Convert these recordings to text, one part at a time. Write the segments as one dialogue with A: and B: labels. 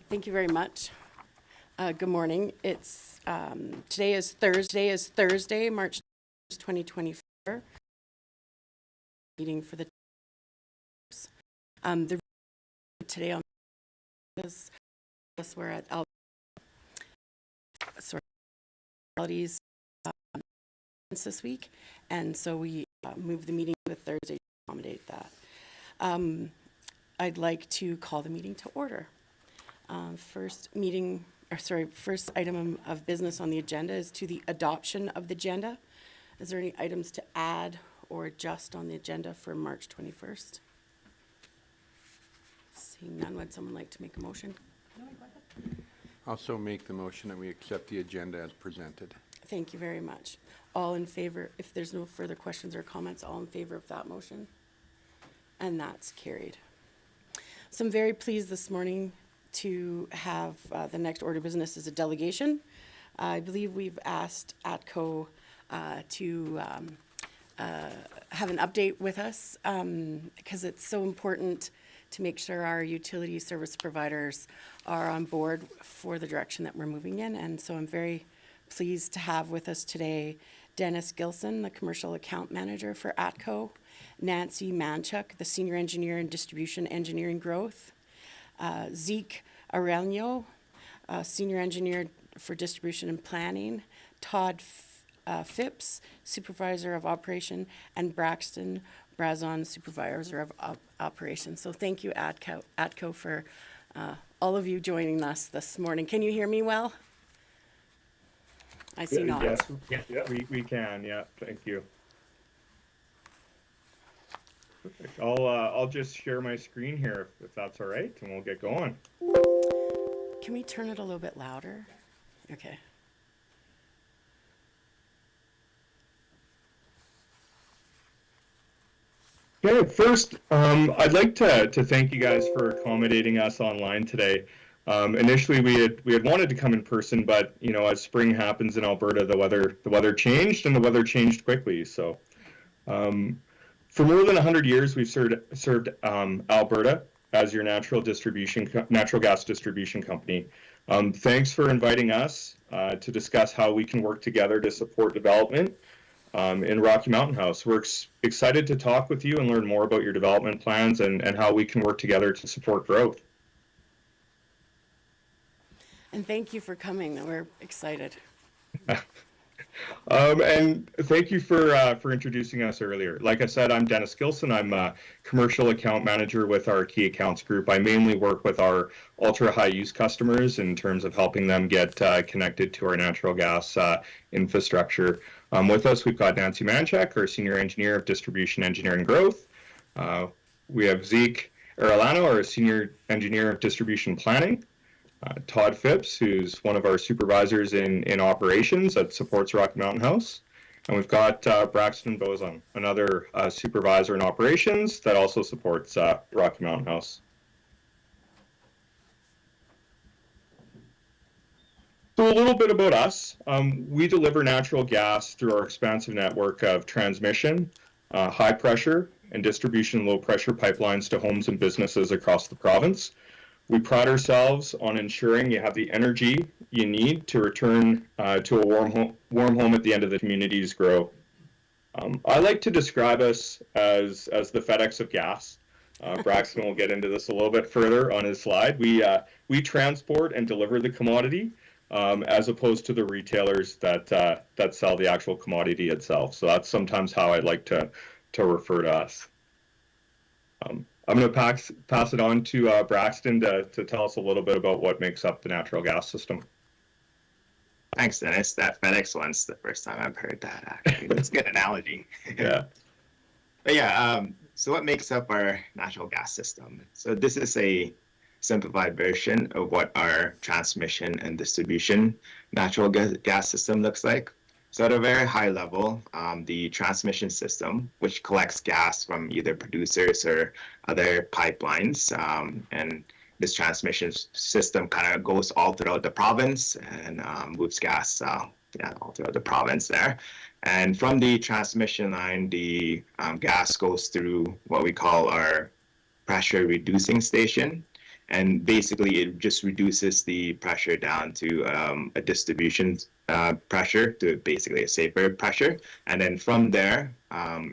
A: Thank you very much. Good morning. Today is Thursday, March 2024. Meeting for the today on this we're at realities this week, and so we moved the meeting to Thursday to accommodate that. I'd like to call the meeting to order. First item of business on the agenda is to the adoption of the agenda. Is there any items to add or adjust on the agenda for March 21st? Seeing none, would someone like to make a motion?
B: Also make the motion that we accept the agenda as presented.
A: Thank you very much. All in favor, if there's no further questions or comments, all in favor of that motion? And that's carried. So I'm very pleased this morning to have the next order of business is a delegation. I believe we've asked ATCO to have an update with us because it's so important to make sure our utility service providers are on board for the direction that we're moving in. And so I'm very pleased to have with us today Dennis Gilson, the Commercial Account Manager for ATCO, Nancy Manchuk, the Senior Engineer in Distribution Engineering Growth, Zeke Aurelio, Senior Engineer for Distribution and Planning, Todd Phipps, Supervisor of Operation, and Braxton Brazon, Supervisor of Operations. So thank you, ATCO, for all of you joining us this morning. Can you hear me well? I see nods.
C: Yes, yeah, we can. Yeah, thank you. Perfect. I'll just share my screen here if that's all right, and we'll get going.
A: Can we turn it a little bit louder? Okay.
C: Okay, first, I'd like to thank you guys for accommodating us online today. Initially, we had wanted to come in person, but you know, as spring happens in Alberta, the weather changed, and the weather changed quickly. So, for more than 100 years, we've served Alberta as your natural gas distribution company. Thanks for inviting us to discuss how we can work together to support development in Rocky Mountain House. We're excited to talk with you and learn more about your development plans and how we can work together to support growth.
A: And thank you for coming. We're excited.
C: And thank you for introducing us earlier. Like I said, I'm Dennis Gilson. I'm a commercial account manager with our key accounts group. I mainly work with our ultra high use customers in terms of helping them get connected to our natural gas infrastructure. With us, we've got Nancy Manchuk, our Senior Engineer of Distribution Engineering Growth. We have Zeke Arellano, our Senior Engineer of Distribution Planning. Todd Phipps, who's one of our supervisors in operations that supports Rocky Mountain House. And we've got Braxton Bozon, another supervisor in operations that also supports Rocky Mountain House. So a little bit about us. We deliver natural gas through our expansive network of transmission, high pressure, and distribution low pressure pipelines to homes and businesses across the province. We pride ourselves on ensuring you have the energy you need to return to a warm home at the end of the community's growth. I like to describe us as the FedEx of gas. Braxton will get into this a little bit further on his slide. We transport and deliver the commodity as opposed to the retailers that sell the actual commodity itself. So that's sometimes how I like to refer to us. I'm going to pass it on to Braxton to tell us a little bit about what makes up the natural gas system.
D: Thanks, Dennis. That FedEx one's the first time I've heard that, actually. That's a good analogy.
C: Yeah.
D: But yeah, so what makes up our natural gas system? So this is a simplified version of what our transmission and distribution natural gas system looks like. So at a very high level, the transmission system, which collects gas from either producers or other pipelines, and this transmission system kind of goes all throughout the province and moves gas all throughout the province there. And from the transmission line, the gas goes through what we call our pressure reducing station. And basically, it just reduces the pressure down to a distribution pressure to basically a safer pressure. And then from there,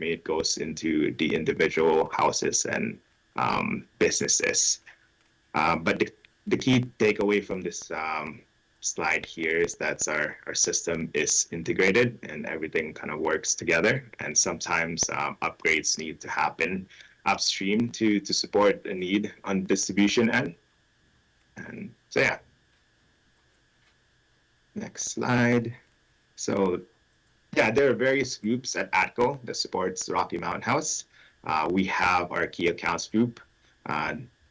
D: it goes into the individual houses and businesses. But the key takeaway from this slide here is that our system is integrated and everything kind of works together. And sometimes upgrades need to happen upstream to support a need on distribution end. And so, yeah. Next slide. So, yeah, there are various groups at ATCO that supports Rocky Mountain House. We have our key accounts group,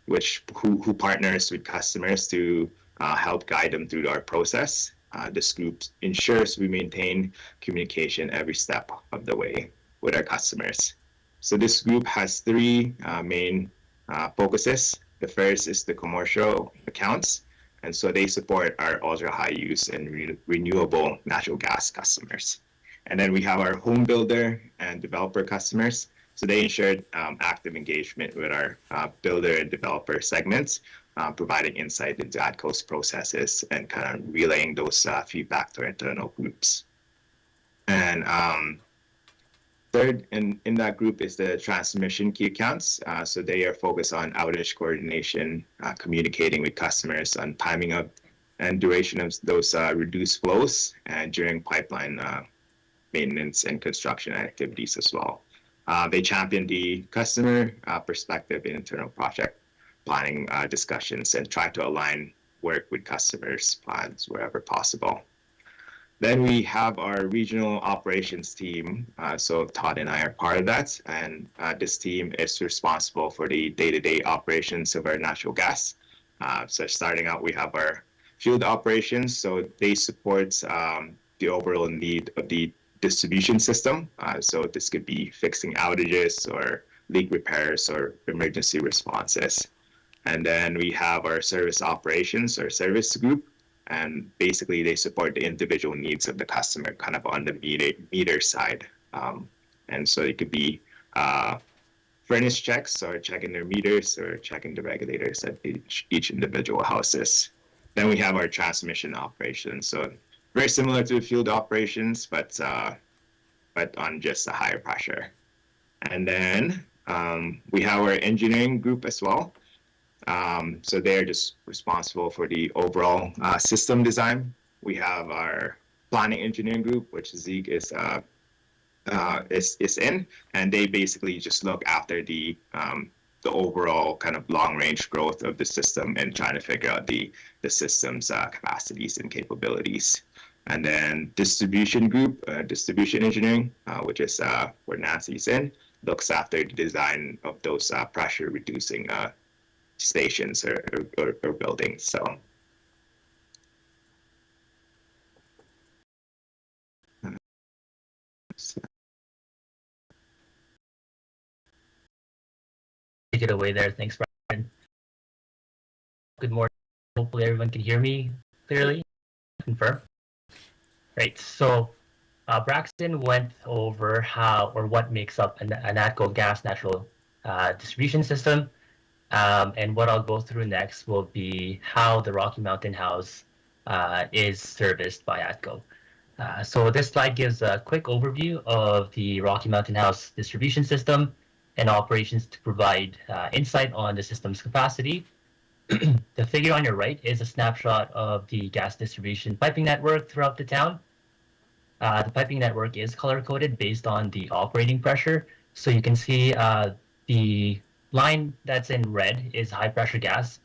D: who partners with customers to help guide them through our process. This group ensures we maintain communication every step of the way with our customers. So this group has three main focuses. The first is the commercial accounts. And so they support our ultra high use and renewable natural gas customers. And then we have our home builder and developer customers. So they ensured active engagement with our builder and developer segments, providing insight into ATCO's processes and kind of relaying those feedback to our internal groups. And third in that group is the transmission key accounts. So they are focused on outage coordination, communicating with customers on timing of and duration of those reduced flows and during pipeline maintenance and construction activities as well. They champion the customer perspective in internal project planning discussions and try to align work with customers' plans wherever possible. Then we have our regional operations team. So Todd and I are part of that. And this team is responsible for the day-to-day operations of our natural gas. So starting out, we have our field operations. So they support the overall need of the distribution system. So this could be fixing outages or leak repairs or emergency responses. And then we have our service operations or service group. And basically, they support the individual needs of the customer kind of on the meter side. And so it could be furnace checks or checking their meters or checking the regulators at each individual houses. Then we have our transmission operations. So very similar to field operations, but on just a higher pressure. And then we have our engineering group as well. So they're just responsible for the overall system design. We have our planning engineering group, which Zeke is in, and they basically just look after the overall kind of long range growth of the system and trying to figure out the system's capacities and capabilities. And then distribution group, distribution engineering, which is where Nancy's in, looks after the design of those pressure reducing stations or buildings. So
E: take it away there. Thanks, Brian. Good morning. Hopefully everyone can hear me clearly. Confirm. Right. So Braxton went over how or what makes up an ATCO gas natural distribution system. And what I'll go through next will be how the Rocky Mountain House is serviced by ATCO. So this slide gives a quick overview of the Rocky Mountain House distribution system and operations to provide insight on the system's capacity. The figure on your right is a snapshot of the gas distribution piping network throughout the town. The piping network is color-coded based on the operating pressure. So you can see the line that's in red is high pressure gas,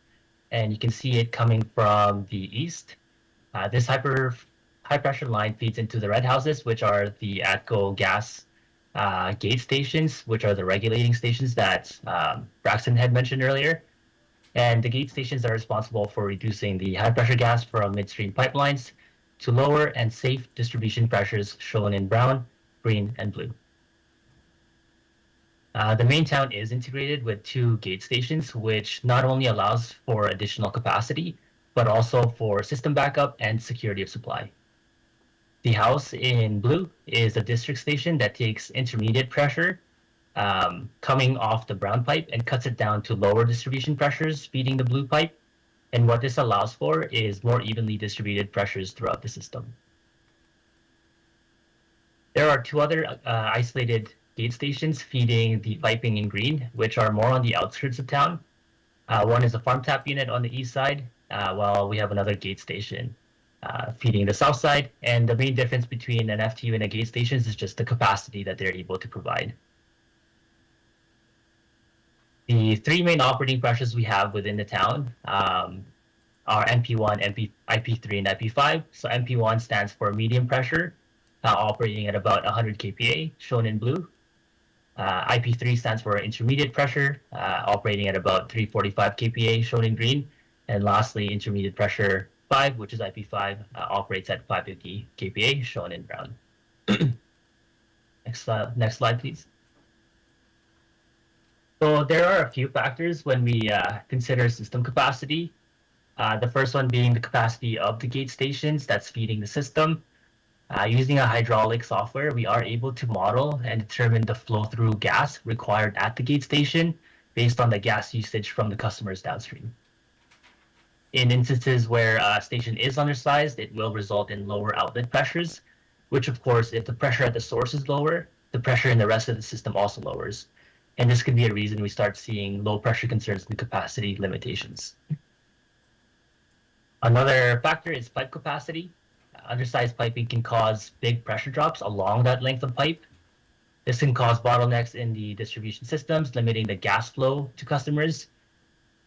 E: and you can see it coming from the east. This high pressure line feeds into the red houses, which are the ATCO gas gate stations, which are the regulating stations that Braxton had mentioned earlier. And the gate stations are responsible for reducing the high pressure gas from midstream pipelines to lower and safe distribution pressures shown in brown, green, and blue. The main town is integrated with 2 gate stations, which not only allows for additional capacity, but also for system backup and security of supply. The house in blue is a district station that takes intermediate pressure coming off the brown pipe and cuts it down to lower distribution pressures feeding the blue pipe. And what this allows for is more evenly distributed pressures throughout the system. There are two other isolated gate stations feeding the piping in green, which are more on the outskirts of town. One is a farm tap unit on the east side, while we have another gate station feeding the south side. And the main difference between an FTU and a gate station is just the capacity that they're able to provide. The three main operating pressures we have within the town are MP1, IP3, and IP5. So MP1 stands for medium pressure, operating at about 100 kPa, shown in blue. IP3 stands for intermediate pressure, operating at about 345 kPa, shown in green. And lastly, intermediate pressure 5, which is IP5, operates at 550 kPa, shown in brown. Next slide, please. So there are a few factors when we consider system capacity. The first one being the capacity of the gate stations that's feeding the system. Using a hydraulic software, we are able to model and determine the flow-through gas required at the gate station based on the gas usage from the customers downstream. In instances where a station is undersized, it will result in lower outlet pressures, which of course, if the pressure at the source is lower, the pressure in the rest of the system also lowers. And this could be a reason we start seeing low pressure concerns and capacity limitations. Another factor is pipe capacity. Undersized piping can cause big pressure drops along that length of pipe. This can cause bottlenecks in the distribution systems, limiting the gas flow to customers.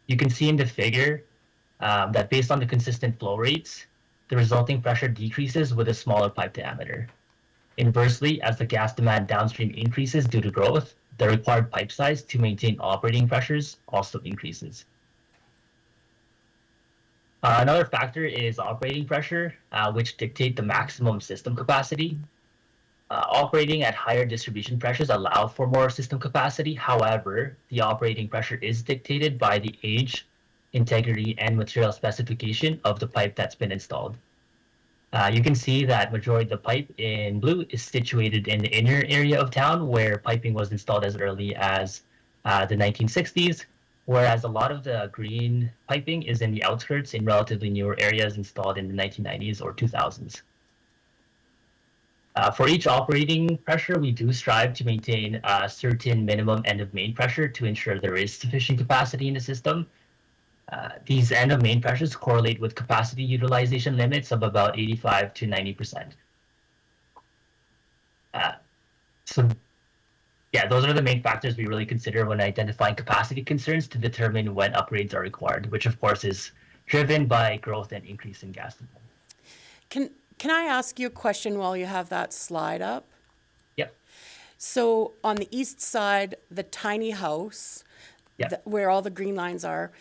E: You can see in the figure that based on the consistent flow rates, the resulting pressure decreases with a smaller pipe diameter. Inversely, as the gas demand downstream increases due to growth, the required pipe size to maintain operating pressures also increases. Another factor is operating pressure, which dictate the maximum system capacity. Operating at higher distribution pressures allow for more system capacity. However, the operating pressure is dictated by the age, integrity, and material specification of the pipe that's been installed. You can see that majority of the pipe in blue is situated in the inner area of town where piping was installed as early as the 1960s, whereas a lot of the green piping is in the outskirts in relatively newer areas installed in the 1990s or 2000s. For each operating pressure, we do strive to maintain a certain minimum end of main pressure to ensure there is sufficient capacity in the system. These end of main pressures correlate with capacity utilization limits of about 85 to 90%. So yeah, those are the main factors we really consider when identifying capacity concerns to determine when upgrades are required, which of course is driven by growth and increase in gas demand.
A: Can I ask you a question while you have that slide up?
E: Yep.
A: So on the east side, the tiny house,
E: Yep.
A: where all the green lines are,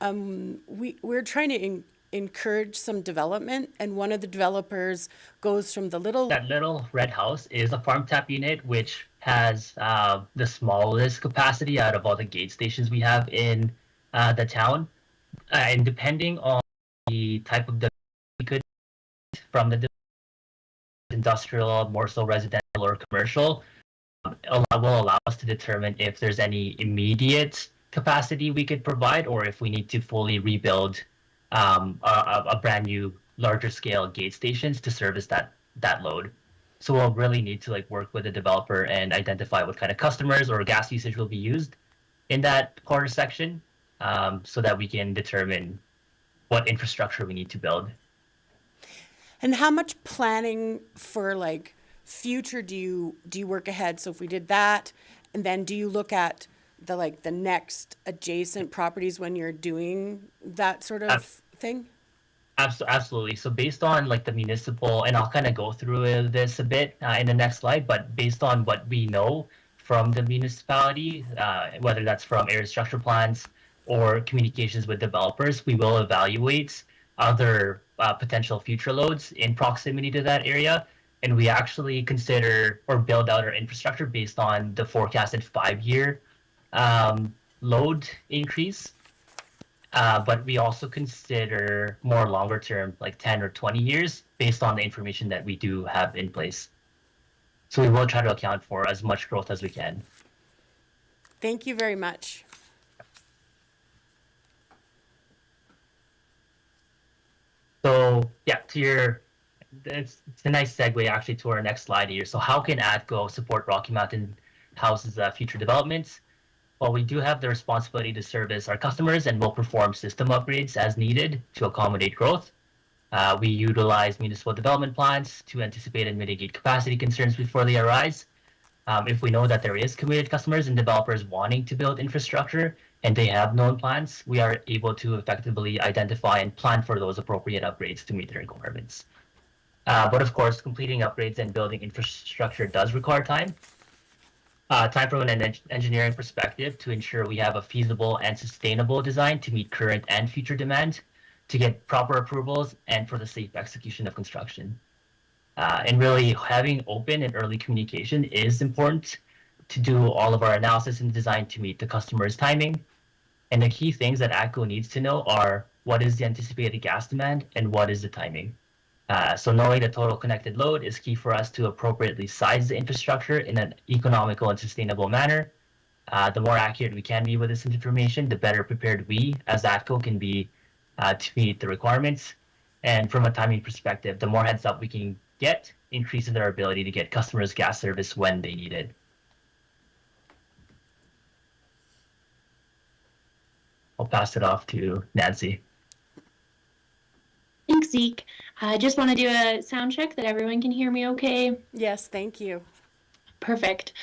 A: we're trying to encourage some development, and one of the developers goes from the little...
E: That little red house is a farm tap unit, which has the smallest capacity out of all the gate stations we have in the town. And depending on the type of development we could from the industrial, more so residential or commercial, will allow us to determine if there's any immediate capacity we could provide or if we need to fully rebuild a brand new larger scale gate stations to service that load. So we'll really need to work with the developer and identify what kind of customers or gas usage will be used in that corner section, so that we can determine what infrastructure we need to build.
A: And how much planning for future do you work ahead? So if we did that, and then do you look at the next adjacent properties when you're doing that sort of thing?
E: Absolutely. So based on the municipal, and I'll kind of go through this a bit in the next slide, but based on what we know from the municipality, whether that's from area structure plans or communications with developers, we will evaluate other potential future loads in proximity to that area. And we actually consider or build out our infrastructure based on the forecasted 5-year load increase. But we also consider more longer term, 10 or 20 years, based on the information that we do have in place. So we will try to account for as much growth as we can.
A: Thank you very much.
E: So yeah, it's a nice segue actually to our next slide here. So how can ATCO support Rocky Mountain House's future developments? Well, we do have the responsibility to service our customers and will perform system upgrades as needed to accommodate growth. We utilize municipal development plans to anticipate and mitigate capacity concerns before they arise. If we know that there is committed customers and developers wanting to build infrastructure and they have known plans, we are able to effectively identify and plan for those appropriate upgrades to meet their requirements. But of course, completing upgrades and building infrastructure does require time. Time from an engineering perspective to ensure we have a feasible and sustainable design to meet current and future demand, to get proper approvals, and for the safe execution of construction. And really having open and early communication is important to do all of our analysis and design to meet the customer's timing. And the key things that ATCO needs to know are what is the anticipated gas demand and what is the timing. So knowing the total connected load is key for us to appropriately size the infrastructure in an economical and sustainable manner. The more accurate we can be with this information, the better prepared we as ATCO can be to meet the requirements. And from a timing perspective, the more heads up we can get increases our ability to get customers gas service when they need it. I'll pass it off to Nancy.
F: Thanks, Zeke. I just want to do a sound check that everyone can hear me okay.
A: Yes, thank you.
F: Perfect.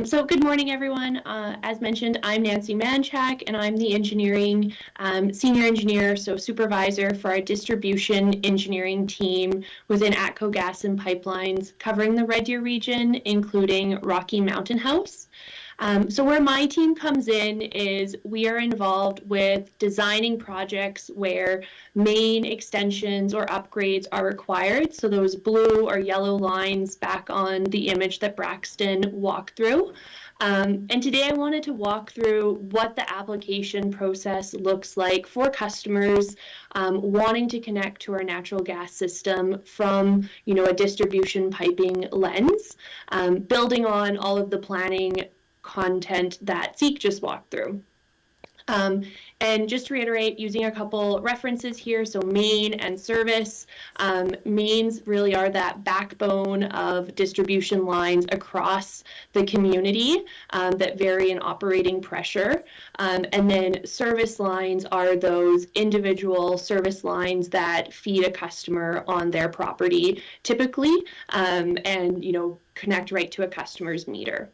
F: So good morning, everyone. As mentioned, I'm Nancy Manchak, and I'm the engineering senior engineer, so supervisor for our distribution engineering team within ATCO Gas and Pipelines, covering the Red Deer region, including Rocky Mountain House. So where my team comes in is we are involved with designing projects where main extensions or upgrades are required. So those blue or yellow lines back on the image that Braxton walked through. And today I wanted to walk through what the application process looks like for customers wanting to connect to our natural gas system from, a distribution piping lens, building on all of the planning content that Zeke just walked through. And just to reiterate, using a couple references here, so main and service. Mains really are that backbone of distribution lines across the community that vary in operating pressure. And then service lines are those individual service lines that feed a customer on their property typically, and connect right to a customer's meter.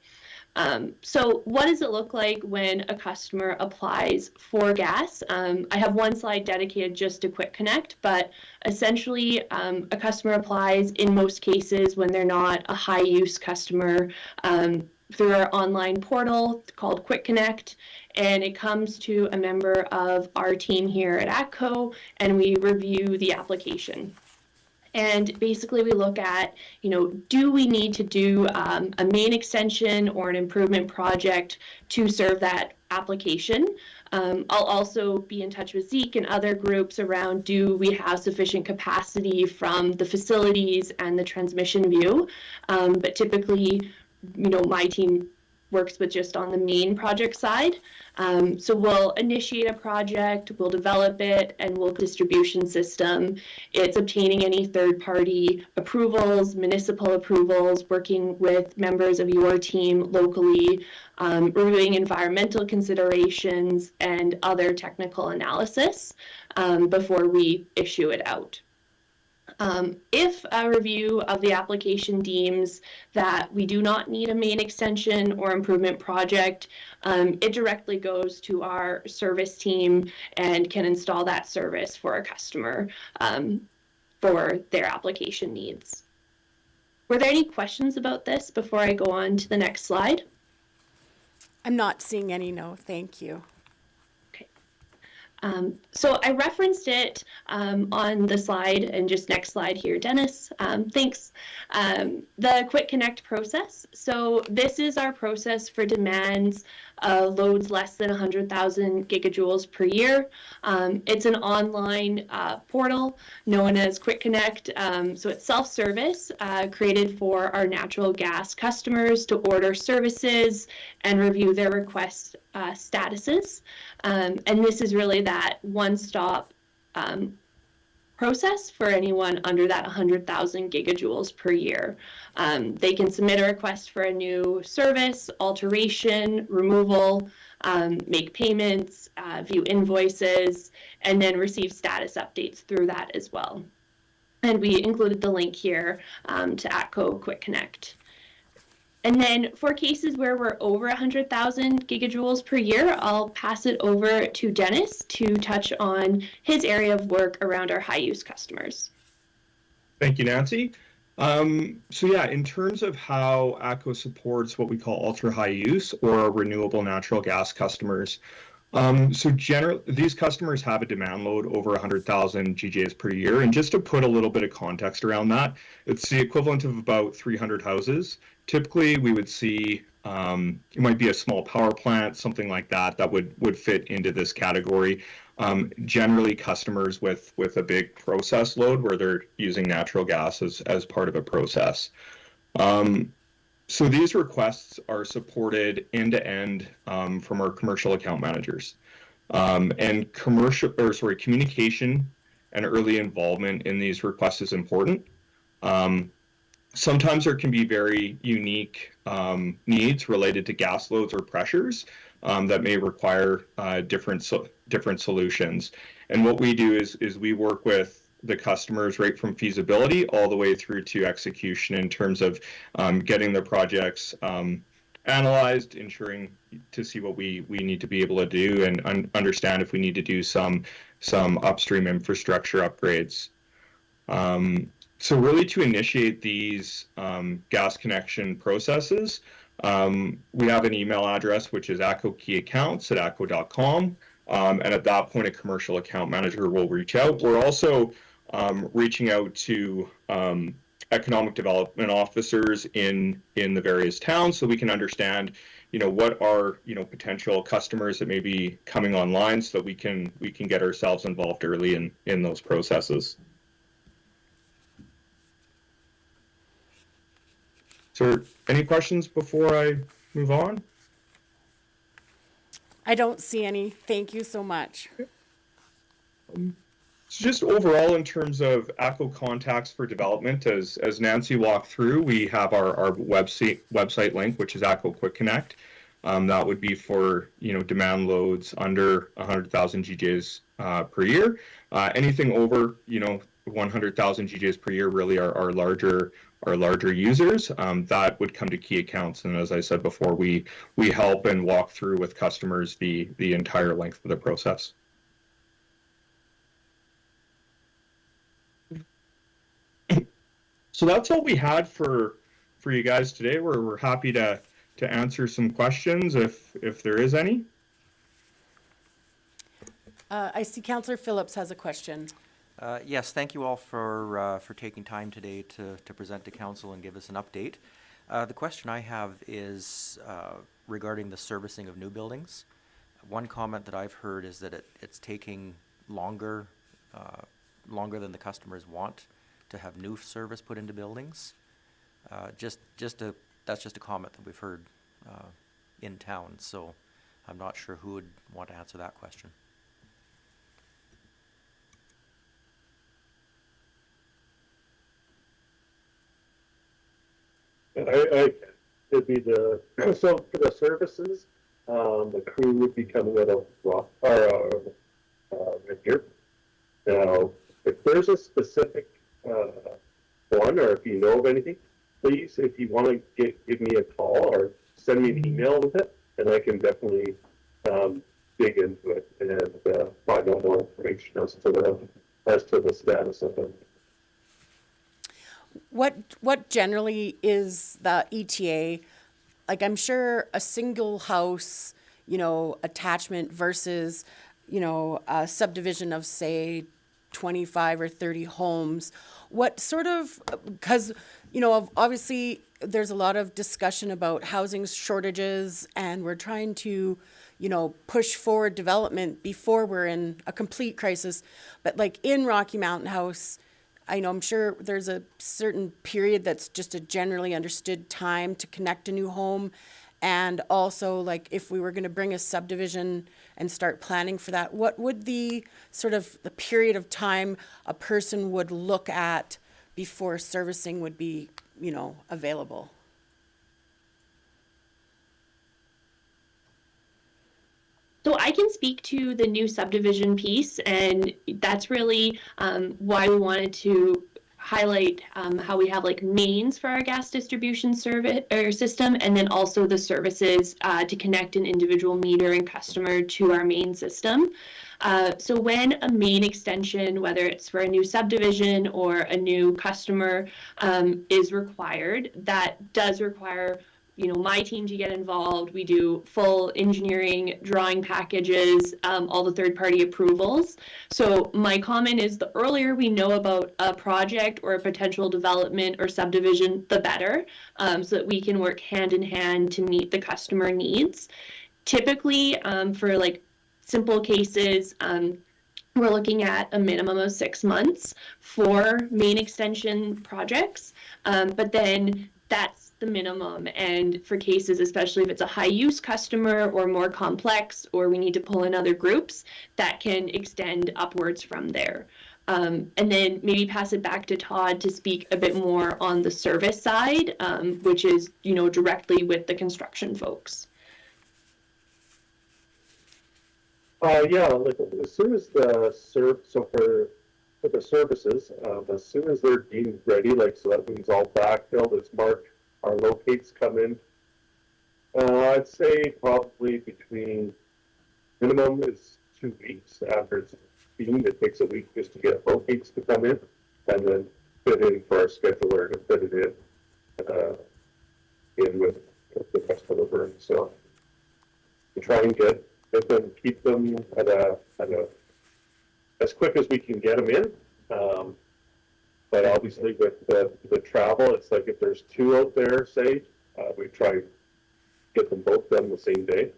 F: So what does it look like when a customer applies for gas? I have one slide dedicated just to Quick Connect, but essentially a customer applies in most cases when they're not a high use customer through our online portal called Quick Connect, and it comes to a member of our team here at ATCO, and we review the application. And basically we look at, do we need to do a main extension or an improvement project to serve that application? I'll also be in touch with Zeke and other groups around, do we have sufficient capacity from the facilities and the transmission view? But typically, my team works with just on the main project side. So we'll initiate a project, we'll develop it, and we'll distribution system. It's obtaining any third-party approvals, municipal approvals, working with members of your team locally, reviewing environmental considerations and other technical analysis before we issue it out. If a review of the application deems that we do not need a main extension or improvement project, it directly goes to our service team and can install that service for a customer for their application needs. Were there any questions about this before I go on to the next slide?
A: I'm not seeing any, no, thank you.
F: Okay. So I referenced it on the slide, and just next slide here, Dennis. Thanks. The Quick Connect process. So this is our process for demands loads less than 100,000 gigajoules per year. It's an online portal known as Quick Connect. So it's self-service, created for our natural gas customers to order services and review their request statuses. And this is really that one-stop process for anyone under that 100,000 gigajoules per year. They can submit a request for a new service, alteration, removal, make payments, view invoices, and then receive status updates through that as well. And we included the link here to ATCO Quick Connect. And then for cases where we're over 100,000 gigajoules per year, I'll pass it over to Dennis to touch on his area of work around our high use customers.
C: Thank you, Nancy. So yeah, in terms of how ATCO supports what we call ultra high use or renewable natural gas customers, so generally these customers have a demand load over 100,000 GJs per year. And just to put a little bit of context around that, it's the equivalent of about 300 houses. Typically, we would see it might be a small power plant, something like that, that would fit into this category. Generally, customers with a big process load where they're using natural gas as part of a process. So these requests are supported end to end from our commercial account managers, and communication and early involvement in these requests is important. Sometimes there can be very unique needs related to gas loads or pressures that may require different solutions. And what we do is we work with the customers right from feasibility all the way through to execution in terms of getting the projects analyzed, ensuring to see what we need to be able to do and understand if we need to do some upstream infrastructure upgrades. So really to initiate these gas connection processes, we have an email address, which is atcokeyaccounts@atco.com. And at that point, a commercial account manager will reach out. We're also reaching out to economic development officers in the various towns so we can understand, what are, potential customers that may be coming online so that we can get ourselves involved early in those processes. So any questions before I move on?
A: I don't see any. Thank you so much.
C: So just overall, in terms of ATCO contacts for development, as Nancy walked through, we have our website link, which is ATCO Quick Connect. That would be for demand loads under 100,000 GJs per year. Anything over 100,000 GJs per year really are larger users. That would come to key accounts, and as I said before, we help and walk through with customers the entire length of the process. So that's all we had for you guys today. We're happy to answer some questions if there is any.
A: I see Councillor Phillips has a question.
G: Yes, thank you all for taking time today to present to council and give us an update. The question I have is regarding the servicing of new buildings. One comment that I've heard is that it's taking longer than the customers want to have new service put into buildings. That's just a comment that we've heard in town, so I'm not sure who would want to answer that question.
H: It'd be so for the services, the crew would be coming out of Rock or right here. Now, if there's a specific one, or if you know of anything, please, if you want to give me a call or send me an email with it, and I can definitely dig into it and find out more information as to the status of it.
A: What generally is the ETA? Like, I'm sure a single house, attachment versus you know, a subdivision of, say, 25 or 30 homes, what sort of, because, you know, obviously there's a lot of discussion about housing shortages, and we're trying to, you know, push forward development before we're in a complete crisis. But like in Rocky Mountain House, I know, I'm sure there's a certain period that's just a generally understood time to connect a new home. And also, like, if we were going to bring a subdivision and start planning for that, what would the sort of the period of time a person would look at before servicing would be, you know, available?
F: So I can speak to the new subdivision piece, and that's really why we wanted to highlight how we have like mains for our gas distribution service or system, and then also the services to connect an individual meter and customer to our main system. So when a main extension, whether it's for a new subdivision or a new customer, is required, that does require, you know, my team to get involved. We do full engineering, drawing packages, all the third-party approvals. So my comment is the earlier we know about a project or a potential development or subdivision, the better, so that we can work hand in hand to meet the customer needs. Typically, for like simple cases, we're looking at a minimum of 6 months for main extension projects, but then that's the minimum. And for cases, especially if it's a high use customer or more complex, or we need to pull in other groups, that can extend upwards from there. And then maybe pass it back to Todd to speak a bit more on the service side, which is, you know, directly with the construction folks.
H: Yeah, like as soon as the so for the services, as soon as they're deemed ready, like, so that means all backfilled, it's marked, our locates come in. I'd say probably between, minimum is 2 weeks after it's beamed. It takes a week just to get locates to come in, and then fit in for our scheduler to fit it in with the customer burn. So we try and get them, keep them at a as quick as we can get them in. But obviously with the travel, it's like if there's 2 out there, say, we try and get them both done the same day.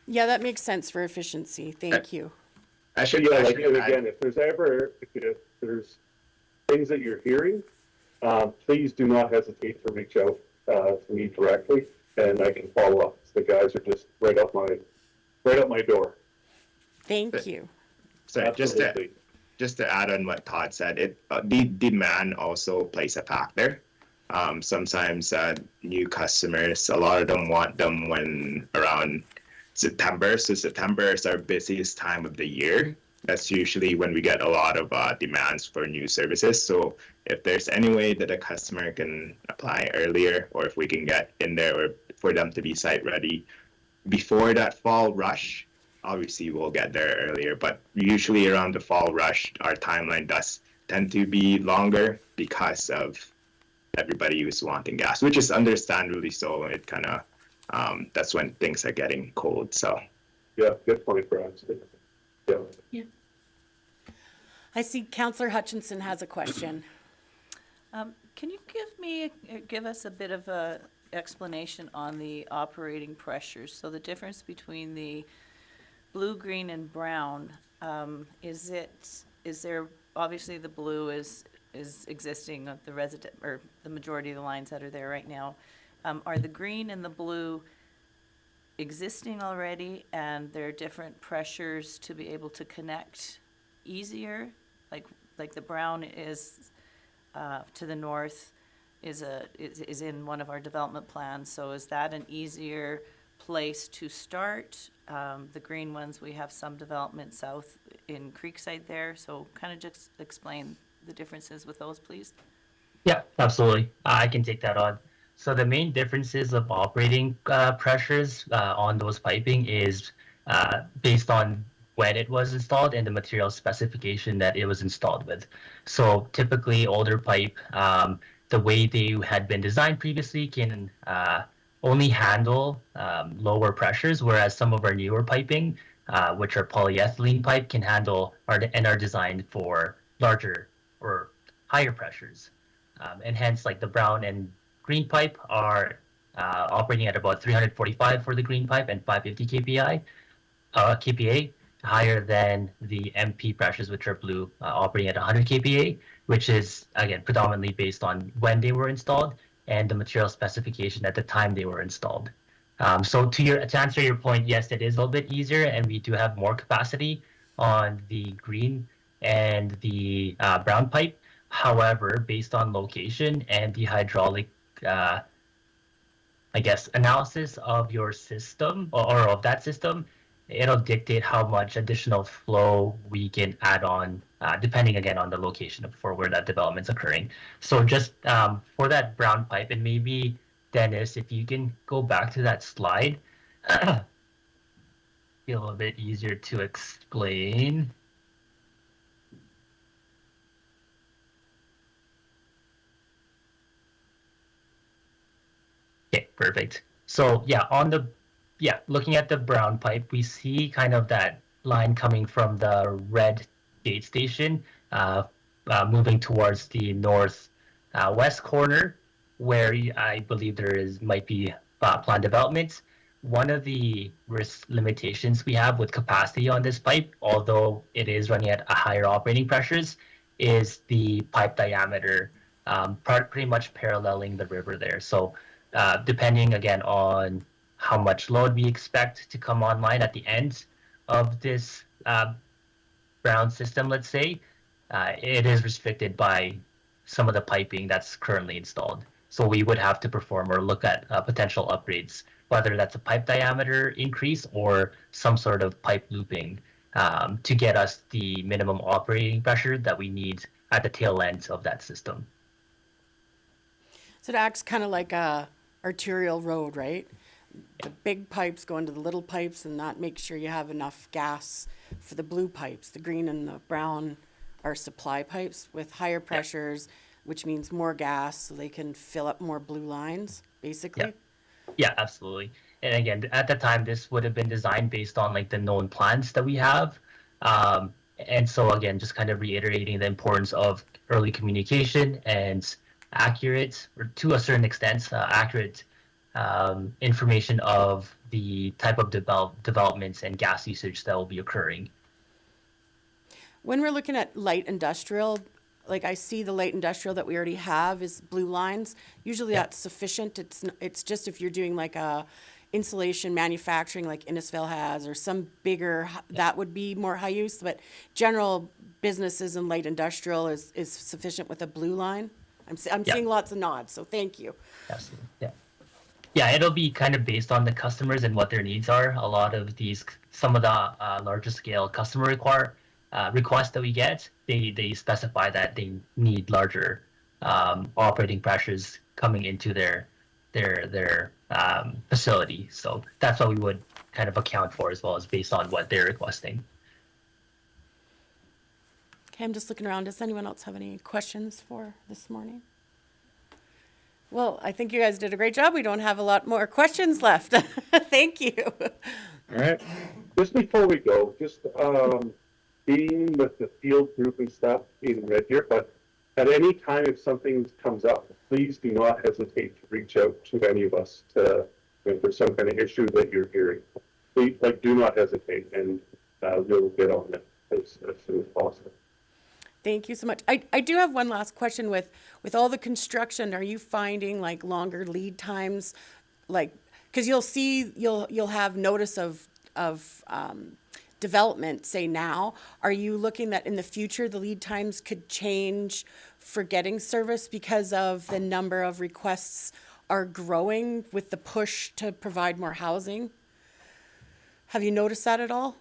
A: Yeah, that makes sense for efficiency. Thank you.
H: Actually, yeah, like, and again, if there's things that you're hearing, please do not hesitate to reach out to me directly, and I can follow up. The guys are just right up my door.
A: Thank you.
D: So
H: Absolutely.
D: just to add on what Todd said, the demand also plays a factor. Sometimes new customers, a lot of them want them when around September. So September is our busiest time of the year. That's usually when we get a lot of demands for new services. So if there's any way that a customer can apply earlier, or if we can get in there, or for them to be site ready before that fall rush, obviously we'll get there earlier. But usually around the fall rush, our timeline does tend to be longer because of everybody who's wanting gas, which is understandably so. It kind of that's when things are getting cold. So
H: Yeah, good point, Brad. Yeah.
A: I see Councillor Hutchinson has a question.
I: Can you give us a bit of a explanation on the operating pressures? So the difference between the blue, green, and brown, is there, obviously the blue is existing of the resident, or the majority of the lines that are there right now. Are the green and the blue existing already, and there are different pressures to be able to connect easier? Like the brown is to the north is in one of our development plans. So is that an easier place to start? The green ones, we have some development south in Creekside there. So kind of just explain the differences with those, please.
E: Yeah, absolutely. I can take that on. So the main differences of operating pressures on those piping is based on when it was installed and the material specification that it was installed with. So typically older pipe, the way they had been designed previously can only handle lower pressures, whereas some of our newer piping, which are polyethylene pipe, can handle and are designed for larger or higher pressures. And hence, like the brown and green pipe are operating at about 345 for the green pipe and 550 kPa, higher than the MP pressures, which are blue, operating at 100 kPa, which is, again, predominantly based on when they were installed and the material specification at the time they were installed. So to answer your point, yes, it is a little bit easier, and we do have more capacity on the green and the brown pipe. However, based on location and the hydraulic, analysis of your system or of that system, it'll dictate how much additional flow we can add on, depending again on the location for where that development's occurring. So just for that brown pipe, and maybe Dennis, if you can go back to that slide, be a little bit easier to explain. Okay, perfect. So yeah, looking at the brown pipe, we see kind of that line coming from the red gate station, moving towards the north west corner, where I believe might be planned development. One of the risk limitations we have with capacity on this pipe, although it is running at a higher operating pressures, is the pipe diameter, pretty much paralleling the river there. So depending again on how much load we expect to come online at the end of this brown system, let's say, it is restricted by some of the piping that's currently installed. So we would have to perform or look at potential upgrades, whether that's a pipe diameter increase or some sort of pipe looping to get us the minimum operating pressure that we need at the tail end of that system.
A: So it acts kind of like a arterial road, right? The big pipes go into the little pipes, and that makes sure you have enough gas for the blue pipes. The green and the brown are supply pipes with higher pressures, which means more gas, so they can fill up more blue lines, basically.
E: Yeah, absolutely. And again, at the time, this would have been designed based on like the known plans that we have. And so again, just kind of reiterating the importance of early communication and accurate, or to a certain extent, accurate information of the type of developments and gas usage that will be occurring.
A: When we're looking at light industrial, like I see the light industrial that we already have is blue lines. Usually that's sufficient. It's just if you're doing like a insulation manufacturing like Innisfil has, or some bigger, that would be more high use, but general businesses and light industrial is sufficient with a blue line. I'm seeing lots of nods, so thank you.
E: Absolutely. Yeah, it'll be kind of based on the customers and what their needs are. A lot of some of the larger scale customer requests that we get, they specify that they need larger operating pressures coming into their facility. So that's what we would kind of account for, as well as based on what they're requesting.
A: Okay, I'm just looking around. Does anyone else have any questions for this morning? Well, I think you guys did a great job. We don't have a lot more questions left. Thank you.
H: All right. Just before we go, just being with the field group and stuff in Red Deer, but at any time if something comes up, please do not hesitate to reach out to any of us if there's some kind of issue that you're hearing. Please, do not hesitate, and we'll get on it as soon as possible.
A: Thank you so much. I do have one last question with all the construction. Are you finding like longer lead times? Like, because you'll have notice of development, say now. Are you looking that in the future the lead times could change for getting service because of the number of requests are growing with the push to provide more housing? Have you noticed that at all?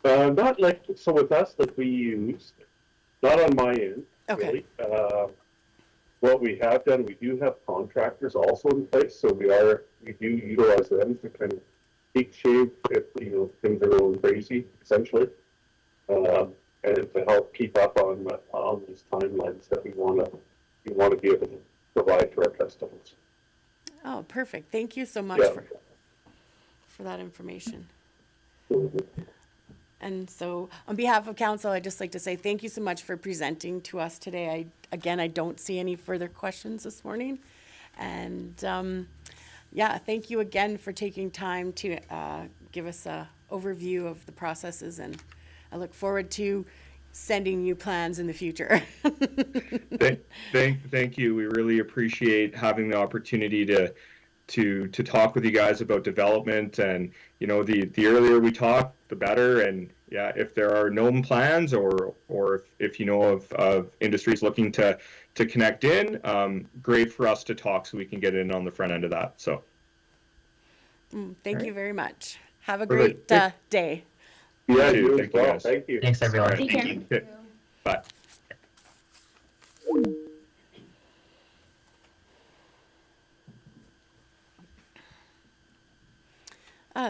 H: Not like, so with us that we use, not on my end,
A: Okay.
H: really. What we have done, we do have contractors also in place, so we do utilize them to kind of take shape if, things are going crazy, essentially. And to help keep up on these timelines that we want to be able to provide to our customers.
A: Oh, perfect. Thank you so much
H: Yeah.
A: for that information. And so on behalf of council, I'd just like to say thank you so much for presenting to us today. I don't see any further questions this morning. And yeah, thank you again for taking time to give us a overview of the processes, and I look forward to sending you plans in the future.
C: Thank you. We really appreciate having the opportunity to talk with you guys about development, and the earlier we talk, the better. And yeah, if there are known plans or if you know of industries looking to connect in, great for us to talk so we can get in on the front end of that. So
A: Thank you very much. Have a
C: Perfect.
A: great day.
H: Yeah,
C: You too.
H: you as
C: Thank you,
H: well.
C: guys.
H: Thank you.
E: Thanks, everyone.
F: Take care.
C: Okay. Bye.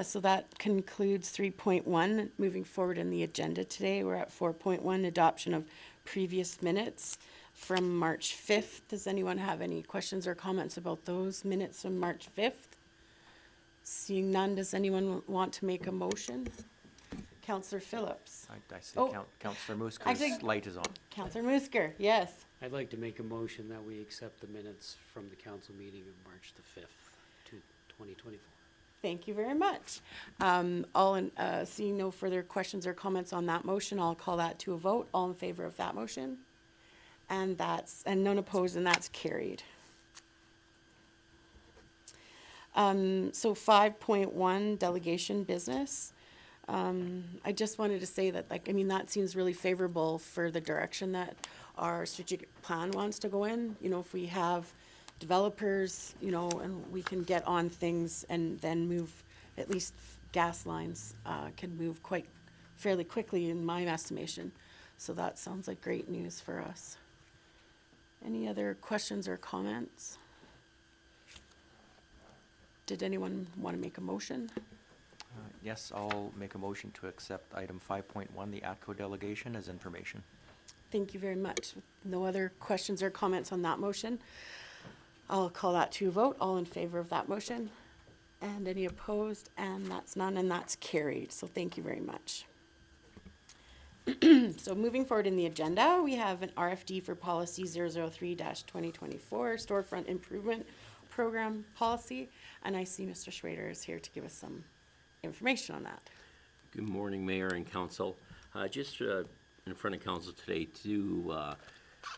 A: So that concludes 3.1. Moving forward in the agenda today, we're at 4.1, adoption of previous minutes from March 5th. Does anyone have any questions or comments about those minutes from March 5th? Seeing none, does anyone want to make a motion? Councillor Phillips.
G: I see
A: Oh.
G: Councillor
A: Actually-
G: Musker's light is on.
A: Councillor Musker, yes.
J: I'd like to make a motion that we accept the minutes from the council meeting of March the 5th, 2024.
A: Thank you very much. Seeing no further questions or comments on that motion, I'll call that to a vote. All in favor of that motion? And none opposed, and that's carried. So 5.1, delegation business. I just wanted to say that, that seems really favorable for the direction that our strategic plan wants to go in. If we have developers, and we can get on things and then move, at least gas lines can move fairly quickly in my estimation. So that sounds like great news for us. Any other questions or comments? Did anyone want to make a motion?
G: Yes, I'll make a motion to accept item 5.1, the ATCO delegation, as information.
A: Thank you very much. With no other questions or comments on that motion, I'll call that to a vote. All in favor of that motion? And any opposed? And that's none, and that's carried. So thank you very much. So moving forward in the agenda, we have an RFD for policy 003-2024, storefront improvement program policy. And I see Mr. Schrader is here to give us some information on that.
K: Good morning, Mayor and Council. Just in front of Council today to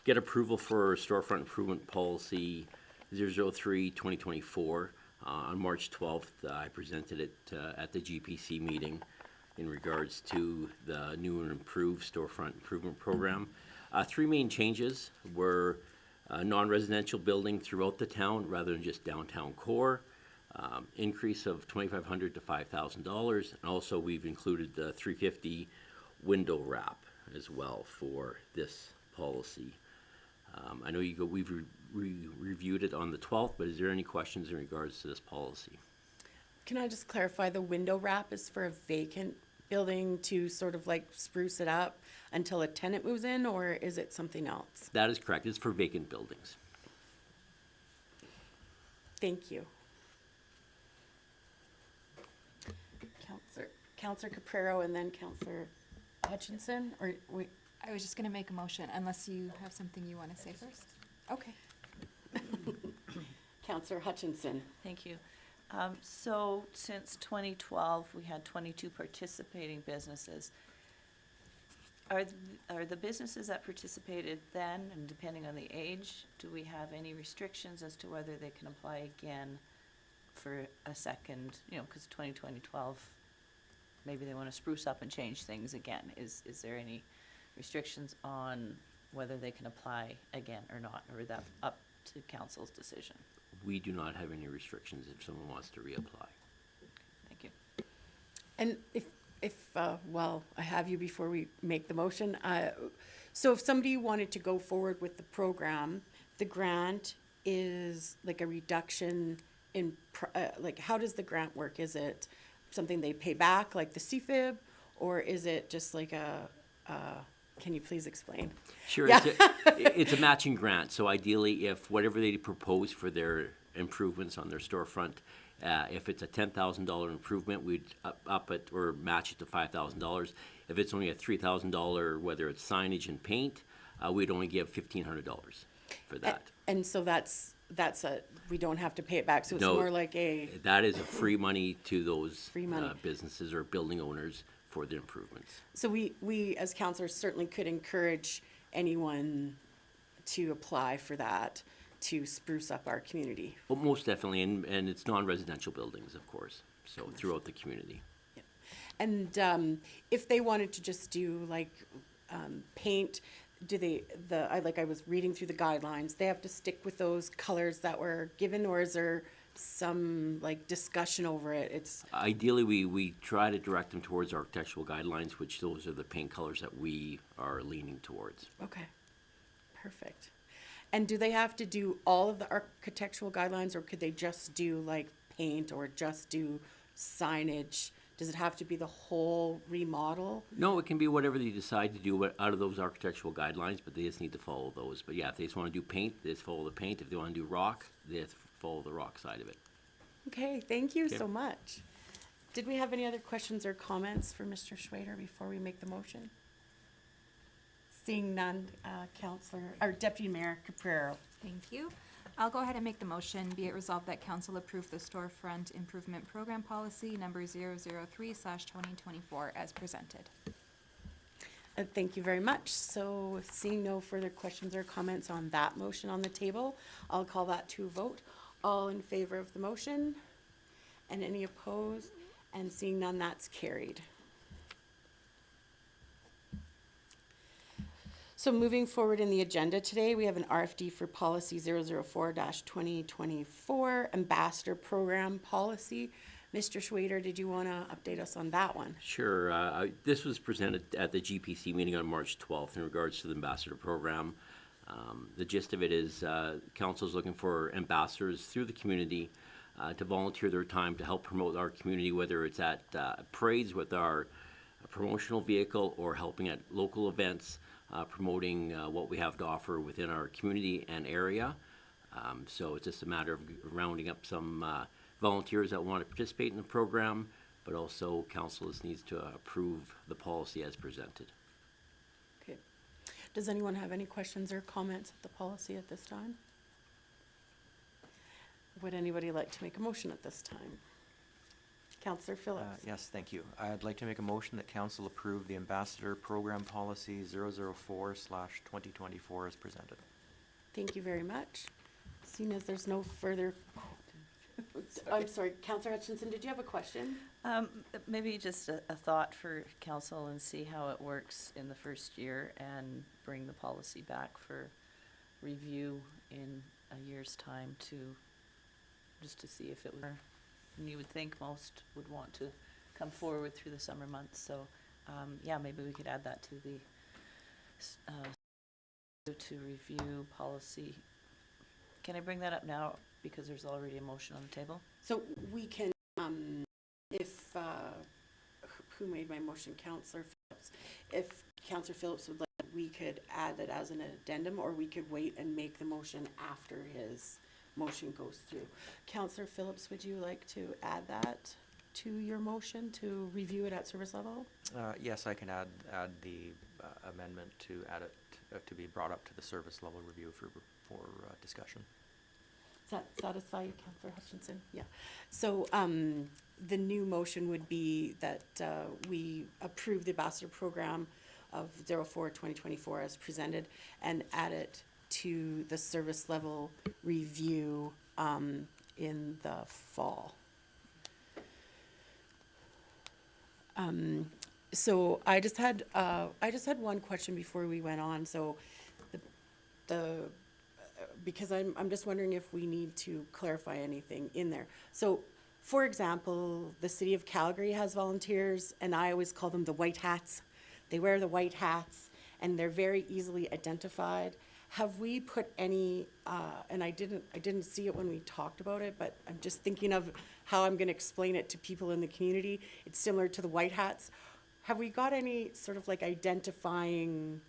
K: get approval for storefront improvement policy 003-2024. On March 12th, I presented it at the GPC meeting in regards to the new and improved storefront improvement program. Three main changes were non-residential building throughout the town rather than just downtown core. Increase of $2,500 to $5,000, and also we've included the 350 window wrap as well for this policy. I know we've reviewed it on the 12th, but is there any questions in regards to this policy?
A: Can I just clarify, the window wrap is for a vacant building to sort of like spruce it up until a tenant moves in, or is it something else?
K: That is correct. It's for vacant buildings.
A: Thank you. Councillor Caprero and then Councillor Hutchinson, or wait,
L: I was just going to make a motion, unless you have something you want to say first. Okay.
A: Councillor Hutchinson.
I: Thank you. So since 2012, we had 22 participating businesses. Are the businesses that participated then, and depending on the age, do we have any restrictions as to whether they can apply again for a second, because 2012, maybe they want to spruce up and change things again. Is there any restrictions on whether they can apply again or not, or is that up to council's decision?
K: We do not have any restrictions if someone wants to reapply.
I: Thank you.
A: And well, I have you before we make the motion. So if somebody wanted to go forward with the program, the grant is like a reduction in, how does the grant work? Is it something they pay back, like the CFIB, or is it just like Can you please explain?
K: Sure,
A: Yeah.
K: it's a matching grant, so ideally, if whatever they propose for their improvements on their storefront, if it's a $10,000 improvement, we'd up it or match it to $5,000. If it's only a $3,000, whether it's signage and paint, we'd only give $1,500 for that.
A: And so that's we don't have to pay it back, so it's
K: No,
A: more like a,
K: That is a free money to those
A: Free money.
K: businesses or building owners for the improvements.
A: so we as counselors certainly could encourage anyone to apply for that to spruce up our community.
K: Well, most definitely, and it's non-residential buildings, of course, so throughout the community.
A: And if they wanted to just do like paint, do they, I was reading through the guidelines, they have to stick with those colors that were given, or is there some like discussion over it? It's,
K: Ideally, we try to direct them towards architectural guidelines, which those are the paint colors that we are leaning towards.
A: okay, perfect. And do they have to do all of the architectural guidelines, or could they just do like paint or just do signage? Does it have to be the whole remodel?
K: No, it can be whatever they decide to do out of those architectural guidelines, but they just need to follow those. But yeah, if they just want to do paint, they just follow the paint. If they want to do rock, they just follow the rock side of it.
A: Okay, thank you
K: Okay.
A: so much. Did we have any other questions or comments for Mr. Schwader before we make the motion? Seeing none, Councillor, or Deputy Mayor Caprero.
L: Thank you. I'll go ahead and make the motion. Be it resolved that council approve the storefront improvement program policy number 003/2024 as presented.
A: Thank you very much. So seeing no further questions or comments on that motion on the table, I'll call that to a vote. All in favor of the motion? And any opposed? And seeing none, that's carried. So moving forward in the agenda today, we have an RFD for policy 004-2024, ambassador program policy. Mr. Schwader, did you want to update us on that one?
K: Sure. This was presented at the GPC meeting on March 12th in regards to the ambassador program. The gist of it is council is looking for ambassadors through the community to volunteer their time to help promote our community, whether it's at parades with our promotional vehicle or helping at local events, promoting what we have to offer within our community and area. So it's just a matter of rounding up some volunteers that want to participate in the program, but also council needs to approve the policy as presented.
A: Okay. Does anyone have any questions or comments of the policy at this time? Would anybody like to make a motion at this time? Councillor Phillips?
G: Yes, thank you. I'd like to make a motion that council approve the ambassador program policy 004/2024 as presented.
A: Thank you very much. Seeing as there's no further, I'm sorry, Councillor Hutchinson, did you have a question?
I: Maybe just a thought for council and see how it works in the first year and bring the policy back for review in a year's time just to see if it were. And you would think most would want to come forward through the summer months. So, yeah, maybe we could add that to the to review policy. Can I bring that up now because there's already a motion on the table?
A: So we can, if, who made my motion? Councillor Phillips. If Councillor Phillips would like, we could add it as an addendum, or we could wait and make the motion after his motion goes through. Councillor Phillips, would you like to add that to your motion to review it at service level?
G: Yes, I can add the amendment to add it to be brought up to the service level review for discussion.
A: Does that satisfy you, Councillor Hutchinson? Yeah. So the new motion would be that we approve the ambassador program of 04/2024 as presented and add it to the service level review in the fall. So I just had one question before we went on. So because I'm just wondering if we need to clarify anything in there. So, for example, the city of Calgary has volunteers, and I always call them the white hats. They wear the white hats, and they're very easily identified. Have we put any, and I didn't see it when we talked about it, but I'm just thinking of how I'm going to explain it to people in the community. It's similar to the white hats. have we got any sort of like identifying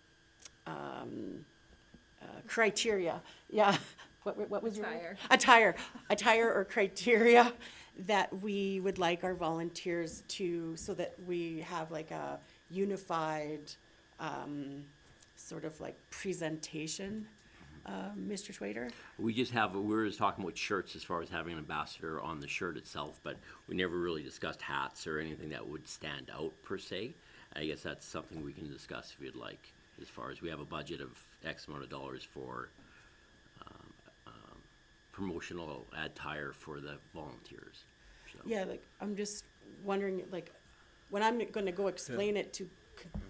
A: criteria? Yeah, what was your word? Attire or criteria that we would like our volunteers to, so that we have like a unified sort of like presentation, Mr. Schwader?
K: We were just talking about shirts as far as having an ambassador on the shirt itself, but we never really discussed hats or anything that would stand out per se. I guess that's something we can discuss if you'd like, as far as we have a budget of X amount of dollars for promotional attire for the volunteers. So.
A: Yeah, like, I'm just wondering, like, when I'm gonna go explain it to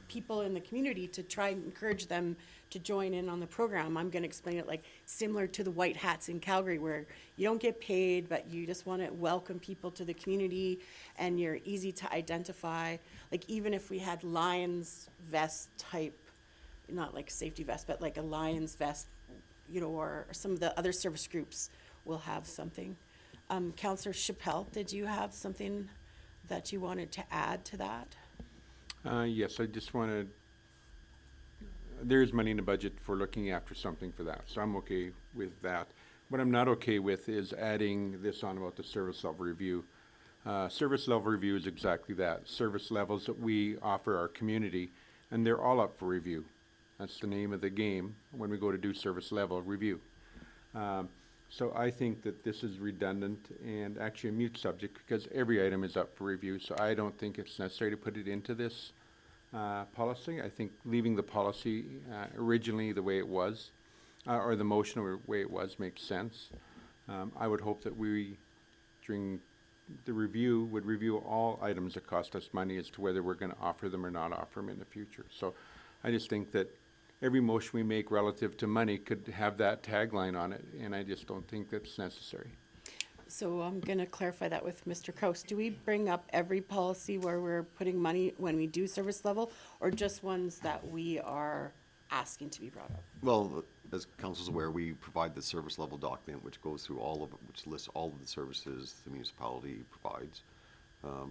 A: people in the community to try and encourage them to join in on the program, I'm gonna explain it like similar to the White Hats in Calgary, where you don't get paid, but you just wanna welcome people to the community and you're easy to identify. Like, even if we had Lions vest type, not like safety vest, but like a Lions vest, you know, or some of the other service groups will have something. Councillor Chappelle, did you have something that you wanted to add to that?
B: Yes, I just wanted, there is money in the budget for looking after something for that, so I'm okay with that. What I'm not okay with is adding this on about the service level review. Service level review is exactly that, service levels that we offer our community, and they're all up for review. That's the name of the game when we go to do service level review. So I think that this is redundant and actually a mute subject because every item is up for review. So I don't think it's necessary to put it into this policy. I think leaving the policy originally the way it was, or the motion the way it was, makes sense. I would hope that we, during the review, would review all items that cost us money as to whether we're going to offer them or not offer them in the future. So I just think that every motion we make relative to money could have that tagline on it, and I just don't think that's necessary.
A: So I'm gonna clarify that with Mr. Kraus. Do we bring up every policy where we're putting money when we do service level, or just ones that we are asking to be brought up?
M: Well, as council's aware, we provide the service level document, which goes through all of it, which lists all of the services the municipality provides.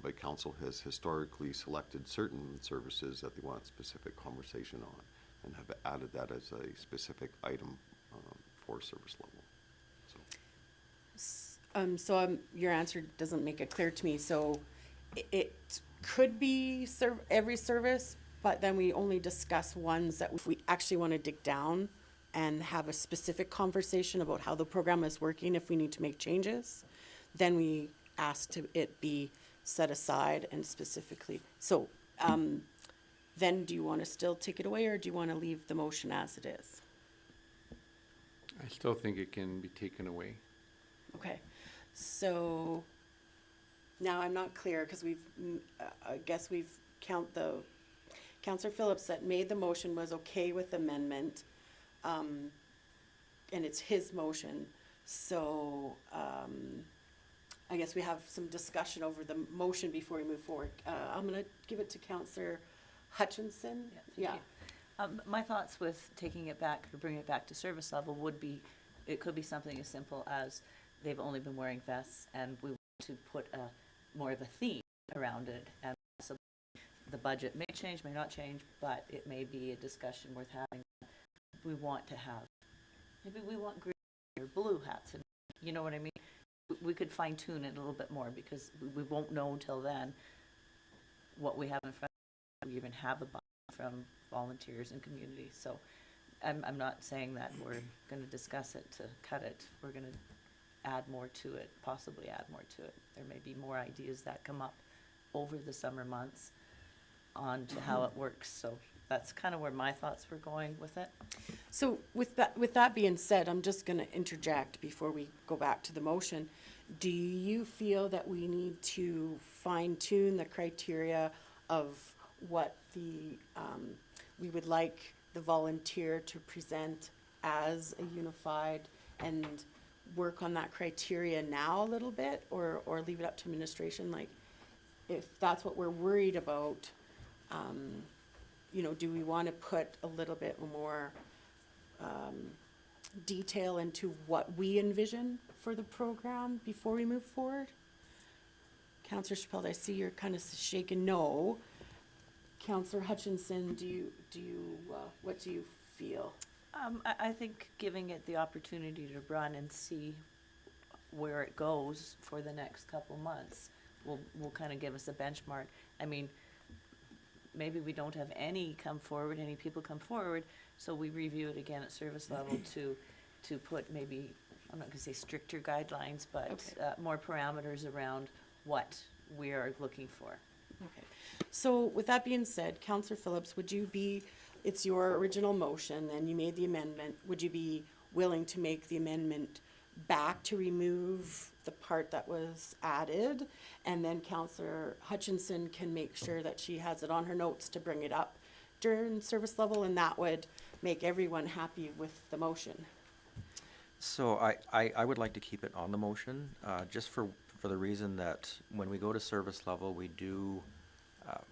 M: But council has historically selected certain services that they want specific conversation on, and have added that as a specific item for service level. So.
A: Your answer doesn't make it clear to me. So it could be every service, but then we only discuss ones that we actually want to dig down and have a specific conversation about how the program is working. If we need to make changes, then we ask to it be set aside and specifically. So then do you want to still take it away, or do you want to leave the motion as it is?
B: I still think it can be taken away.
A: Okay, so now I'm not clear because I guess we've Councillor Phillips that made the motion was okay with amendment, and it's his motion. So I guess we have some discussion over the motion before we move forward. I'm going to give it to Councillor Hutchinson.
I: Yeah. My thoughts with taking it back or bringing it back to service level would be, it could be something as simple as they've only been wearing vests and we want to put more of a theme around it. And so the budget may change, may not change, but it may be a discussion worth having. We want to have, maybe we want green or blue hats, and you know what I mean? We could fine tune it a little bit more because we won't know until then what we have in front of us. We even have a budget from volunteers and community. So I'm not saying that we're going to discuss it to cut it. We're going to add more to it, possibly add more to it. There may be more ideas that come up over the summer months on to how it works. So that's kind of where my thoughts were going with it.
A: So with that being said, I'm just going to interject before we go back to the motion. Do you feel that we need to fine tune the criteria of what we would like the volunteer to present as a unified, and work on that criteria now a little bit, or leave it up to administration? Like, if that's what we're worried about, you know, do we want to put a little bit more detail into what we envision for the program before we move forward? Councillor Chappelle, I see you're kind of shaking no. Counselor Hutchinson, what do you feel?
I: I think giving it the opportunity to run and see where it goes for the next couple months will kind of give us a benchmark. I mean, maybe we don't have any people come forward, so we review it again at service level to put maybe, I'm not gonna say stricter guidelines, but
A: Okay.
I: more parameters around what we are looking for.
A: Okay. So with that being said, Counselor Phillips, it's your original motion, and you made the amendment. Would you be willing to make the amendment back to remove the part that was added? And then Counselor Hutchinson can make sure that she has it on her notes to bring it up during service level, and that would make everyone happy with the motion.
G: So I would like to keep it on the motion, just for the reason that when we go to service level, we do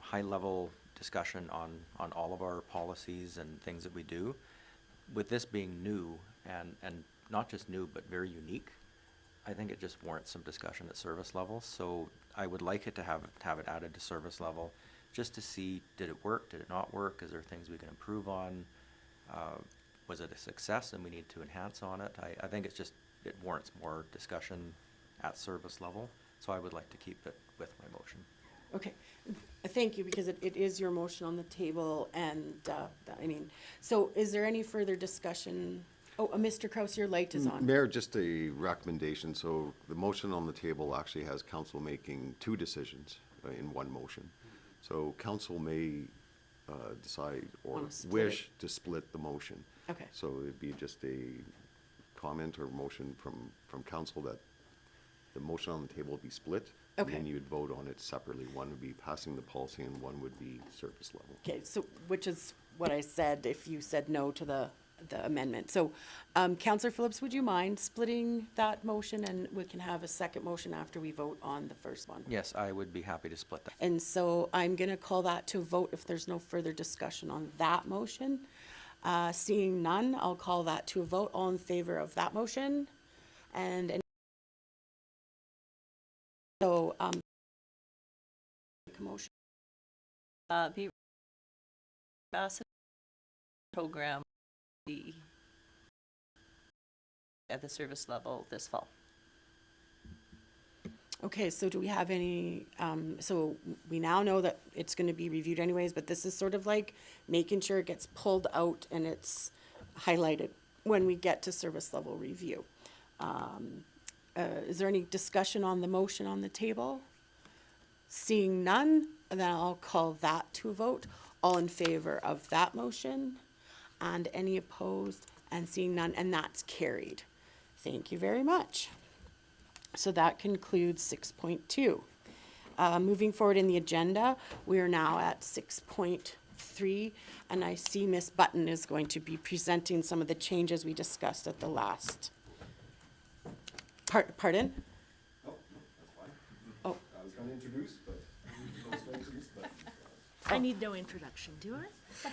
G: high-level discussion on all of our policies and things that we do. With this being new, and not just new, but very unique, I think it just warrants some discussion at service level. So I would like it to have it added to service level, just to see, did it work, did it not work, is there things we can improve on? Was it a success and we need to enhance on it? I think it warrants more discussion at service level, so I would like to keep it with my motion.
A: Okay, thank you, because it is your motion on the table, and, so is there any further discussion? Oh, Mr. Kraus, your light is on.
M: Mayor, just a recommendation. So the motion on the table actually has council making two decisions in one motion. So council may decide or
A: Wanna split
M: wish to split the motion.
A: Okay.
M: So it'd be just a comment or motion from council that the motion on the table would be split.
A: Okay.
M: And then you'd vote on it separately. One would be passing the policy and one would be service level.
A: Okay, so, which is what I said, if you said no to the amendment. So, Counselor Phillips, would you mind splitting that motion, and we can have a second motion after we vote on the first one?
G: Yes, I would be happy to split that.
A: And so I'm gonna call that to a vote if there's no further discussion on that motion. Seeing none, I'll call that to a vote. All in favor of that motion? And so, make a motion.
I: Be ambassador program at the service level this fall.
A: Okay, so do we have any, so we now know that it's gonna be reviewed anyways, but this is sort of like making sure it gets pulled out and it's highlighted when we get to service level review. Is there any discussion on the motion on the table? Seeing none, then I'll call that to a vote. All in favor of that motion? And any opposed? And seeing none, and that's carried. Thank you very much. So that concludes 6.2. Moving forward in the agenda, we are now at 6.3, and I see Miss Button is going to be presenting some of the changes we discussed at the last. Pardon?
N: Oh, that's fine.
A: Oh.
N: I was going to introduce, but
O: I need no introduction, do I?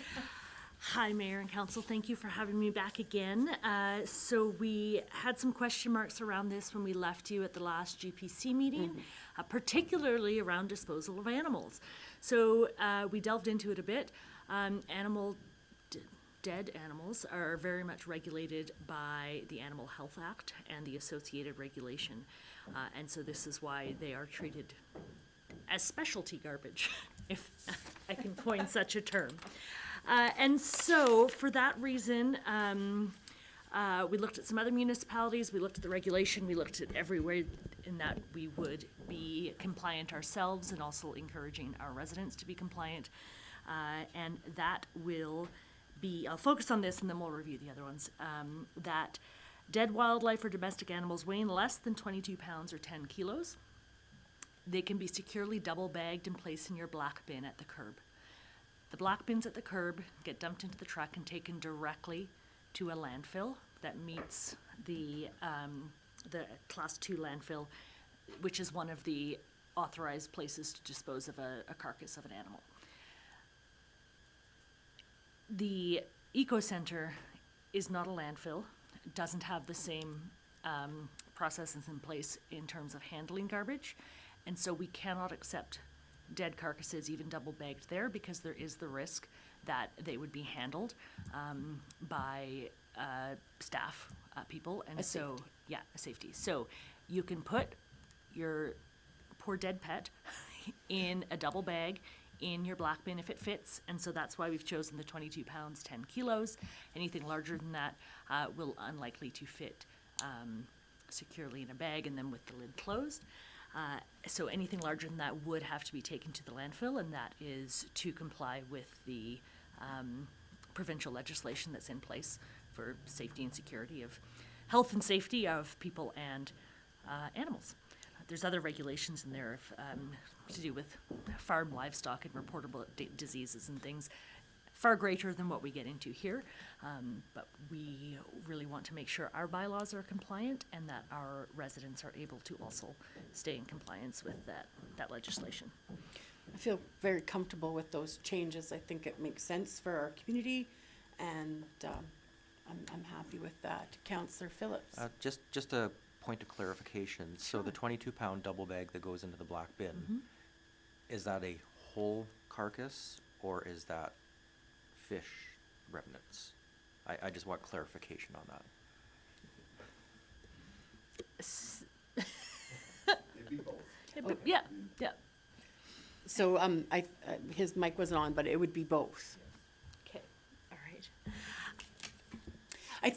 O: Hi, Mayor and Council. Thank you for having me back again. So we had some question marks around this when we left you at the last GPC meeting, particularly around disposal of animals. So we delved into it a bit. Dead animals are very much regulated by the Animal Health Act and the associated regulation. And so this is why they are treated as specialty garbage, if I can coin such a term. And so for that reason, we looked at some other municipalities, we looked at the regulation, we looked at everywhere in that we would be compliant ourselves and also encouraging our residents to be compliant. And that will be, I'll focus on this and then we'll review the other ones, that dead wildlife or domestic animals weighing less than 22 pounds or 10 kilos, they can be securely double bagged and placed in your black bin at the curb. The black bins at the curb get dumped into the truck and taken directly to a landfill that meets the Class 2 landfill, which is one of the authorized places to dispose of a carcass of an animal. The Eco Center is not a landfill. It doesn't have the same processes in place in terms of handling garbage, and so we cannot accept dead carcasses, even double bagged there, because there is the risk that they would be handled by staff people, and so a safety. So you can put your poor dead pet in a double bag in your black bin if it fits, and so that's why we've chosen the 22 pounds, 10 kilos. Anything larger than that will unlikely to fit securely in a bag and then with the lid closed. So anything larger than that would have to be taken to the landfill, and that is to comply with the provincial legislation that's in place for safety and security of health and safety of people and animals. There's other regulations in there to do with farm livestock and reportable diseases and things, far greater than what we get into here. But we really want to make sure our bylaws are compliant and that our residents are able to also stay in compliance with that legislation.
A: I feel very comfortable with those changes. I think it makes sense for our community, and I'm happy with that. Councillor Phillips.
G: Just a point of clarification. So the 22-pound double bag that goes into the black bin, is that a whole carcass or is that fish remnants? I just want clarification on that.
N: It'd be both.
O: Yeah.
A: So his mic wasn't on, but it would be both.
O: Okay, all right.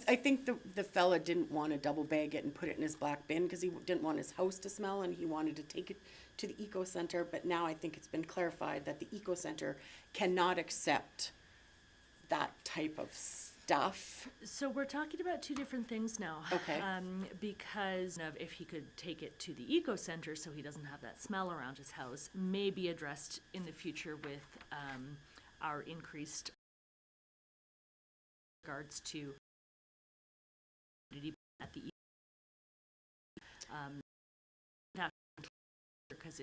A: I think the fella didn't want to double bag it and put it in his black bin because he didn't want his house to smell, and he wanted to take it to the eco center. But now I think it's been clarified that the eco center cannot accept that type of stuff.
O: So we're talking about two different things now.
A: Okay.
O: Because of if he could take it to the eco center so he doesn't have that smell around his house, may be addressed in the future with our increased regards to at the because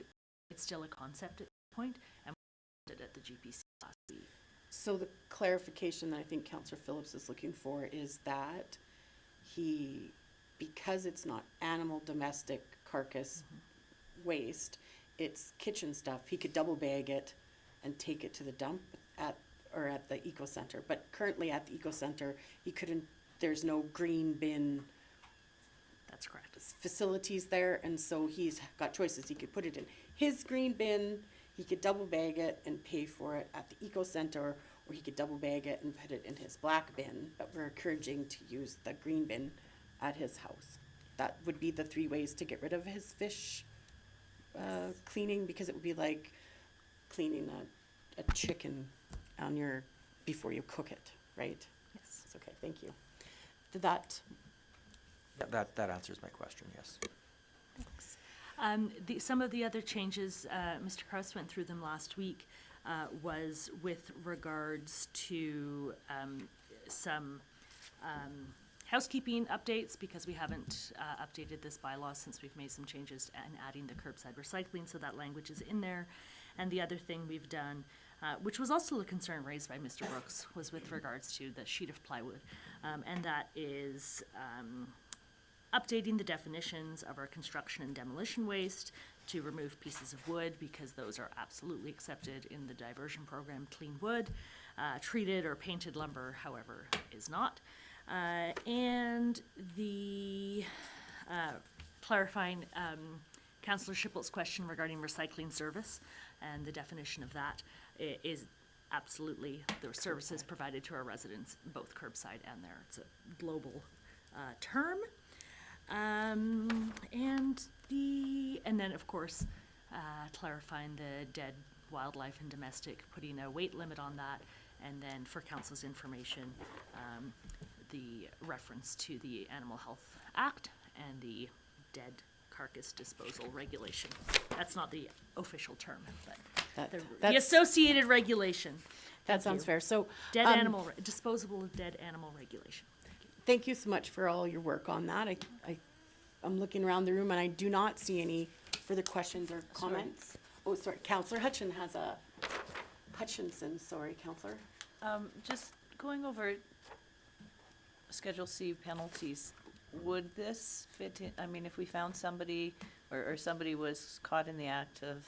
O: it's still a concept at this point, and we did it at the GPC last week.
A: So the clarification that I think Councillor Phillips is looking for is that because it's not animal domestic carcass waste, it's kitchen stuff, he could double bag it and take it to the dump at the eco center. But currently at the eco center, he couldn't, there's no green bin.
O: That's correct.
A: Facilities there, and so he's got choices. He could put it in his green bin, he could double bag it and pay for it at the eco center, or he could double bag it and put it in his black bin, but we're encouraging to use the green bin at his house. That would be the 3 ways to get rid of his fish cleaning, because it would be like cleaning a chicken on before you cook it, right?
O: Yes.
A: It's okay, thank you. Did that?
G: Yeah, that answers my question, yes.
O: Some of the other changes, Mr. Kraus went through them last week, was with regards to some housekeeping updates, because we haven't updated this bylaw since we've made some changes and adding the curbside recycling, so that language is in there. And the other thing we've done, which was also a concern raised by Mr. Brooks, was with regards to the sheet of plywood, and that is updating the definitions of our construction and demolition waste to remove pieces of wood, because those are absolutely accepted in the diversion program, clean wood. Treated or painted lumber, however, is not. And the clarifying Councillor Schiphol's question regarding recycling service and the definition of that is absolutely the services provided to our residents, both curbside and there. It's a global term. And then of course, clarifying the dead wildlife and domestic, putting a weight limit on that, and then for council's information, the reference to the Animal Health Act and the dead carcass disposal regulation. That's not the official term, but the
A: That's-
O: associated regulation.
A: That sounds fair. So
O: Dead animal, disposable of dead animal regulation.
A: thank you so much for all your work on that. I'm looking around the room and I do not see any further questions or comments. Oh, sorry, Councillor Hutchinson, sorry, Councillor.
I: Just going over Schedule C penalties, would this fit in, I mean, if we found somebody or somebody was caught in the act of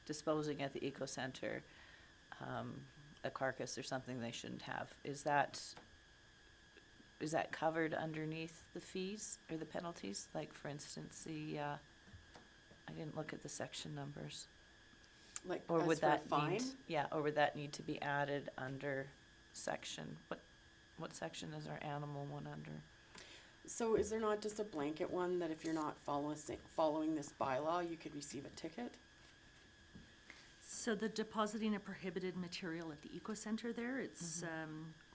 I: disposing at the eco center a carcass or something they shouldn't have. Is that covered underneath the fees or the penalties? Like, for instance, I didn't look at the section numbers.
A: Like,
I: Or
A: as
I: would
A: for a
I: that
A: fine?
I: need, yeah, or would that need to be added under section, what section is our animal one under?
A: So is there not just a blanket one that if you're not following this bylaw, you could receive a ticket?
O: So the depositing a prohibited material at the Eco Center there, it's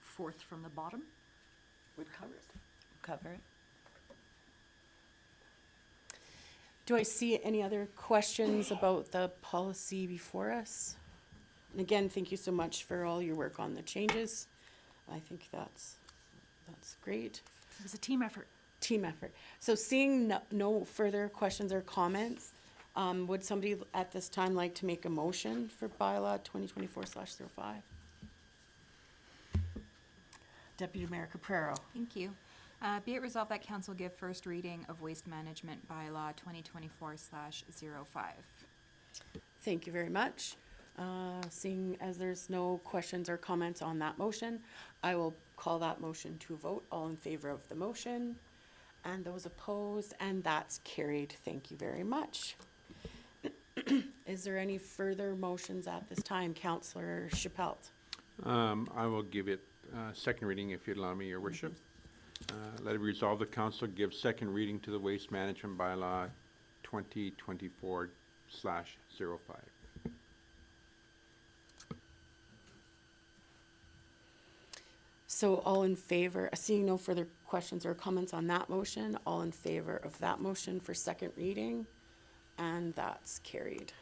O: fourth from the bottom.
A: Would cover it.
I: Cover it?
A: Do I see any other questions about the policy before us? And again, thank you so much for all your work on the changes. I think that's great.
O: It was a team effort.
A: Team effort. So seeing no further questions or comments, would somebody at this time like to make a motion for bylaw 2024/05? Deputy Mayor Caprero.
L: Thank you. Be it resolved that council give first reading of Waste Management Bylaw 2024/05.
A: Thank you very much. Seeing as there's no questions or comments on that motion, I will call that motion to a vote. All in favor of the motion and those opposed, and that's carried. Thank you very much. Is there any further motions at this time? Councillor Chappelle.
B: I will give it second reading if you'd allow me, Your Worship. Let it be resolved the council gives second reading to the Waste Management Bylaw 2024/05.
A: So all in favor, seeing no further questions or comments on that motion, all in favor of that motion for second reading? And that's carried.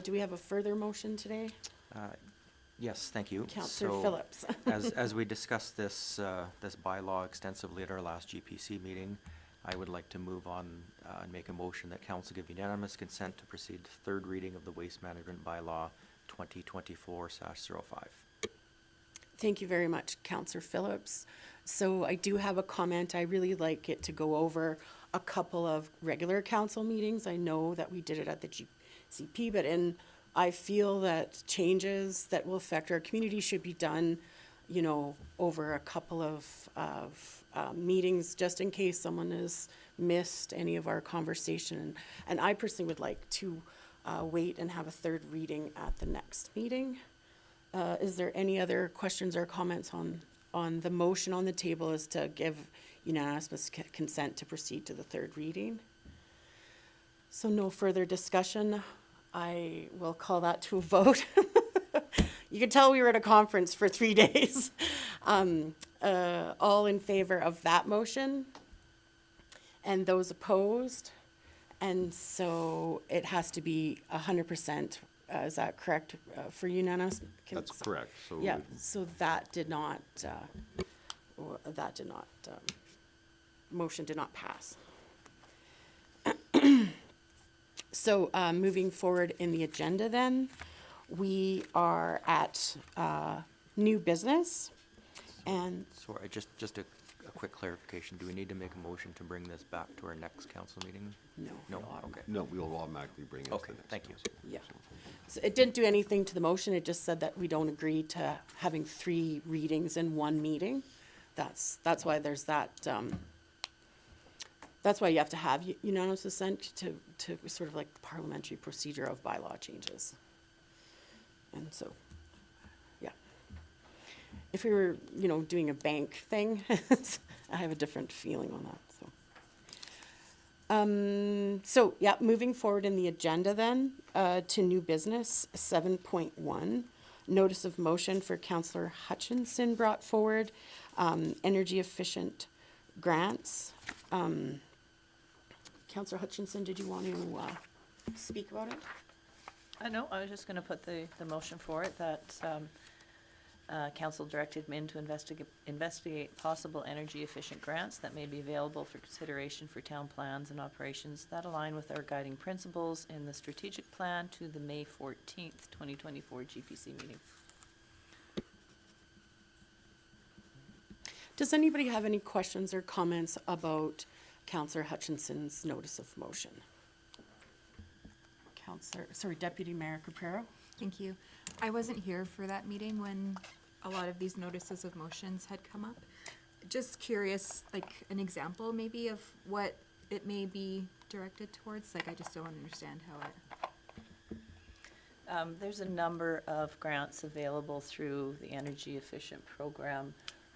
A: Do we have a further motion today?
G: Yes, thank you.
A: Councillor
G: So,
A: Phillips.
G: as we discussed this bylaw extensively at our last GPC meeting, I would like to move on and make a motion that council give unanimous consent to proceed to third reading of the Waste Management Bylaw 2024/05.
A: Thank you very much, Councillor Phillips. So I do have a comment. I really like it to go over a couple of regular council meetings. I know that we did it at the GCP, but I feel that changes that will affect our community should be done, you know, over a couple of meetings, just in case someone has missed any of our conversation. And I personally would like to wait and have a third reading at the next meeting. Is there any other questions or comments on the motion on the table is to give unanimous consent to proceed to the third reading? So no further discussion. I will call that to a vote. You can tell we were at a conference for 3 days. All in favor of that motion? And those opposed? And so it has to be 100%. Is that correct for unanimous?
M: That's correct. So
A: Yeah, so that did not, motion did not pass. So moving forward in the agenda then, we are at new business. And
G: Sorry, just a quick clarification. Do we need to make a motion to bring this back to our next council meeting?
A: no.
G: No, okay.
M: no, we'll automatically bring it to
G: Okay,
M: the next
G: thank you.
M: council.
A: Yeah. So it didn't do anything to the motion, it just said that we don't agree to having 3 readings in one meeting. That's why there's that, that's why you have to have unanimous consent to sort of like the parliamentary procedure of bylaw changes. And so, yeah. If we were, doing a bank thing, I have a different feeling on that, so. Yeah, moving forward in the agenda then, to new business, 7.1. Notice of motion for Councillor Hutchinson brought forward, energy efficient grants. Councillor Hutchinson, did you want to, speak about it?
I: No, I was just gonna put the motion for it, that council directed Min to investigate possible energy efficient grants that may be available for consideration for town plans and operations that align with our guiding principles in the strategic plan to the May 14th, 2024 GPC meeting.
A: Does anybody have any questions or comments about Councillor Hutchinson's notice of motion? Deputy Mayor Caprero.
L: Thank you. I wasn't here for that meeting when a lot of these notices of motions had come up. Just curious, like an example maybe of what it may be directed towards? Like, I just don't understand how it.
I: There's a number of grants available through the energy efficient program.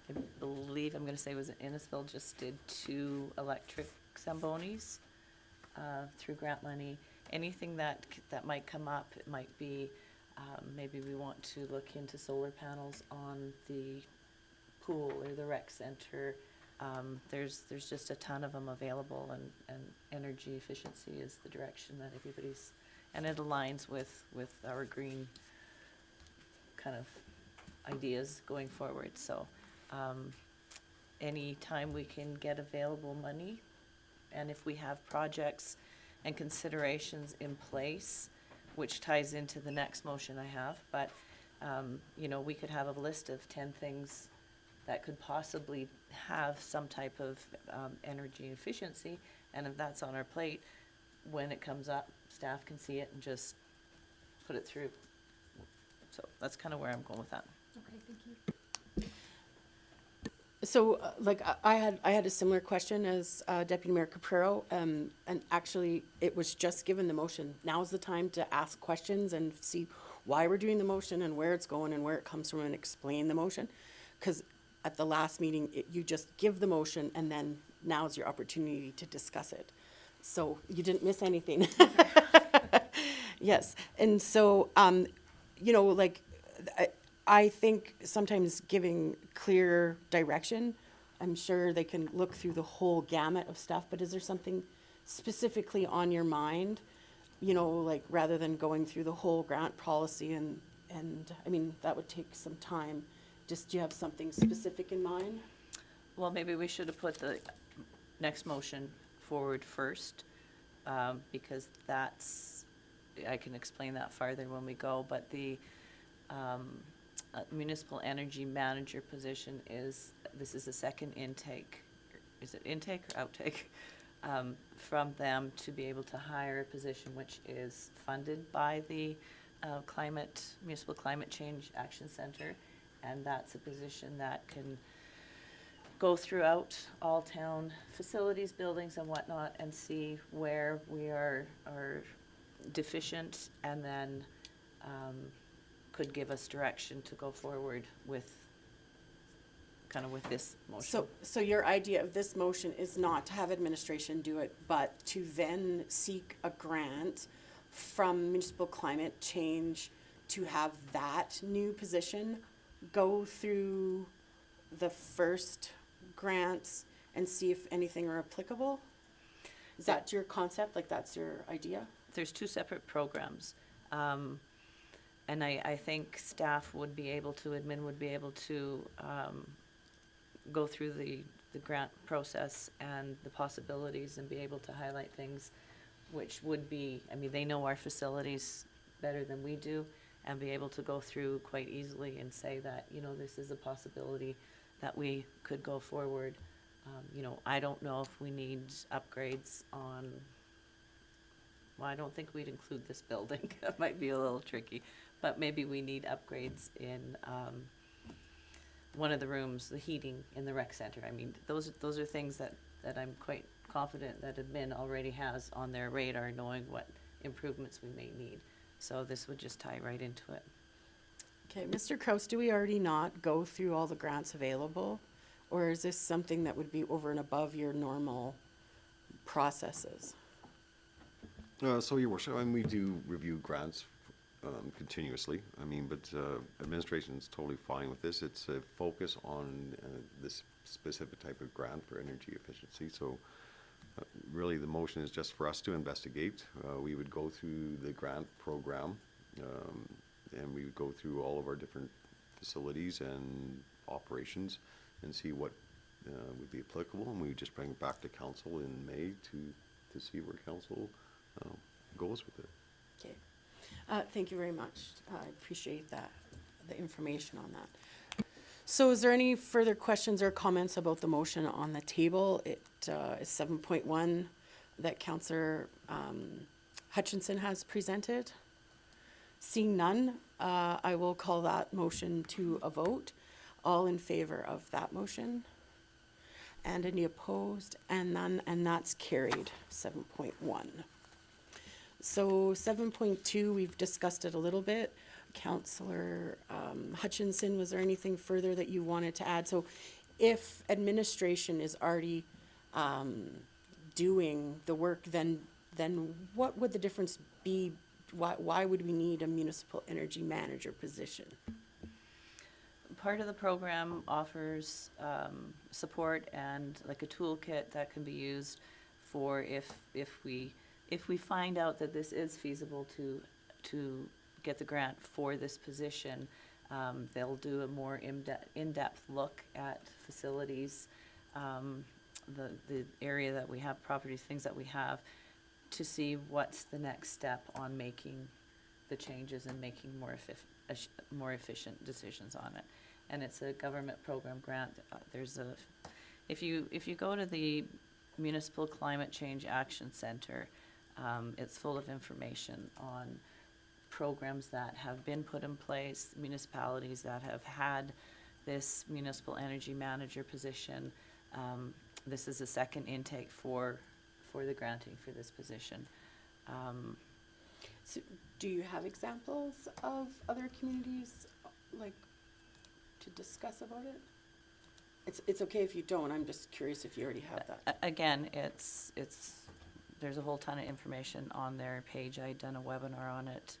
I: I believe, I'm gonna say, was it Innisfil just did 2 electric Zambonis through grant money. Anything that might come up, it might be, maybe we want to look into solar panels on the pool or the rec center. There's just a ton of them available, and energy efficiency is the direction that everybody's, and it aligns with our green kind of ideas going forward. So anytime we can get available money, and if we have projects and considerations in place, which ties into the next motion I have, but you know, we could have a list of 10 things that could possibly have some type of energy efficiency, and if that's on our plate, when it comes up, staff can see it and just put it through. So that's kind of where I'm going with that.
L: Okay, thank you.
A: So, like, I had a similar question as Deputy Mayor Caprero, and actually, it was just given the motion. Now's the time to ask questions and see why we're doing the motion and where it's going and where it comes from, and explain the motion. Because at the last meeting, you just give the motion, and then now's your opportunity to discuss it. So you didn't miss anything. Yes, and so, you know, like, I think sometimes giving clear direction, I'm sure they can look through the whole gamut of stuff, but is there something specifically on your mind? You know, like, rather than going through the whole grant policy and I mean, that would take some time. Just, do you have something specific in mind?
I: Well, maybe we should have put the next motion forward first, because that's, I can explain that farther when we go, but the municipal energy manager position is, this is a second intake, is it intake or outtake? From them to be able to hire a position which is funded by the Municipal Climate Change Action Center, and that's a position that can go throughout all town facilities, buildings and whatnot, and see where we are deficient, and then could give us direction to go forward with kind of with this motion.
A: So your idea of this motion is not to have administration do it, but to then seek a grant from Municipal Climate Change to have that new position go through the first grants and see if anything are applicable? Is that your concept? Like, that's your idea?
I: There's 2 separate programs. And I think staff would be able to, admin would be able to go through the grant process and the possibilities and be able to highlight things which would be, I mean, they know our facilities better than we do, and be able to go through quite easily and say that, you know, this is a possibility that we could go forward. You know, I don't know if we need upgrades on, well, I don't think we'd include this building. That might be a little tricky, but maybe we need upgrades in one of the rooms, the heating in the rec center. I mean, those are things that I'm quite confident that admin already has on their radar, knowing what improvements we may need. So this would just tie right into it.
A: Okay, Mr. Kraus, do we already not go through all the grants available? Or is this something that would be over and above your normal processes?
M: So, Your Worship, I mean, we do review grants continuously. I mean, but administration is totally fine with this. It's a focus on this specific type of grant for energy efficiency. So really the motion is just for us to investigate. We would go through the grant program and we would go through all of our different facilities and operations and see what would be applicable, and we would just bring it back to council in May to see where council goes with it.
A: Okay. Thank you very much. I appreciate that, the information on that. So is there any further questions or comments about the motion on the table? It is 7.1 that Councillor Hutchinson has presented? Seeing none, I will call that motion to a vote. All in favor of that motion? And any opposed? And none, and that's carried, 7.1. So 7.2, we've discussed it a little bit. Councillor Hutchinson, was there anything further that you wanted to add? So if administration is already doing the work, then what would the difference be? Why would we need a municipal energy manager position?
I: Part of the program offers support and like a toolkit that can be used for if we find out that this is feasible to get the grant for this position. They'll do a more in-depth look at facilities, the area that we have, properties, things that we have, to see what's the next step on making the changes and making more efficient decisions on it. And it's a government program grant. If you go to the Municipal Climate Change Action Center, it's full of information on programs that have been put in place, municipalities that have had this municipal energy manager position. This is a second intake for the granting for this position.
A: So do you have examples of other communities, like, to discuss about it? It's okay if you don't, I'm just curious if you already have that.
I: Again, there's a whole ton of information on their page. I'd done a webinar on it.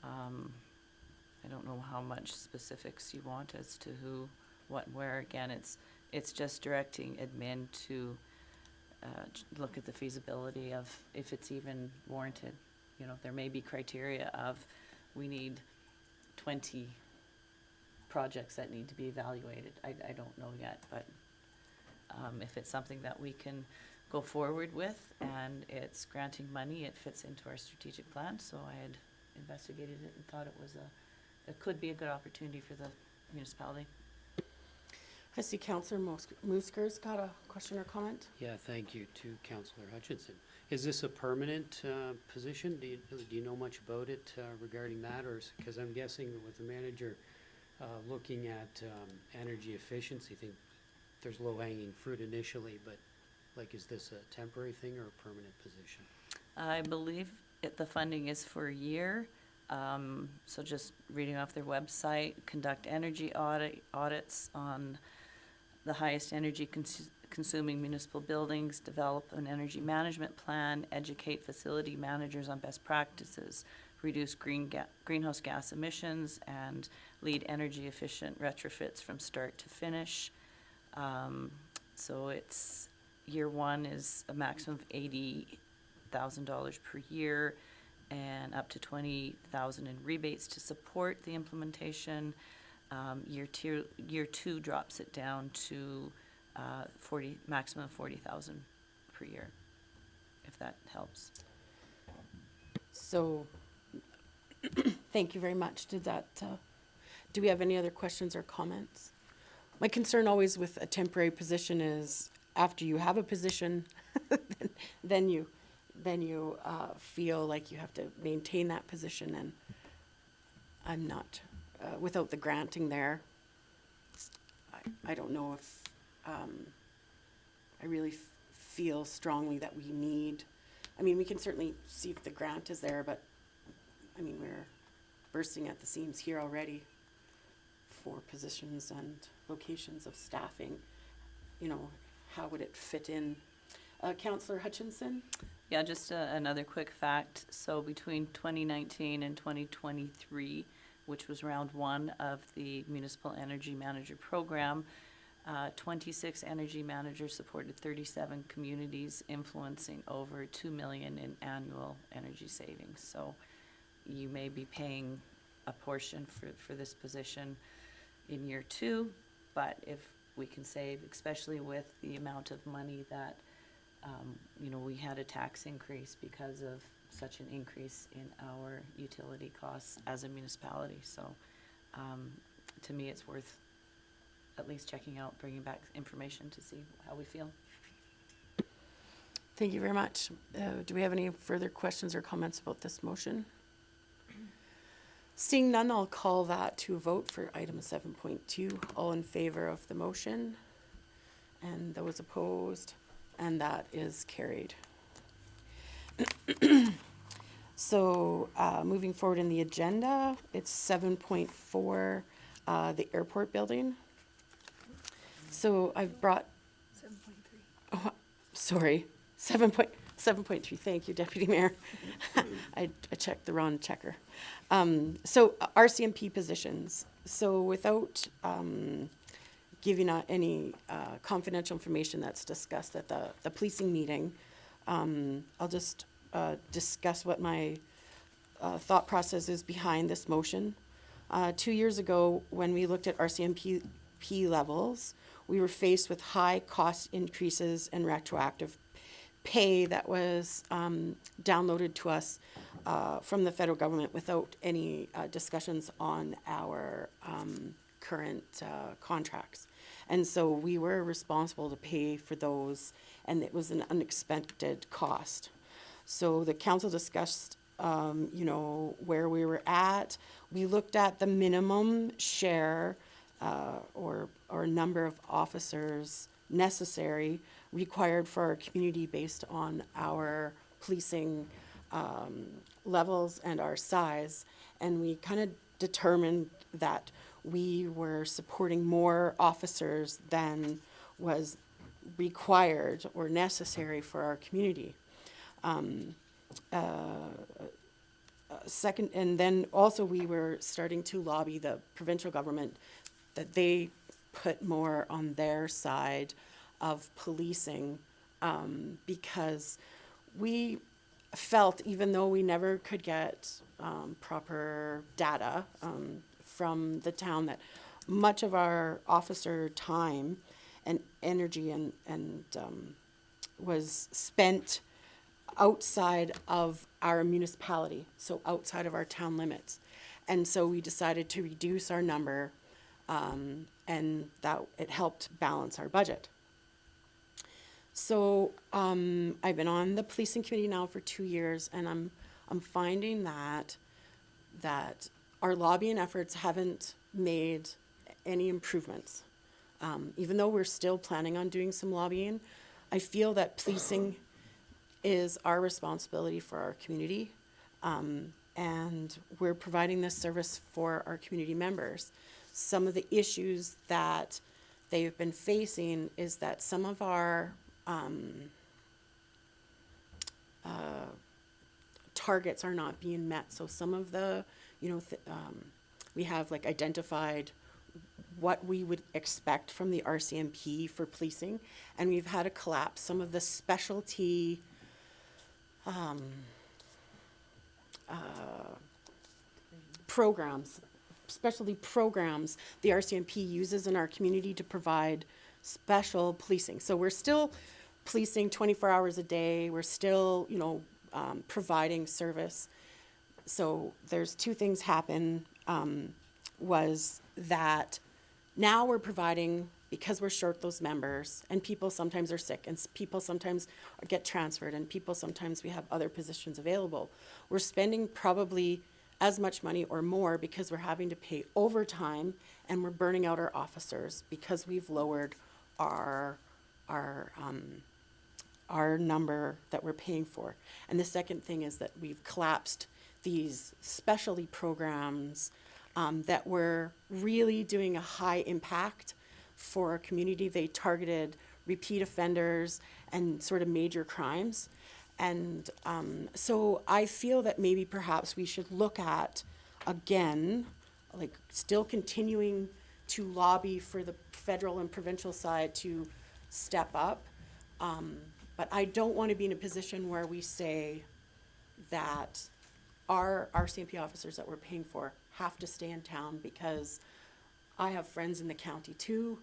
I: I don't know how much specifics you want as to who, what, where. Again, it's just directing admin to look at the feasibility of if it's even warranted. You know, there may be criteria of we need 20 projects that need to be evaluated. I don't know yet, but if it's something that we can go forward with and it's granting money, it fits into our strategic plan. So I had investigated it and thought it could be a good opportunity for the municipality.
A: I see Councillor Musker's got a question or comment.
J: Yeah, thank you to Councillor Hutchinson. Is this a permanent position? Do you know much about it regarding that, or because I'm guessing with the manager looking at energy efficiency, I think there's low-hanging fruit initially, but like, is this a temporary thing or a permanent position?
I: I believe the funding is for a year. So just reading off their website, conduct energy audits on the highest energy consuming municipal buildings, develop an energy management plan, educate facility managers on best practices, reduce greenhouse gas emissions, and lead energy efficient retrofits from start to finish. So it's year one is a maximum of $80,000 per year, and up to $20,000 in rebates to support the implementation. Year two drops it down to maximum $40,000 per year, if that helps.
A: So, thank you very much. Do we have any other questions or comments? My concern always with a temporary position is after you have a position, then you feel like you have to maintain that position, and I'm not, without the granting there, I don't know if, I really feel strongly that we need, I mean, we can certainly see if the grant is there, but, I mean, we're bursting at the seams here already for positions and locations of staffing. You know, how would it fit in? Councillor Hutchinson?
I: Yeah, just another quick fact. So between 2019 and 2023, which was round one of the Municipal Energy Manager Program, 26 energy managers supported 37 communities, influencing over $2 million in annual energy savings. So you may be paying a portion for this position in year two, but if we can save, especially with the amount of money that you know, we had a tax increase because of such an increase in our utility costs as a municipality. So to me, it's worth at least checking out, bringing back information to see how we feel.
A: Thank you very much. Do we have any further questions or comments about this motion? Seeing none, I'll call that to a vote for item 7.2. All in favor of the motion? And those opposed? And that is carried. So moving forward in the agenda, it's 7.4, the airport building. So I've brought,
L: 7.3.
A: sorry, 7.3, thank you, Deputy Mayor. I checked the wrong checker. So RCMP positions. So without giving out any confidential information that's discussed at the policing meeting, I'll just discuss what my thought process is behind this motion. 2 years ago, when we looked at RCMP levels, we were faced with high cost increases and retroactive pay that was downloaded to us from the federal government without any discussions on our current contracts. And so we were responsible to pay for those, and it was an unexpected cost. So the council discussed, where we were at. We looked at the minimum share or number of officers necessary required for our community based on our policing levels and our size. And we kind of determined that we were supporting more officers than was required or necessary for our community. Second, and then also we were starting to lobby the provincial government that they put more on their side of policing, because we felt, even though we never could get proper data from the town, that much of our officer time and energy and was spent outside of our municipality, so outside of our town limits. And so we decided to reduce our number, and that it helped balance our budget. So I've been on the policing committee now for 2 years, and I'm finding that our lobbying efforts haven't made any improvements. Even though we're still planning on doing some lobbying, I feel that policing is our responsibility for our community, and we're providing this service for our community members. Some of the issues that they've been facing is that some of our targets are not being met. So some of the, we have like identified what we would expect from the RCMP for policing, and we've had to collapse some of the specialty programs, specialty programs the RCMP uses in our community to provide special policing. So we're still policing 24 hours a day. We're still, providing service. So there's two things happen, was that now we're providing, because we're short those members, and people sometimes are sick, and people sometimes get transferred, and people sometimes we have other positions available. We're spending probably as much money or more because we're having to pay overtime, and we're burning out our officers because we've lowered our number that we're paying for. And the second thing is that we've collapsed these specialty programs that were really doing a high impact for our community. They targeted repeat offenders and sort of major crimes. And so I feel that maybe perhaps we should look at, again, like still continuing to lobby for the federal and provincial side to step up. But I don't want to be in a position where we say that our RCMP officers that we're paying for have to stay in town, because I have friends in the county too,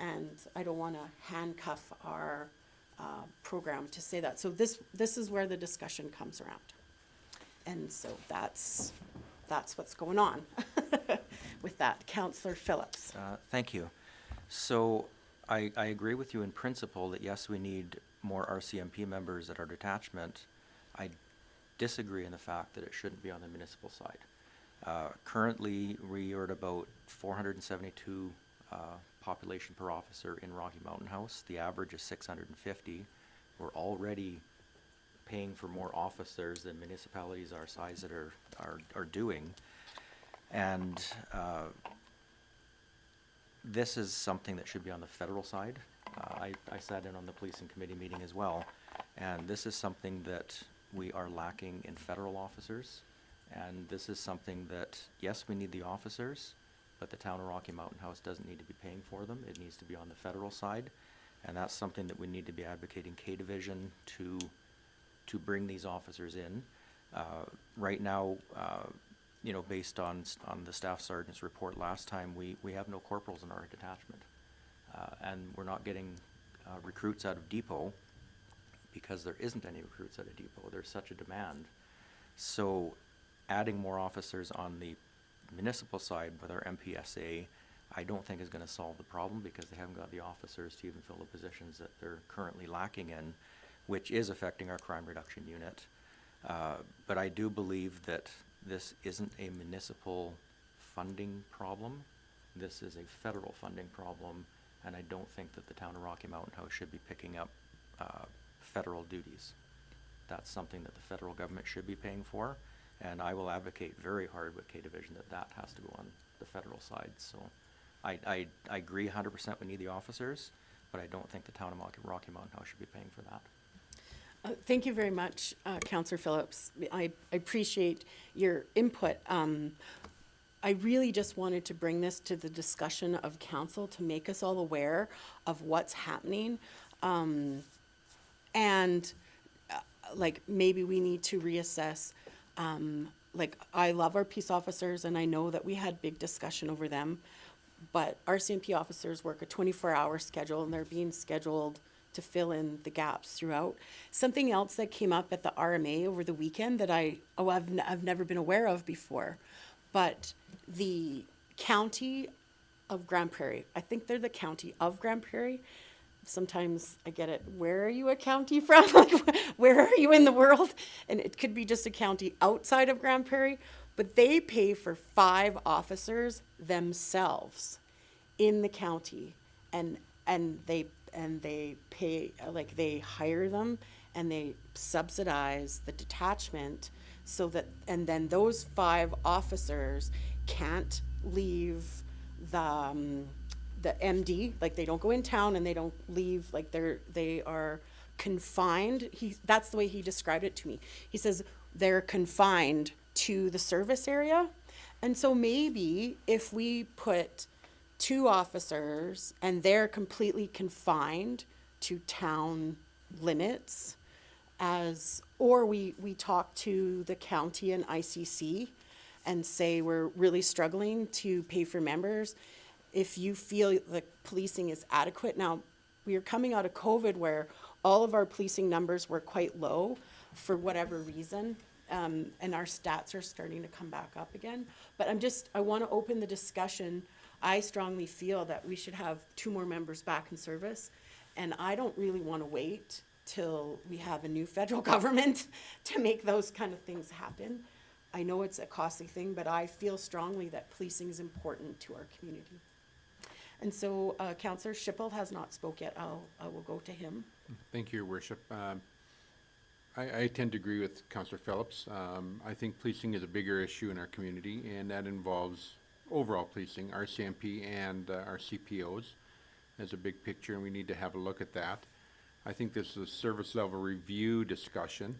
A: and I don't want to handcuff our program to say that. So this is where the discussion comes around. And so that's what's going on with that. Councillor Phillips.
G: Thank you. So I agree with you in principle that yes, we need more RCMP members at our detachment, I disagree in the fact that it shouldn't be on the municipal side. Currently, we are at about 472 population per officer in Rocky Mountain House. The average is 650. We're already paying for more officers than municipalities our size that are doing. And this is something that should be on the federal side. I sat in on the policing committee meeting as well, and this is something that we are lacking in federal officers. And this is something that, yes, we need the officers, but the town of Rocky Mountain House doesn't need to be paying for them. It needs to be on the federal side. And that's something that we need to be advocating K-Division to bring these officers in. Right now, you know, based on the staff sergeant's report last time, we have no corporals in our detachment. And we're not getting recruits out of depot because there isn't any recruits out of depot. There's such a demand. So adding more officers on the municipal side with our MPSA, I don't think is going to solve the problem because they haven't got the officers to even fill the positions that they're currently lacking in, which is affecting our crime reduction unit. But I do believe that this isn't a municipal funding problem. This is a federal funding problem, and I don't think that the town of Rocky Mountain House should be picking up federal duties. That's something that the federal government should be paying for, and I will advocate very hard with K-Division that has to go on the federal side. So I agree 100% we need the officers, but I don't think the town of Rocky Mountain House should be paying for that.
A: Thank you very much, Councillor Phillips. I appreciate your input. I really just wanted to bring this to the discussion of council to make us all aware of what's happening. And like maybe we need to reassess. Like I love our peace officers and I know that we had big discussion over them, but RCMP officers work a 24-hour schedule and they're being scheduled to fill in the gaps throughout. Something else that came up at the RMA over the weekend that I've never been aware of before, but the county of Grand Prairie, I think they're the county of Grand Prairie. Sometimes I get it, where are you a county from? Like, where are you in the world? And it could be just a county outside of Grand Prairie, but they pay for 5 officers themselves in the county, and they pay, like they hire them and they subsidize the detachment so that, and then those 5 officers can't leave the MD, like they don't go in town and they don't leave, like they are confined. That's the way he described it to me. He says they're confined to the service area. And so maybe if we put 2 officers and they're completely confined to town limits, or we talk to the county and ICC and say we're really struggling to pay for members. If you feel the policing is adequate. Now, we are coming out of COVID where all of our policing numbers were quite low for whatever reason, and our stats are starting to come back up again. But I want to open the discussion. I strongly feel that we should have 2 more members back in service, and I don't really want to wait till we have a new federal government to make those kind of things happen. I know it's a costly thing, but I feel strongly that policing is important to our community. And so Councillor Schipel has not spoke yet. I will go to him.
B: Thank you, Your Worship. I tend to agree with Councillor Phillips. I think policing is a bigger issue in our community, and that involves overall policing, RCMP and our CPOs as a big picture, and we need to have a look at that. I think this is a service level review discussion.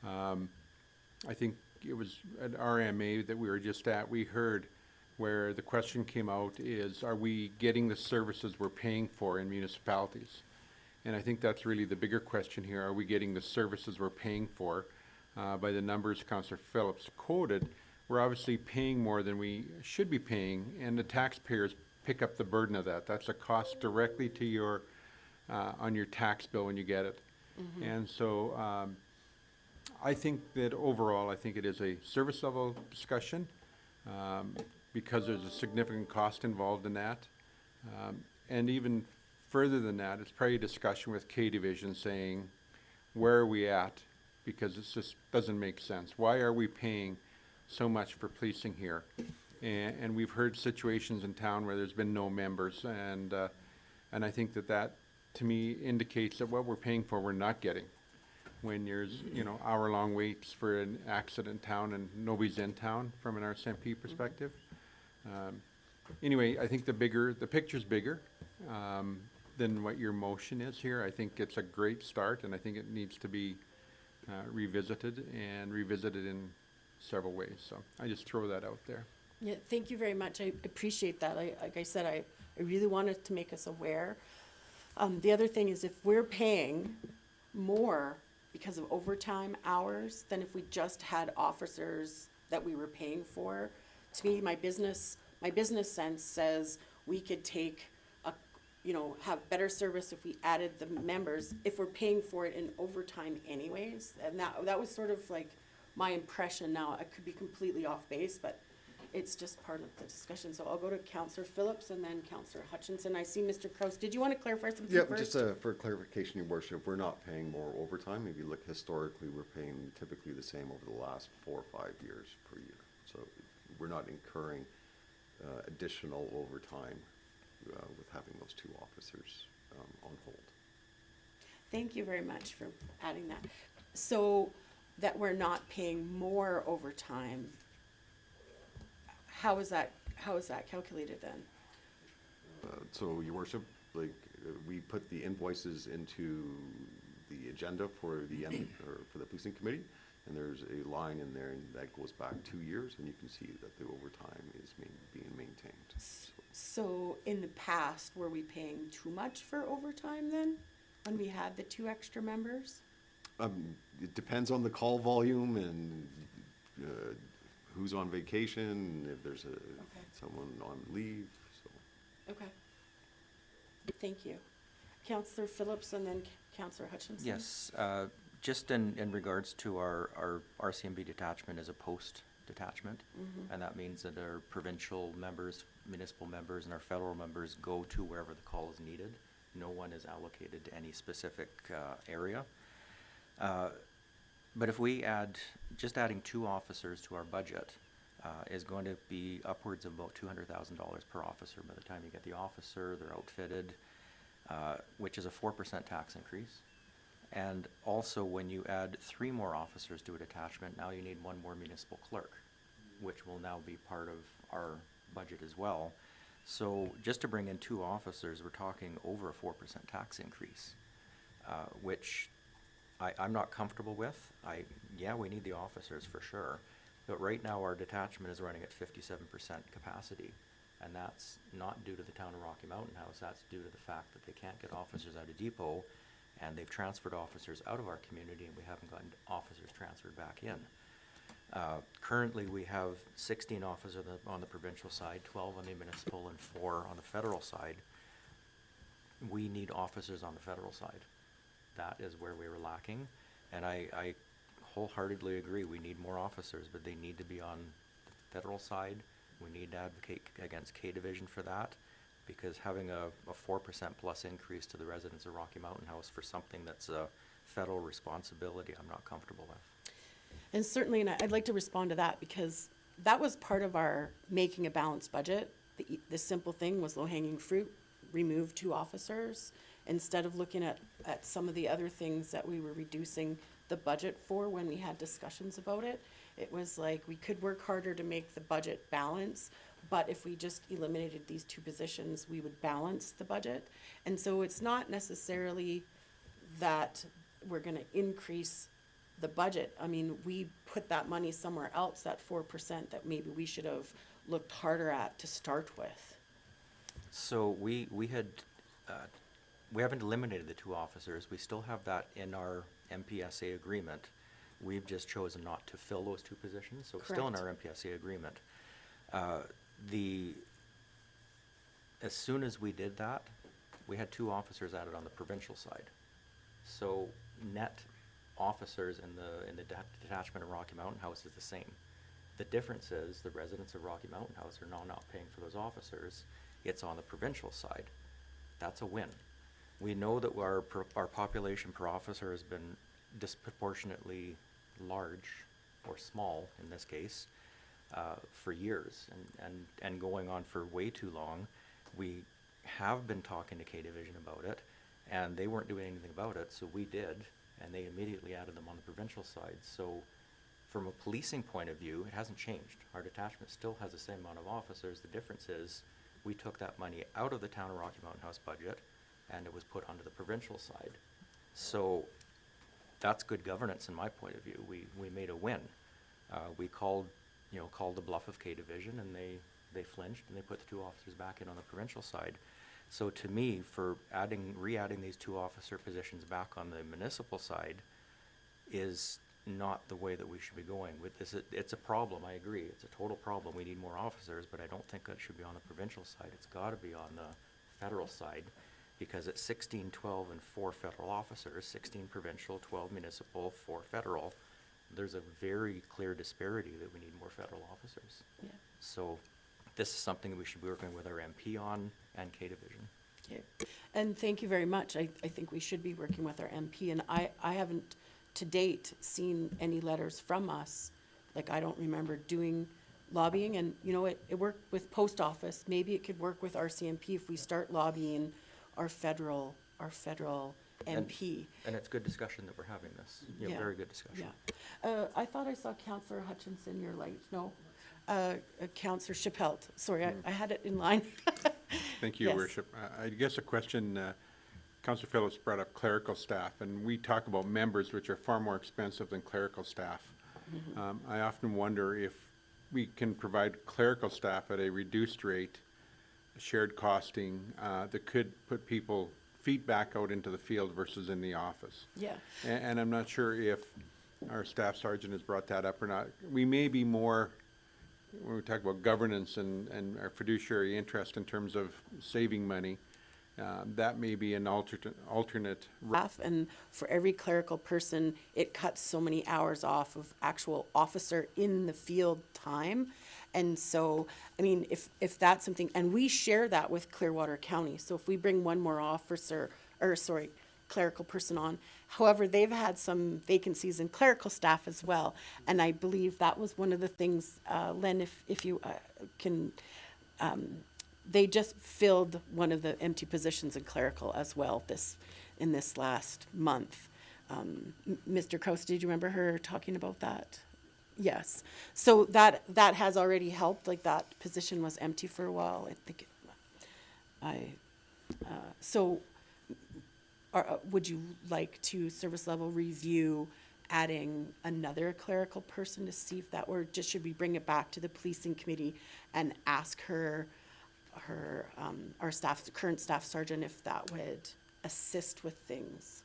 B: I think it was at RMA that we were just at, we heard where the question came out is, are we getting the services we're paying for in municipalities? And I think that's really the bigger question here. Are we getting the services we're paying for? By the numbers Councillor Phillips quoted, we're obviously paying more than we should be paying, and the taxpayers pick up the burden of that. That's a cost directly to your, on your tax bill when you get it. Mm-hmm. And so I think that overall, I think it is a service level discussion. Because there's a significant cost involved in that. And even further than that, it's probably a discussion with K Division saying, where are we at? Because it just doesn't make sense. Why are we paying so much for policing here? And we've heard situations in town where there's been no members, and I think that to me indicates that what we're paying for, we're not getting. When there's, you know, hour-long waits for an accident in town and nobody's in town from an RCMP perspective. Anyway, I think the picture's bigger than what your motion is here. I think it's a great start, and I think it needs to be revisited in several ways. So I just throw that out there.
A: Yeah, thank you very much. I appreciate that. Like I said, I really wanted to make us aware. The other thing is, if we're paying more because of overtime hours than if we just had officers that we were paying for, to me, my business sense says we could have better service if we added the members, if we're paying for it in overtime anyways. And that was sort of like my impression. Now, I could be completely off base, but it's just part of the discussion. So I'll go to Councillor Phillips and then Councillor Hutchinson. I see Mr. Kraus. Did you want to clarify something
M: Yeah,
A: first?
M: just for clarification, Your Worship, we're not paying more overtime. If you look historically, we're paying typically the same over the last 4 or 5 years per year. So we're not incurring additional overtime with having those 2 officers on hold.
A: Thank you very much for adding that. So that we're not paying more overtime, how is that calculated then?
M: So, Your Worship, we put the invoices into the agenda for the policing committee, and there's a line in there, and that goes back 2 years, and you can see that the overtime is being maintained.
A: So in the past, were we paying too much for overtime then, when we had the 2 extra members?
M: It depends on the call volume and who's on vacation, if there's someone on leave, so.
A: Okay. Thank you. Councillor Phillips and then Councillor Hutchinson?
G: Yes, just in regards to our RCMP detachment as a post detachment, and that means that our provincial members, municipal members, and our federal members go to wherever the call is needed. No one is allocated to any specific area. But if we adding 2 officers to our budget is going to be upwards of about $200,000 per officer by the time you get the officer, they're outfitted, which is a 4% tax increase. And also, when you add 3 more officers to a detachment, now you need 1 more municipal clerk, which will now be part of our budget as well. So just to bring in 2 officers, we're talking over a 4% tax increase, which I'm not comfortable with. Yeah, we need the officers for sure, but right now our detachment is running at 57% capacity, and that's not due to the town of Rocky Mountain House. That's due to the fact that they can't get officers out of depot, and they've transferred officers out of our community, and we haven't gotten officers transferred back in. Currently, we have 16 officers on the provincial side, 12 on the municipal, and 4 on the federal side. We need officers on the federal side. That is where we were lacking, and I wholeheartedly agree. We need more officers, but they need to be on the federal side. We need to advocate against K Division for that, because having a 4% plus increase to the residents of Rocky Mountain House for something that's a federal responsibility, I'm not comfortable with.
A: And certainly, and I'd like to respond to that, because that was part of our making a balanced budget. The simple thing was low-hanging fruit, remove 2 officers, instead of looking at some of the other things that we were reducing the budget for when we had discussions about it. It was like, we could work harder to make the budget balance, but if we just eliminated these 2 positions, we would balance the budget. And so it's not necessarily that we're gonna increase the budget. I mean, we put that money somewhere else, that 4%, that maybe we should have looked harder at to start with.
G: So we haven't eliminated the 2 officers. We still have that in our MPSA agreement. We've just chosen not to fill those 2 positions, so it's still in our MPSA agreement. As soon as we did that, we had 2 officers added on the provincial side. So net officers in the detachment of Rocky Mountain House is the same. The difference is the residents of Rocky Mountain House are now not paying for those officers. It's on the provincial side. That's a win. We know that our population per officer has been disproportionately large, or small in this case, for years, and going on for way too long. We have been talking to K-Division about it, and they weren't doing anything about it, so we did, and they immediately added them on the provincial side. So from a policing point of view, it hasn't changed. Our detachment still has the same amount of officers. The difference is we took that money out of the Town of Rocky Mountain House budget, and it was put onto the provincial side. So that's good governance in my point of view. We made a win. We called the bluff of K-Division, and they flinched, and they put the 2 officers back in on the provincial side. So to me, for re-adding these 2 officer positions back on the municipal side is not the way that we should be going with this. It's a problem, I agree. It's a total problem. We need more officers, but I don't think that should be on the provincial side. It's got to be on the federal side, because it's 16, 12, and 4 federal officers, 16 provincial, 12 municipal, 4 federal. There's a very clear disparity that we need more federal officers.
A: Yeah.
G: So this is something that we should be working with our MP on and K-Division.
A: Okay. And thank you very much. I think we should be working with our MP, and I haven't to date seen any letters from us. Like, I don't remember doing lobbying, and you know, it worked with post office. Maybe it could work with RCMP if we start lobbying our federal MP.
G: And it's good discussion that we're having this. Yeah,
A: Yeah.
G: very good discussion.
A: Yeah. I thought I saw Councillor Hutchinson, your light. No? Councillor Chappelle. Sorry, I had it in line.
B: Thank you,
A: Yes.
B: Worship. I guess a question, Councillor Phillips brought up clerical staff, and we talk about members, which are far more expensive than clerical staff. I often wonder if we can provide clerical staff at a reduced rate, shared costing, that could put people feet back out into the field versus in the office.
A: Yeah.
B: And I'm not sure if our staff sergeant has brought that up or not. We may be more, when we talk about governance and our fiduciary interest in terms of saving money, that may be an alternate.
A: Staff, and for every clerical person, it cuts so many hours off of actual officer in the field time. And so, I mean, if that's something, and we share that with Clearwater County. So if we bring one more clerical person on, however, they've had some vacancies in clerical staff as well. And I believe that was one of the things, Len, if you can, they just filled one of the empty positions in clerical as well in this last month. Mr. Kraus, did you remember her talking about that? Yes. So that has already helped. Like, that position was empty for a while. I think would you like to service level review adding another clerical person to see if that, or just should we bring it back to the policing committee and ask our current staff sergeant if that would assist with things?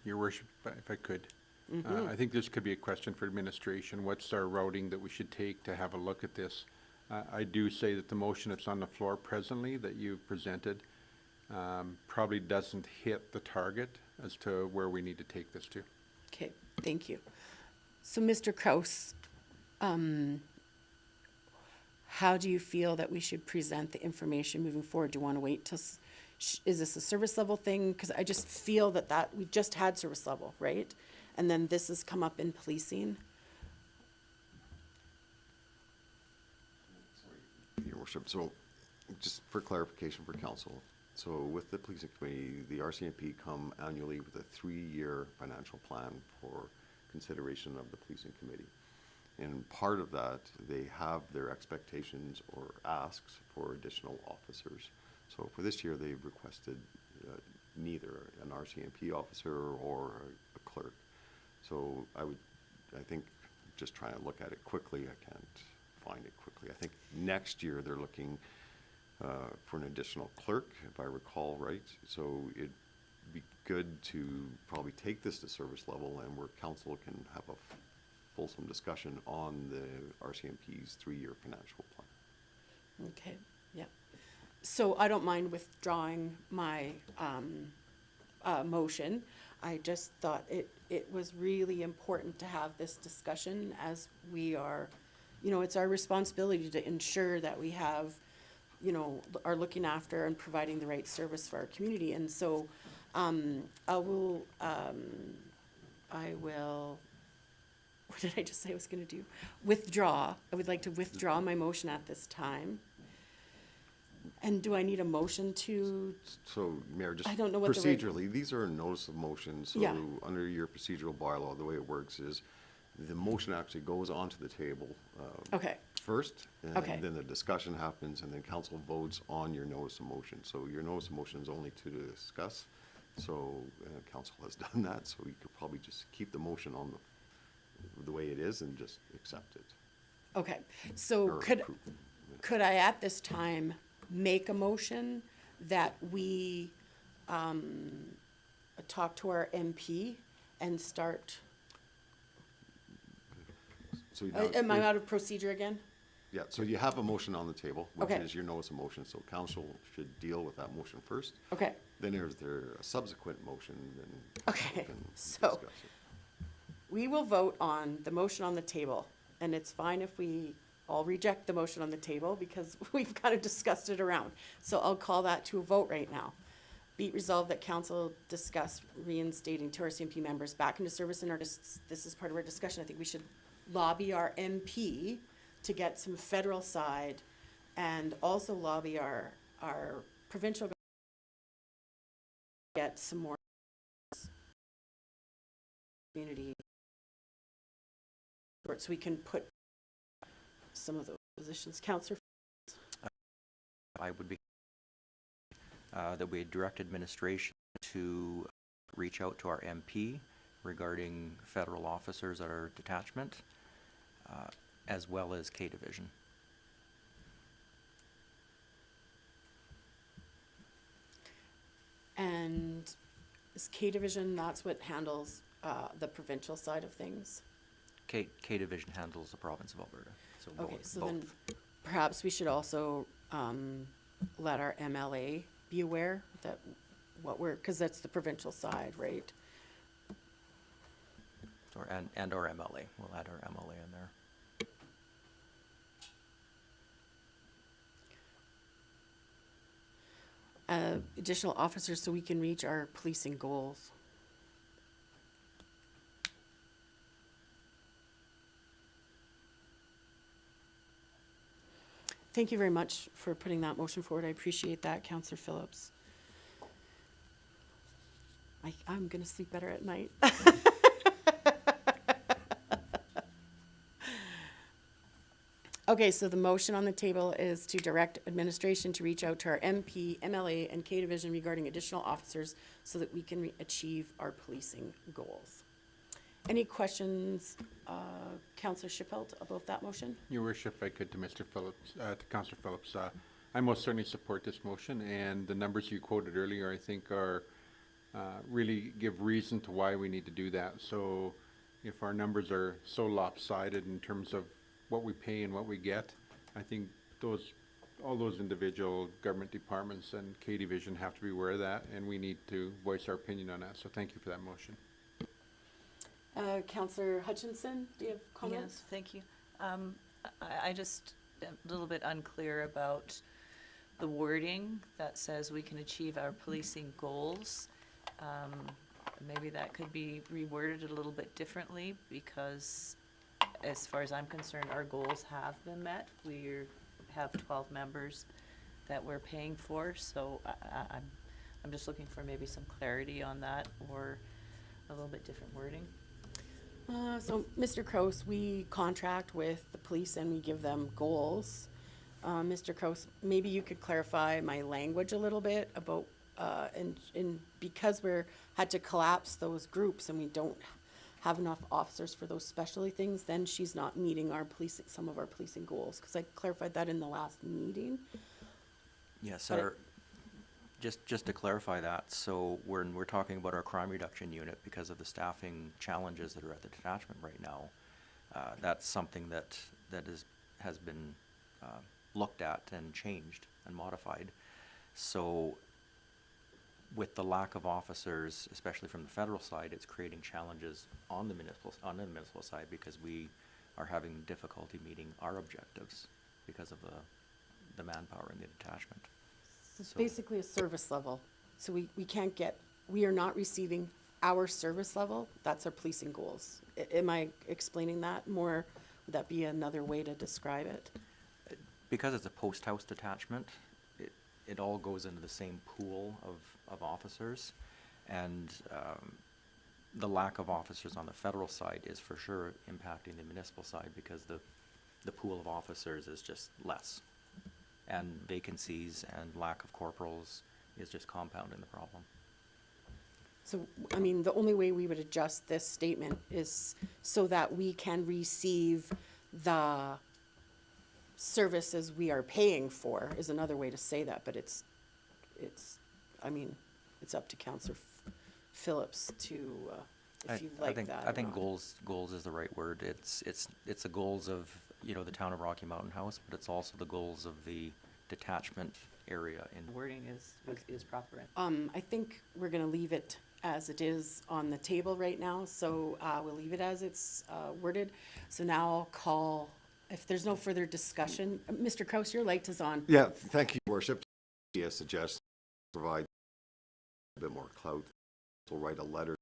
B: Your Worship, if I could. I think this could be a question for administration. What's our routing that we should take to have a look at this? I do say that the motion that's on the floor presently that you've presented probably doesn't hit the target as to where we need to take this to.
A: Okay, thank you. So, Mr. Kraus, how do you feel that we should present the information moving forward? Do you want to wait till, is this a service level thing? Because I just feel that we just had service level, right? And then this has come up in policing.
M: Your Worship, so just for clarification for council, so with the policing committee, the RCMP come annually with a 3-year financial plan for consideration of the policing committee. And part of that, they have their expectations or asks for additional officers. So for this year, they've requested neither an RCMP officer or a clerk. So I think, just trying to look at it quickly, I can't find it quickly. I think next year they're looking for an additional clerk, if I recall right. So it'd be good to probably take this to service level, and where council can have a fulsome discussion on the RCMP's 3-year financial plan.
A: Okay, yeah. So I don't mind withdrawing my motion. I just thought it was really important to have this discussion, as we are, it's our responsibility to ensure that we have, you know, are looking after and providing the right service for our community. And so, I will, what did I just say I was gonna do? Withdraw. I would like to withdraw my motion at this time. And do I need a motion to,
M: So, Mayor, just
A: I don't know what the right-
M: procedurally, these are a notice of motion, so
A: Yeah.
M: under your procedural bylaw, the way it works is the motion actually goes onto the table
A: okay,
M: first, and
A: Okay.
M: then the discussion happens, and then council votes on your notice of motion. So your notice of motion is only to discuss, so council has done that, so you could probably just keep the motion on the way it is and just accept it.
A: okay. So
M: or
A: could,
M: approve.
A: could I at this time make a motion that we, talk to our MP and start,
M: So now-
A: am I out of procedure again?
M: Yeah, so you have a motion on the table, which
A: Okay.
M: is your notice of motion, so council should deal with that motion first.
A: Okay,
M: Then if there's a subsequent motion, then
A: Okay,
M: we can
A: so-
M: discuss it.
A: we will vote on the motion on the table, and it's fine if we all reject the motion on the table because we've kind of discussed it around. So I'll call that to a vote right now. Be it resolved that council discuss reinstating to our CMP members back into service in our, this is part of our discussion. I think we should lobby our MP to get some federal side and also lobby our provincial get some more community so we can put some of those positions. Councillor,
G: I would be, that we direct administration to reach out to our MP regarding federal officers at our detachment, as well as K Division.
A: and is K Division, that's what handles the provincial side of things?
G: K Division handles the province of Alberta, so
A: Okay,
G: both.
A: so then perhaps we should also let our MLA be aware that what we're, because that's the provincial side, right?
G: And our MLA, we'll add our MLA in there.
A: Additional officers so we can reach our policing goals. Thank you very much for putting that motion forward. I appreciate that, Councillor Phillips. I'm gonna sleep better at night. Okay, so the motion on the table is to direct administration to reach out to our MP, MLA, and K Division regarding additional officers so that we can achieve our policing goals. Any questions, Councillor Schippelt, about that motion?
B: Your worship, if I could, to Mr. Phillips, to Councillor Phillips, I most certainly support this motion, and the numbers you quoted earlier, I think, are really give reason to why we need to do that. So if our numbers are so lopsided in terms of what we pay and what we get, I think all those individual government departments and K Division have to be aware of that, and we need to voice our opinion on that. So thank you for that motion.
A: Councillor Hutchinson, do you have comments?
I: Yes, thank you. I just am a little bit unclear about the wording that says we can achieve our policing goals. Maybe that could be reworded a little bit differently because as far as I'm concerned, our goals have been met. We have 12 members that we're paying for, so I'm just looking for maybe some clarity on that or a little bit different wording.
A: So, Mr. Kroos, we contract with the police and we give them goals. Mr. Kroos, maybe you could clarify my language a little bit about, and because we're had to collapse those groups and we don't have enough officers for those specialty things, then she's not meeting our policing, some of our policing goals, because I clarified that in the last meeting.
G: Yes,
A: But
G: our, just to clarify that, so when we're talking about our crime reduction unit, because of the staffing challenges that are at the detachment right now, that's something that has been looked at and changed and modified. So with the lack of officers, especially from the federal side, it's creating challenges on the municipal side because we are having difficulty meeting our objectives because of the manpower in the detachment.
A: It's
G: So-
A: basically a service level. So we can't get, we are not receiving our service level. That's our policing goals. Am I explaining that more? Would that be another way to describe it?
G: Because it's a post-house detachment, it all goes into the same pool of officers. And the lack of officers on the federal side is for sure impacting the municipal side because the pool of officers is just less. And vacancies and lack of corporals is just compounding the problem.
A: So, I mean, the only way we would adjust this statement is so that we can receive the services we are paying for, is another way to say that, but it's, I mean, it's up to Councillor Phillips to, if you like that
G: I
A: or
G: think
A: not.
G: goals is the right word. It's the goals of, you know, the town of Rocky Mountain House, but it's also the goals of the detachment area in.
I: Wording is proper.
A: I think we're gonna leave it as it is on the table right now, so, we'll leave it as it's, worded. So now I'll call, if there's no further discussion, Mr. Kraus, your light is on.
M: Yeah, thank you, Worship. Yes, suggest provide a bit more clout. So write a letter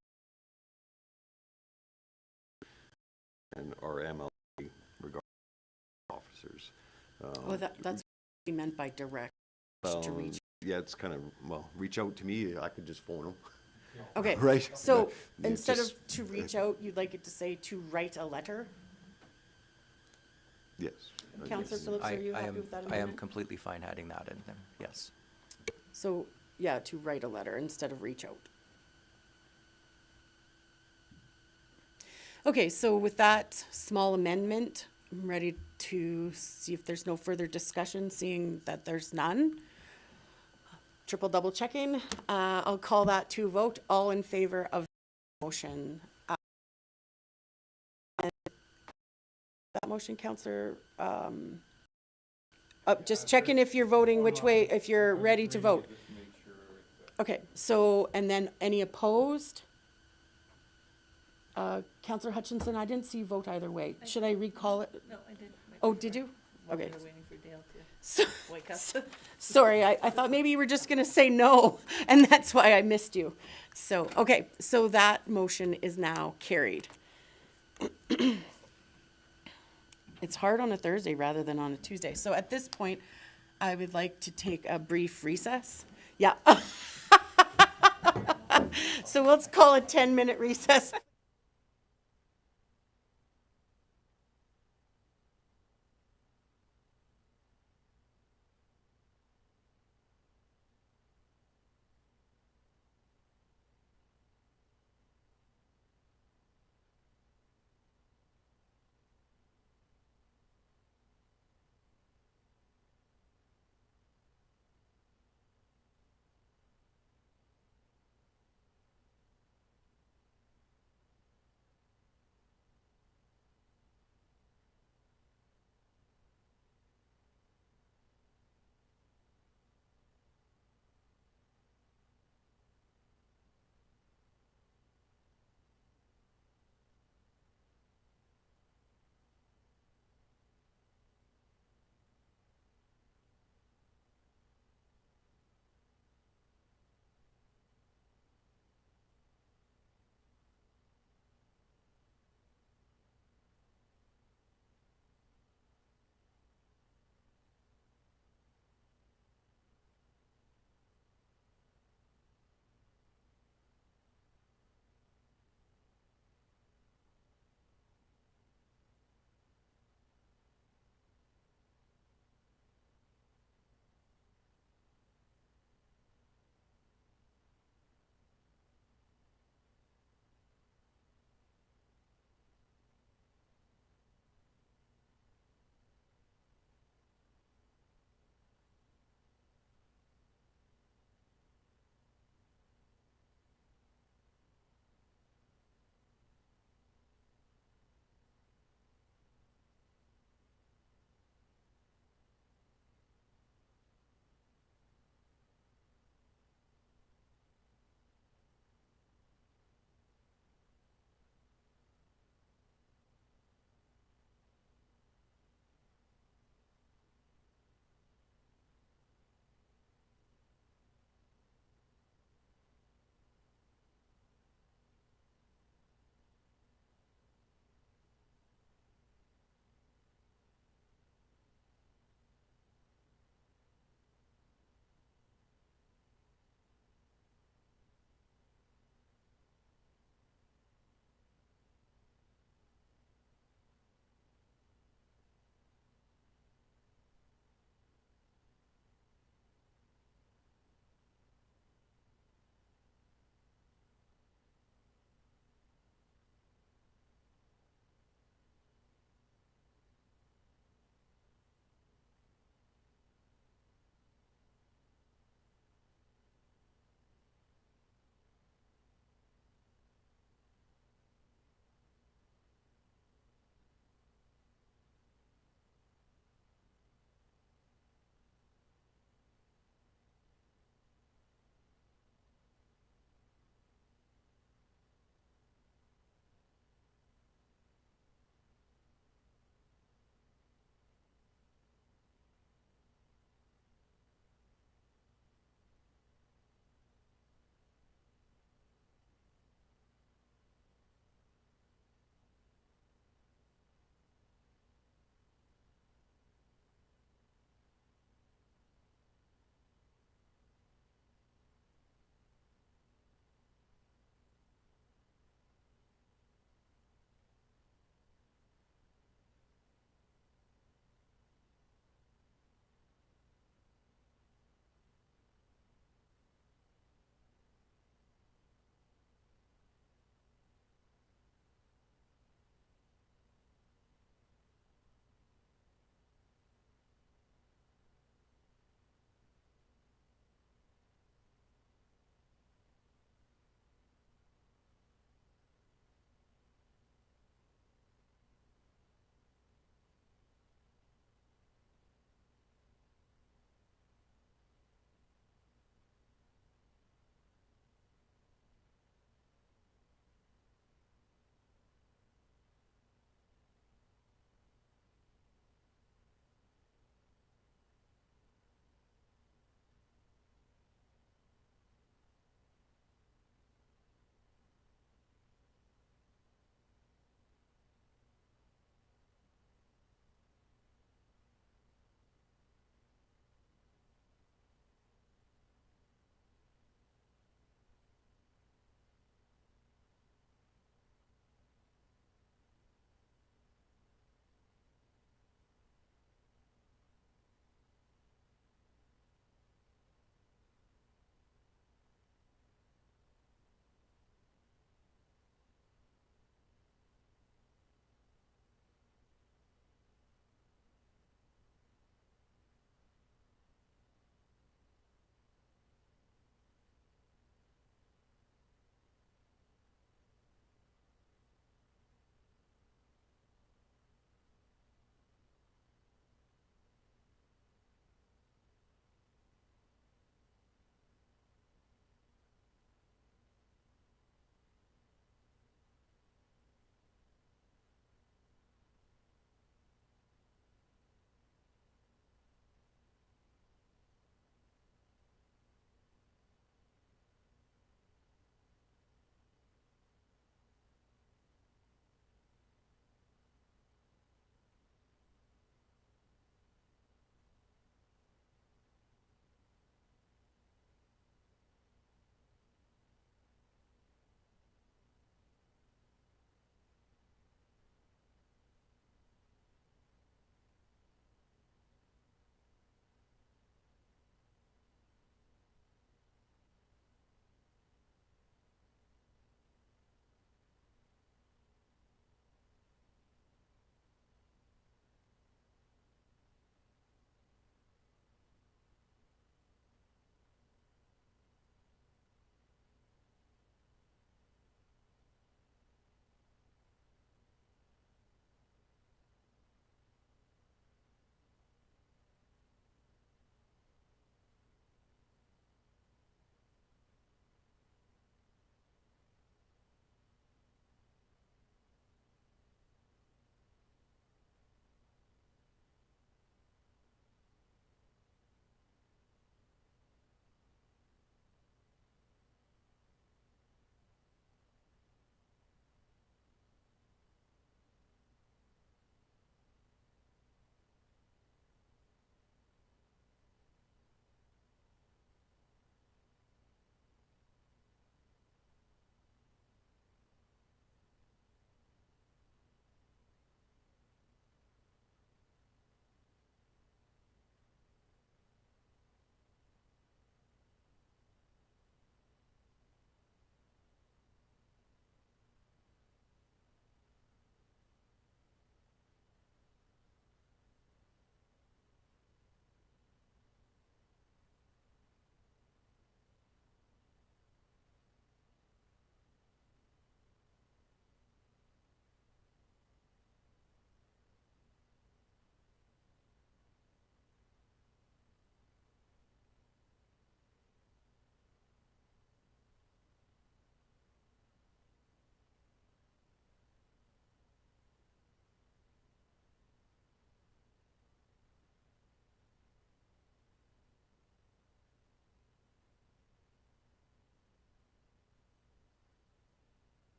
M: and our MLA regarding officers.
A: Oh, that's what we meant by direct, to reach.
M: Yeah, it's kind of, well, reach out to me. I could just phone them.
A: Okay,
M: Right.
A: so
M: But it's
A: instead of
M: just-
A: to reach out, you'd like it to say to write a letter?
M: Yes.
A: Councillor Phillips, are you happy with that
G: I am
A: amendment?
G: completely fine adding that in there, yes.
A: So, yeah, to write a letter instead of reach out. Okay, so with that small amendment, I'm ready to see if there's no further discussion, seeing that there's none. Triple double checking, I'll call that to a vote. All in favor of the motion? That motion, Councillor, just checking if you're voting which way, if you're ready to vote. Okay, so, and then any opposed? Councillor Hutchinson, I didn't see you vote either way. Should I recall it?
I: No, I didn't.
A: Oh, did you? Okay.
I: We're waiting for Dale
A: So-
I: to wake up.
A: Sorry, I thought maybe you were just gonna say no, and that's why I missed you. So, okay, so that motion is now carried. It's hard on a Thursday rather than on a Tuesday. So at this point, I would like to take a brief recess. Yeah. So let's call a 10-minute recess.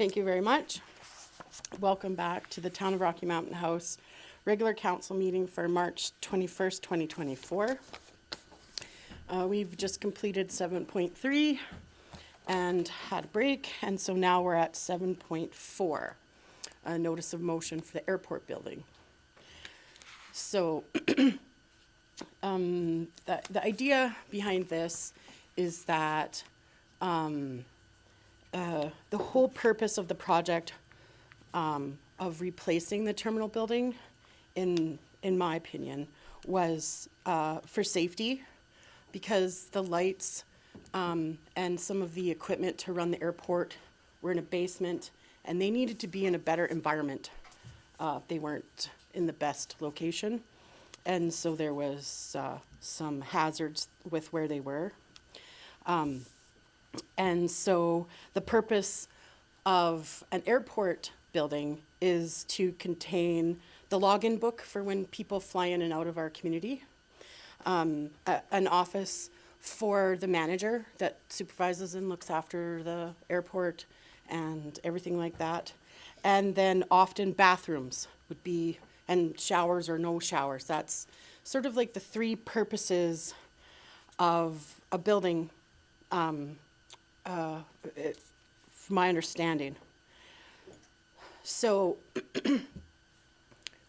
A: Thank you very much. Welcome back to the Town of Rocky Mountain House regular council meeting for March 21st, 2024. We've just completed 7.3 and had a break, and so now we're at 7.4, a notice of motion for the airport building. So the idea behind this is that the whole purpose of the project of replacing the terminal building, in my opinion, was for safety, because the lights and some of the equipment to run the airport were in a basement, and they needed to be in a better environment. They weren't in the best location, and so there was some hazards with where they were. And so the purpose of an airport building is to contain the login book for when people fly in and out of our community, an office for the manager that supervises and looks after the airport and everything like that. And then often bathrooms would be, and showers or no showers. That's sort of like the three purposes of a building, from my understanding. So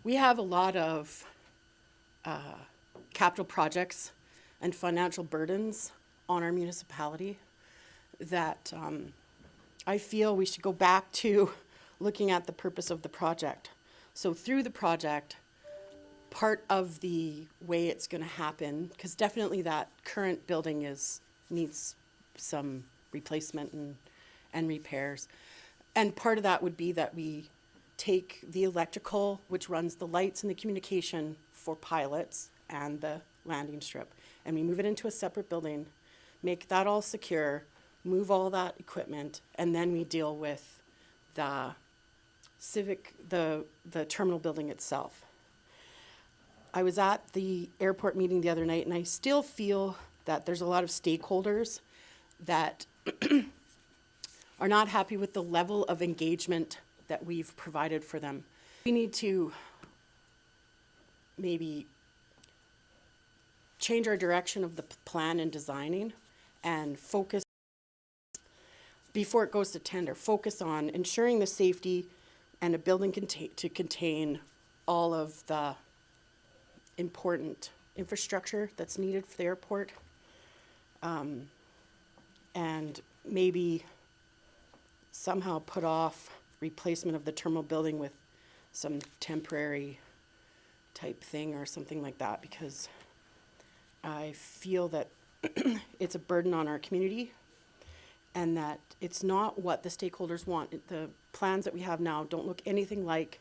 A: we have a lot of capital projects and financial burdens on our municipality that I feel we should go back to looking at the purpose of the project. So through the project, part of the way it's going to happen, because definitely that current building needs some replacement and repairs. And part of that would be that we take the electrical, which runs the lights and the communication for pilots and the landing strip, and we move it into a separate building, make that all secure, move all that equipment, and then we deal with the terminal building itself. I was at the airport meeting the other night, and I still feel that there's a lot of stakeholders that are not happy with the level of engagement that we've provided for them. We need to maybe change our direction of the plan and designing and focus, before it goes to tender, focus on ensuring the safety and a building to contain all of the important infrastructure that's needed for the airport. And maybe somehow put off replacement of the terminal building with some temporary type thing or something like that, because I feel that it's a burden on our community and that it's not what the stakeholders want. The plans that we have now don't look anything like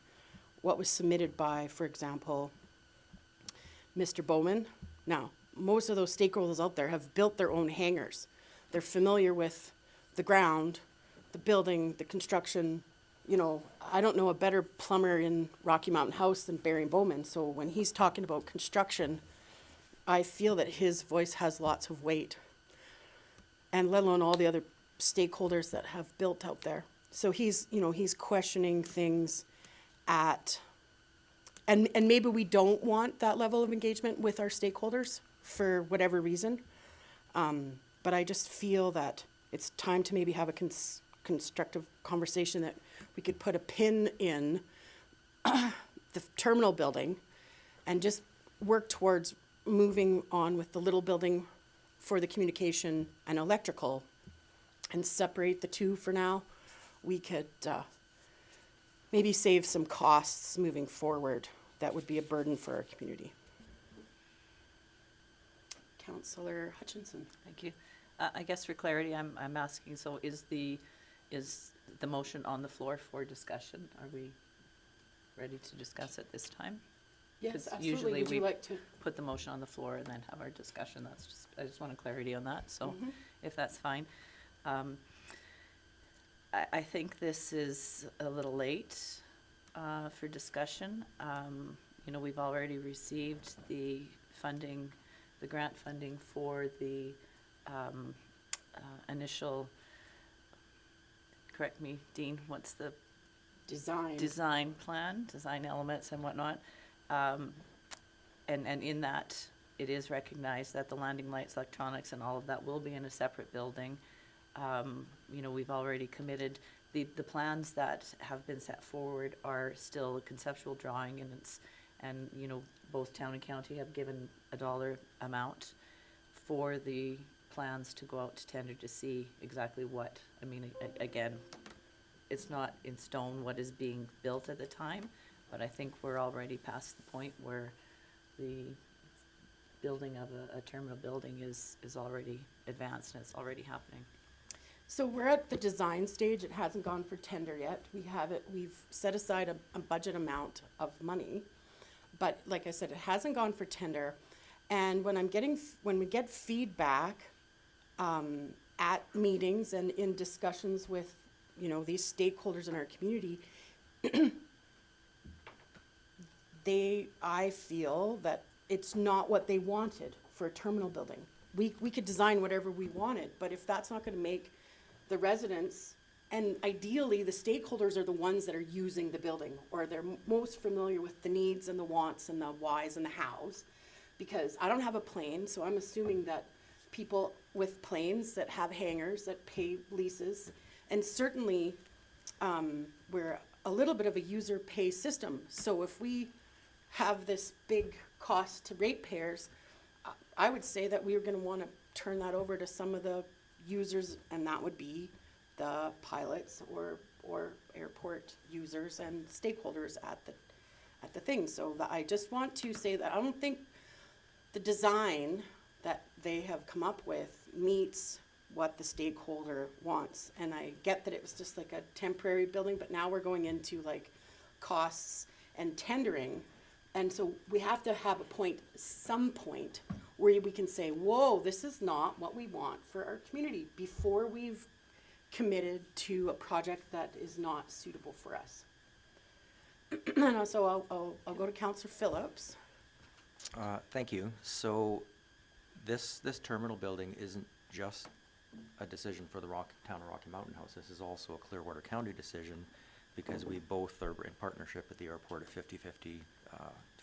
A: what was submitted by, for example, Mr. Bowman. Now, most of those stakeholders out there have built their own hangars. They're familiar with the ground, the building, the construction. You know, I don't know a better plumber in Rocky Mountain House than Barry Bowman. So when he's talking about construction, I feel that his voice has lots of weight, and let alone all the other stakeholders that have built out there. So he's questioning things and maybe we don't want that level of engagement with our stakeholders for whatever reason. But I just feel that it's time to maybe have a constructive conversation that we could put a pin in the terminal building and just work towards moving on with the little building for the communication and electrical and separate the two for now. We could maybe save some costs moving forward that would be a burden for our community. Councillor Hutchinson.
I: Thank you. I guess for clarity, I'm asking, so is the motion on the floor for discussion? Are we ready to discuss it this time?
A: Yes,
I: 'Cause
A: absolutely.
I: usually
A: Would you
I: we
A: like to?
I: put the motion on the floor and then have our discussion. I just want clarity on that, so if that's fine. I think this is a little late for discussion. We've already received the funding, the grant funding for the initial correct me, Dean, what's the
A: Design.
I: design plan, design elements and whatnot. And in that, it is recognized that the landing lights, electronics, and all of that will be in a separate building. You know, we've already committed, the plans that have been set forward are still a conceptual drawing, and you know, both town and county have given a dollar amount for the plans to go out to tender to see exactly what, I mean, again, it's not in stone what is being built at the time, but I think we're already past the point where the building of a terminal building is already advanced and it's already happening.
A: So we're at the design stage. It hasn't gone for tender yet. We've set aside a budget amount of money. But like I said, it hasn't gone for tender. And when we get feedback at meetings and in discussions with, you know, these stakeholders in our community, I feel that it's not what they wanted for a terminal building. We could design whatever we wanted, but if that's not gonna make the residents, and ideally, the stakeholders are the ones that are using the building, or they're most familiar with the needs and the wants and the whys and the hows. Because I don't have a plane, so I'm assuming that people with planes that have hangars, that pay leases, and certainly, we're a little bit of a user pay system. So if we have this big cost to ratepayers, I would say that we are gonna wanna turn that over to some of the users, and that would be the pilots or airport users and stakeholders at the thing. So I just want to say that I don't think the design that they have come up with meets what the stakeholder wants. And I get that it was just like a temporary building, but now we're going into like costs and tendering. And so we have to have some point where we can say, whoa, this is not what we want for our community before we've committed to a project that is not suitable for us. And also I'll go to Councillor Phillips.
G: Thank you. So this terminal building isn't just a decision for the town of Rocky Mountain House. This is also a Clearwater County decision because we both are in partnership at the airport at 50-50,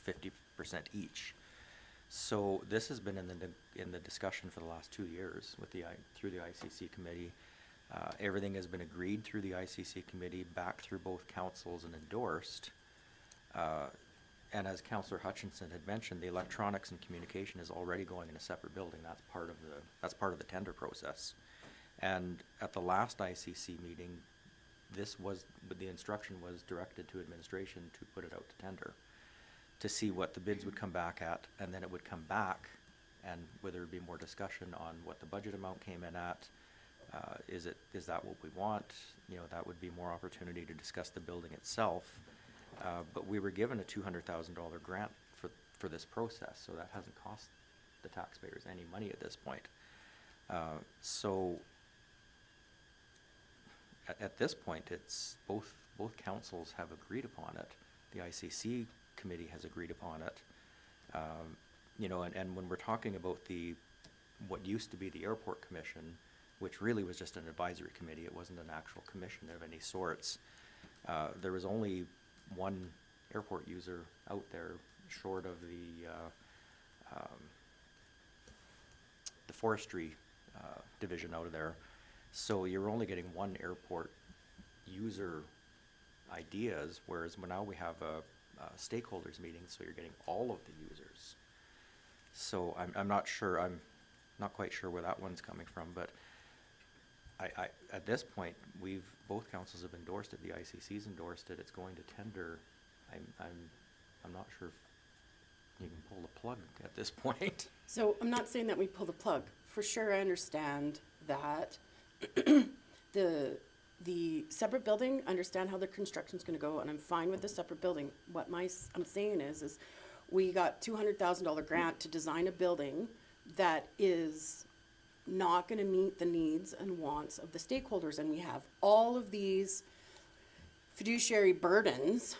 G: 50% each. So this has been in the discussion for the last 2 years through the ICC committee. Everything has been agreed through the ICC committee, back through both councils and endorsed. And as Councillor Hutchinson had mentioned, the electronics and communication is already going in a separate building. That's part of the tender process. And at the last ICC meeting, the instruction was directed to administration to put it out to tender, to see what the bids would come back at, and then it would come back, and whether there'd be more discussion on what the budget amount came in at. Is that what we want? You know, that would be more opportunity to discuss the building itself. But we were given a $200,000 grant for this process, so that hasn't cost the taxpayers any money at this point. So at this point, it's both councils have agreed upon it. The ICC committee has agreed upon it. You know, and when we're talking about what used to be the airport commission, which really was just an advisory committee, it wasn't an actual commission of any sorts. There was only one airport user out there, short of the forestry division out of there. So you're only getting one airport user ideas, whereas now we have a stakeholders meeting, so you're getting all of the users. So I'm not quite sure where that one's coming from, but I at this point, both councils have endorsed it, the ICC's endorsed it, it's going to tender. I'm not sure if you can pull the plug at this point.
A: So I'm not saying that we pull the plug. For sure, I understand that the separate building, understand how the construction's gonna go, and I'm fine with the separate building. What I'm saying is we got $200,000 grant to design a building that is not gonna meet the needs and wants of the stakeholders, and we have all of these fiduciary burdens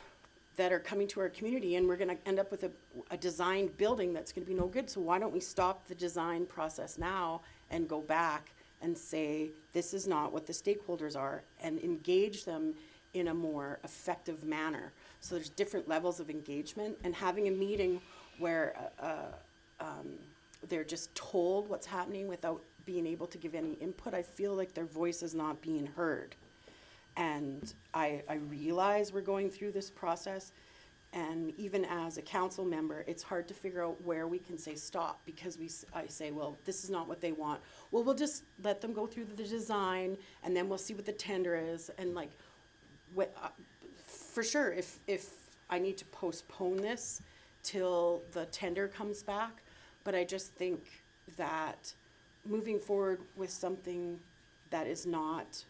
A: that are coming to our community, and we're gonna end up with a designed building that's gonna be no good. So why don't we stop the design process now and go back and say, this is not what the stakeholders are, and engage them in a more effective manner. So there's different levels of engagement, and having a meeting where they're just told what's happening without being able to give any input, I feel like their voice is not being heard. And I realize we're going through this process, and even as a council member, it's hard to figure out where we can say stop, because I say, well, this is not what they want. Well, we'll just let them go through the design, and then we'll see what the tender is, and like, for sure, if I need to postpone this till the tender comes back, but I just think that moving forward with something that is not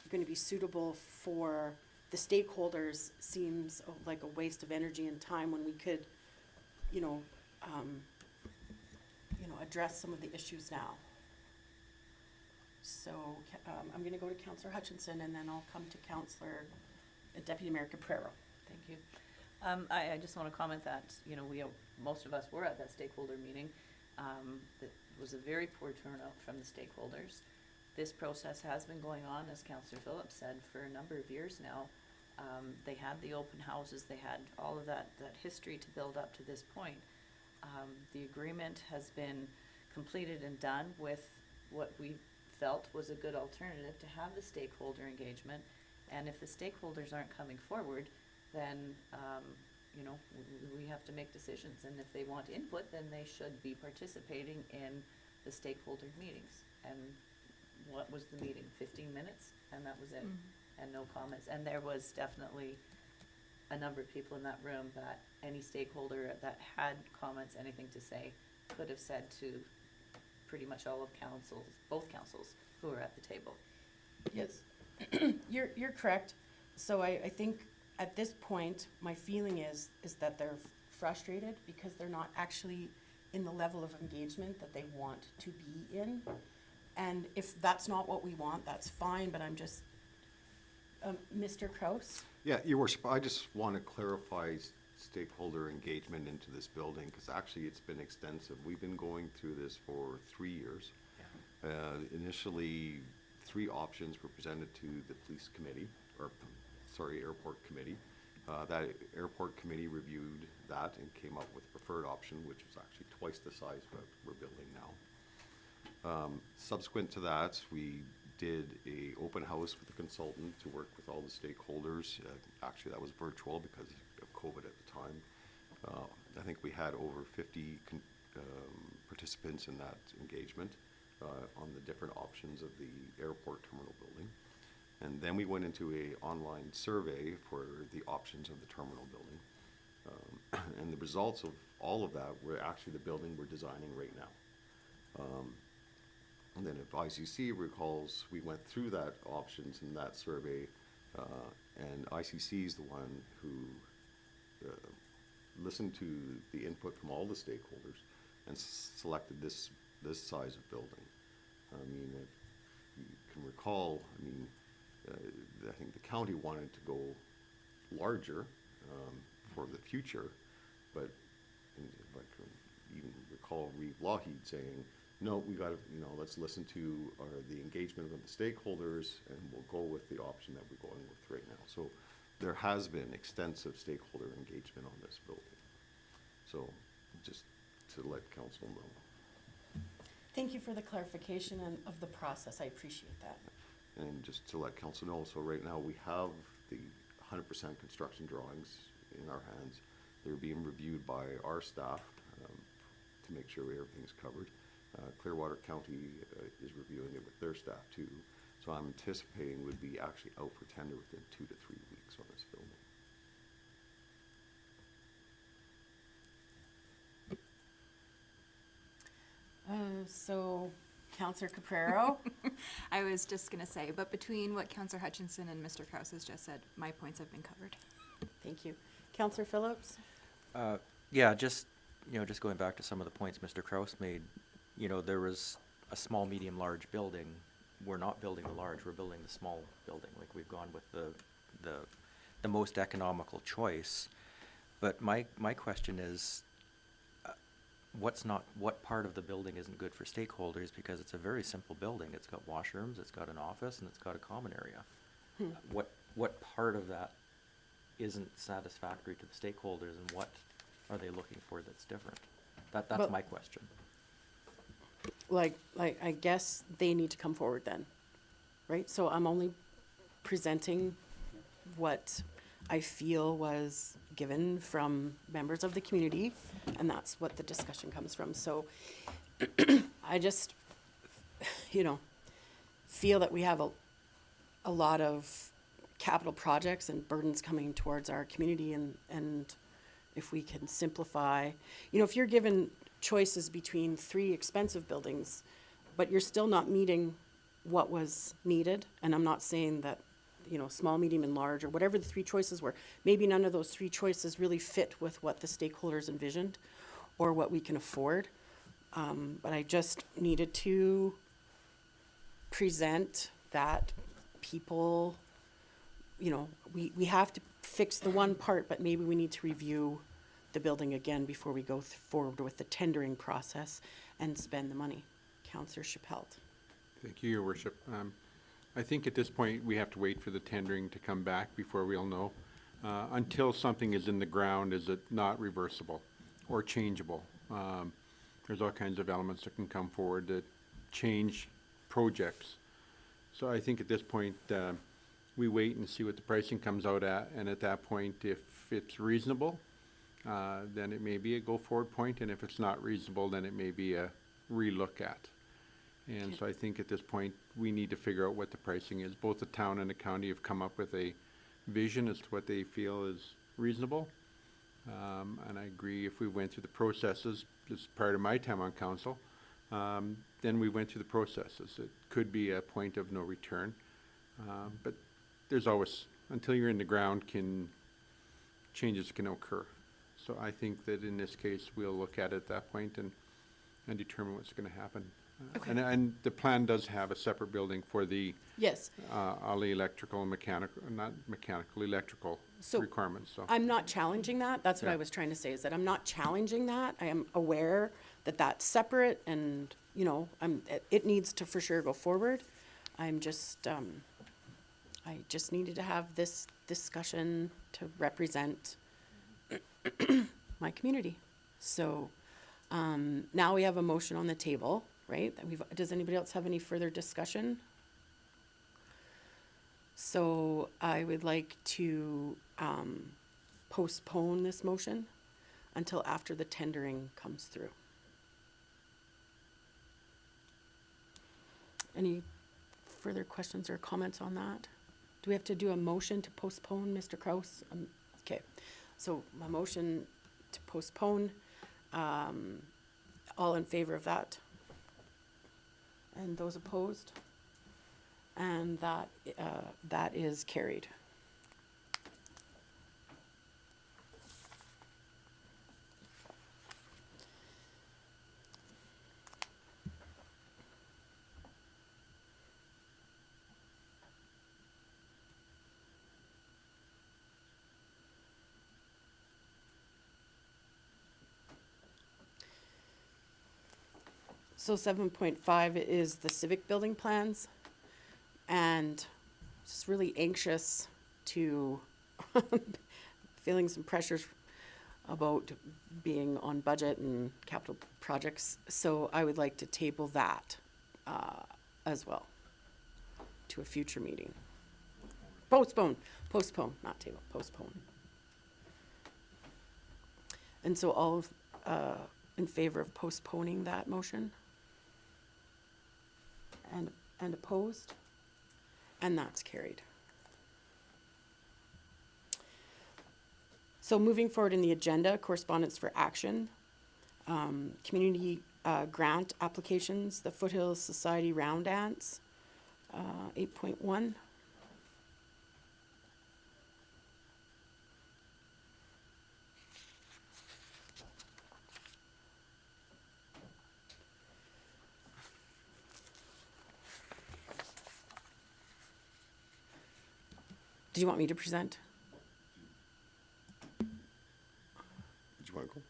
A: going to be suitable for the stakeholders seems like a waste of energy and time, when we could, address some of the issues now. So I'm going to go to Councillor Hutchinson, and then I'll come to Councillor Deputy Mayor Caprero.
I: Thank you. I just want to comment that, most of us were at that stakeholder meeting. It was a very poor turnout from the stakeholders. This process has been going on, as Councillor Phillips said, for a number of years now. They had the open houses, they had all of that history to build up to this point. The agreement has been completed and done with what we felt was a good alternative to have the stakeholder engagement. And if the stakeholders aren't coming forward, then, we have to make decisions. And if they want input, then they should be participating in the stakeholder meetings. And what was the meeting? 15 minutes? And that was it. And no comments. And there was definitely a number of people in that room that any stakeholder that had comments, anything to say, could have said to pretty much all of both councils who were at the table.
A: Yes, you're correct. So I think at this point, my feeling is that they're frustrated because they're not actually in the level of engagement that they want to be in. And if that's not what we want, that's fine, but I'm just, Mr. Kraus?
M: Yeah, Your Worship, I just want to clarify stakeholder engagement into this building, because actually it's been extensive. We've been going through this for 3 years. Initially, 3 options were presented to the police committee, airport committee. That airport committee reviewed that and came up with a preferred option, which was actually twice the size what we're building now. Subsequent to that, we did a open house with a consultant to work with all the stakeholders. Actually, that was virtual because of COVID at the time. I think we had over 50 participants in that engagement on the different options of the airport terminal building. And then we went into a online survey for the options of the terminal building. And the results of all of that were actually the building we're designing right now. And then if ICC recalls, we went through that options in that survey, and ICC is the one who listened to the input from all the stakeholders and selected this size of building. I mean, if you can recall, I think the county wanted to go larger for the future, but if I can even recall Reeve Lougheed saying, no, we got to, let's listen to the engagement of the stakeholders, and we'll go with the option that we're going with right now. So there has been extensive stakeholder engagement on this building. So just to let council know.
A: Thank you for the clarification of the process. I appreciate that.
M: And just to let council know, so right now we have the 100% construction drawings in our hands. They're being reviewed by our staff to make sure everything's covered. Clearwater County is reviewing it with their staff too. So I'm anticipating would be actually out for tender within 2 to 3 weeks on this building.
A: So, Councillor Caprero?
L: I was just going to say, but between what Councillor Hutchinson and Mr. Kraus has just said, my points have been covered.
A: Thank you. Councillor Phillips?
G: Yeah, just going back to some of the points Mr. Kraus made, there was a small, medium, large building. We're not building the large, we're building the small building. Like, we've gone with the most economical choice. But my question is, what part of the building isn't good for stakeholders? Because it's a very simple building. It's got washrooms, it's got an office, and it's got a common area. What part of that isn't satisfactory to the stakeholders, and what are they looking for that's different? That's
A: Well-
G: my question.
A: Like, I guess they need to come forward then, right? So I'm only presenting what I feel was given from members of the community, and that's what the discussion comes from. So I just, feel that we have a lot of capital projects and burdens coming towards our community, and if we can simplify, if you're given choices between 3 expensive buildings, but you're still not meeting what was needed, and I'm not saying that, small, medium, and large, or whatever the 3 choices were, maybe none of those 3 choices really fit with what the stakeholders envisioned or what we can afford. But I just needed to present that people, we have to fix the one part, but maybe we need to review the building again before we go forward with the tendering process and spend the money. Councillor Chappelle.
B: Thank you, Your Worship. I think at this point, we have to wait for the tendering to come back before we'll know. Until something is in the ground, is it not reversible or changeable? There's all kinds of elements that can come forward that change projects. So I think at this point, we wait and see what the pricing comes out at, and at that point, if it's reasonable, then it may be a go-forward point, and if it's not reasonable, then it may be a relook at. And so I think at this point, we need to figure out what the pricing is. Both the town and the county have come up with a vision as to what they feel is reasonable. And I agree, if we went through the processes, as part of my time on council, then we went through the processes. It could be a point of no return. But there's always, until you're in the ground, changes can occur. So I think that in this case, we'll look at it at that point and determine what's going to happen.
A: Okay.
B: And the plan does have a separate building for the
A: Yes.
B: all the electrical and mechanical, not mechanical, electrical
A: So
B: requirements. So
A: I'm not challenging that. That's what
B: Yeah.
A: I was trying to say, is that I'm not challenging that. I am aware that that's separate, and, it needs to for sure go forward. I'm just, I just needed to have this discussion to represent my community. So, now we have a motion on the table, right? Does anybody else have any further discussion? So I would like to postpone this motion until after the tendering comes through. Any further questions or comments on that? Do we have to do a motion to postpone, Mr. Kraus? Okay, so my motion to postpone, all in favor of that? And those opposed? And that is carried. So 7.5 is the civic building plans. And just really anxious to feeling some pressures about being on budget and capital projects. So I would like to table that as well to a future meeting. Postpone, not table, postpone. And so all in favor of postponing that motion? And opposed? And that's carried. So moving forward in the agenda, correspondence for action, community grant applications, the Foothills Society Round Dance, 8.1. Do you want me to present?
M: Did you want to go?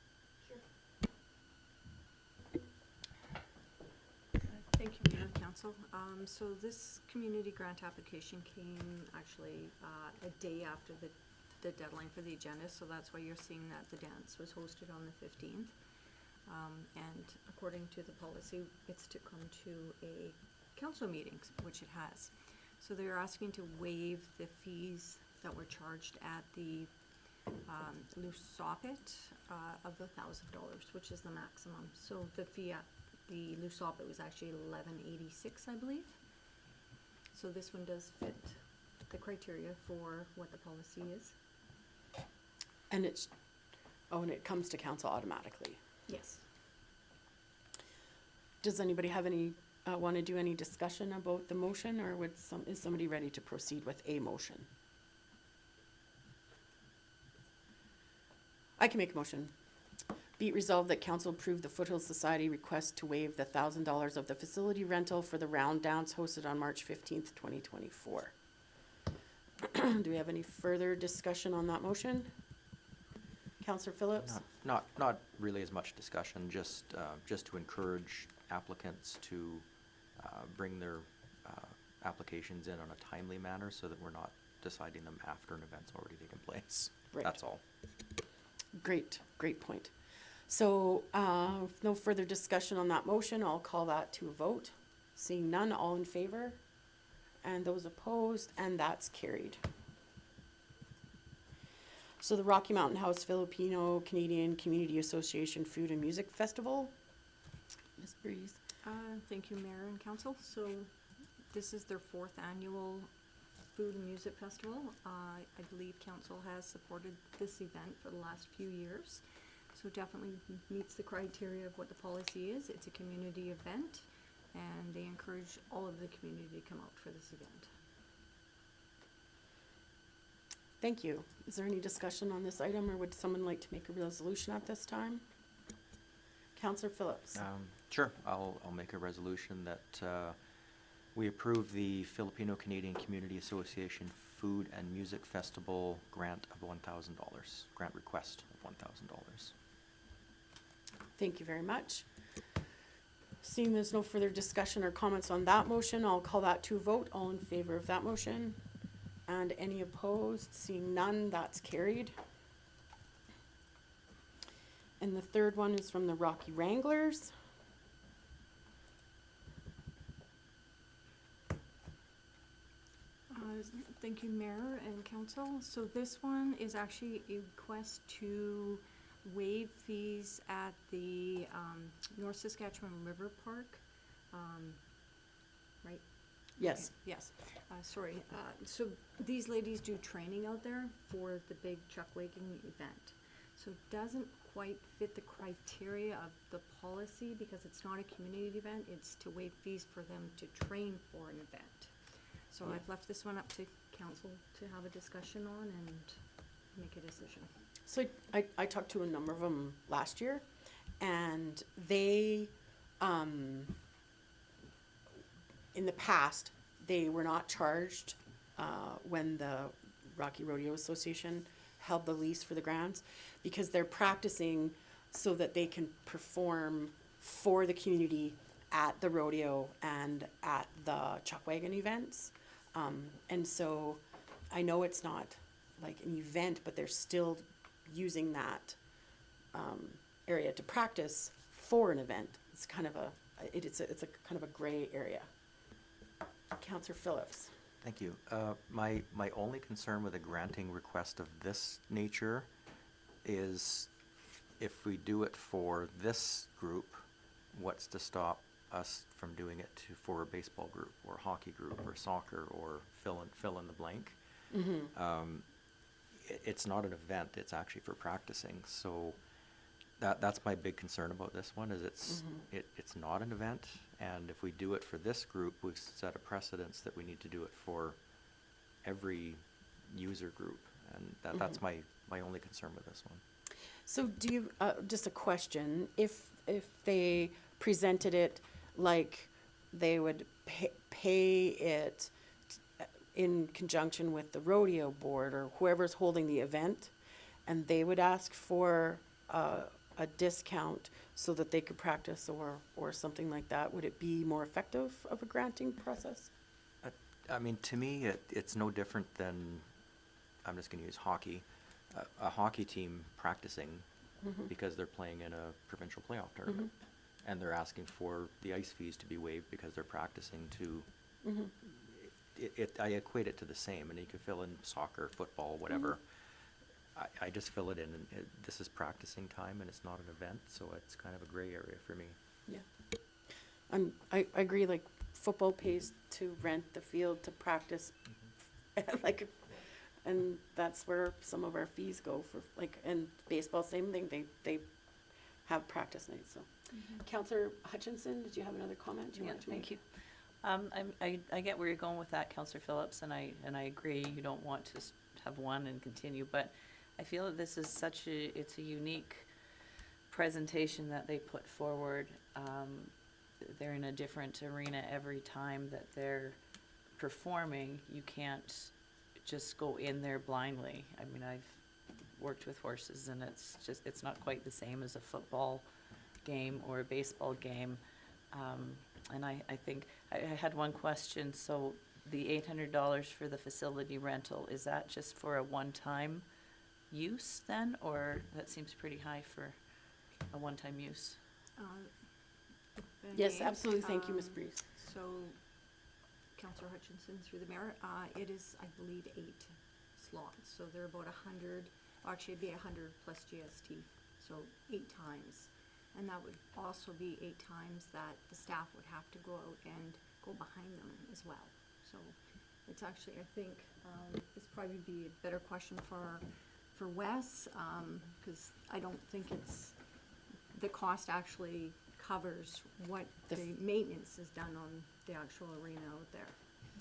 L: Council. So this community grant application came actually a day after the deadline for the agenda, so that's why you're seeing that the dance was hosted on the 15th. And according to the policy, it's to come to a council meeting, which it has. So they're asking to waive the fees that were charged at the Lusopit of the $1,000, which is the maximum. So the fee at the Lusopit was actually $11.86, I believe. So this one does fit the criteria for what the policy is.
A: And it's, oh, and it comes to council automatically.
L: Yes.
A: Does anybody have any, want to do any discussion about the motion, or is somebody ready to proceed with a motion? I can make a motion. Be it resolved that council approve the Foothills Society request to waive the $1,000 of the facility rental for the round dance hosted on March 15th, 2024. Do we have any further discussion on that motion? Councillor Phillips?
G: Not really as much discussion, just to encourage applicants to bring their applications in on a timely manner so that we're not deciding them after an event's already taken place.
A: Right.
G: That's all.
A: Great point. So, if no further discussion on that motion, I'll call that to a vote. Seeing none, all in favor? And those opposed, and that's carried. So the Rocky Mountain House Filipino Canadian Community Association Food and Music Festival. Ms. Breeze.
L: Thank you, Mayor and Council. So this is their 4th annual Food and Music Festival. I believe Council has supported this event for the last few years. So definitely meets the criteria of what the policy is. It's a community event, and they encourage all of the community to come out for this event.
A: Thank you. Is there any discussion on this item, or would someone like to make a resolution at this time? Councillor Phillips.
G: Sure, I'll make a resolution that we approve the Filipino Canadian Community Association Food and Music Festival grant of $1,000, grant request of $1,000.
A: Thank you very much. Seeing there's no further discussion or comments on that motion, I'll call that to a vote. All in favor of that motion? And any opposed? Seeing none, that's carried. And the third one is from the Rocky Wranglers.
L: Thank you, Mayor and Council. So this one is actually a request to waive fees at the North Saskatchewan River Park, right?
A: Yes.
L: Okay, yes. Sorry. So these ladies do training out there for the big chuck wagon event. So it doesn't quite fit the criteria of the policy because it's not a community event. It's to waive fees for them to train for an event. So I've left this one up to council to have a discussion on and make a decision.
A: So I talked to a number of them last year, and they, in the past, they were not charged when the Rocky Rodeo Association held the lease for the grounds, because they're practicing so that they can perform for the community at the rodeo and at the chuck wagon events. And so I know it's not like an event, but they're still using that area to practice for an event. It's kind of it's a kind of a gray area. Councillor Phillips.
G: Thank you. My only concern with a granting request of this nature is if we do it for this group, what's to stop us from doing it for a baseball group or hockey group or soccer or fill in the blank?
A: Mm-hmm.
G: It's not an event, it's actually for practicing. So that's my big concern about this one, is it's not an event, and if we do it for this group, we've set a precedence that we need to do it for every user group, and that's my only concern with this one.
A: So do you, just a question, if they presented it like they would pay it in conjunction with the rodeo board or whoever's holding the event, and they would ask for a discount so that they could practice or something like that, would it be more effective of a granting process?
G: I mean, to me, it's no different than, I'm just gonna use hockey, a hockey team practicing because they're playing in a provincial playoff tournament. And they're asking for the ice fees to be waived because they're practicing to, I equate it to the same, and you could fill in soccer, football, whatever. I just fill it in, and this is practicing time, and it's not an event, so it's kind of a gray area for me.
A: Yeah. I agree, like, football pays to rent the field to practice, like, and that's where some of our fees go for, like, and baseball, same thing, they have practice nights, so. Counselor Hutchinson, did you have another comment you
I: Yeah,
A: wanted to make?
I: thank you. I get where you're going with that, Counselor Phillips, and I agree, you don't want to have one and continue, but I feel that this is it's a unique presentation that they put forward. They're in a different arena every time that they're performing. You can't just go in there blindly. I mean, I've worked with horses, and it's not quite the same as a football game or a baseball game. And I think I had one question. So the $800 for the facility rental, is that just for a one-time use then, or that seems pretty high for a one-time use?
A: Yes, absolutely, thank you, Ms. Breeze.
N: So, Councillor Hutchinson, through the mayor, it is, I believe, 8 slots, so they're about 100, actually it'd be 100 plus GST, so 8 times. And that would also be 8 times that the staff would have to go out and go behind them as well. So it's actually, I think, this probably be a better question for Wes, because I don't think the cost actually covers what the maintenance is done on the actual arena out there.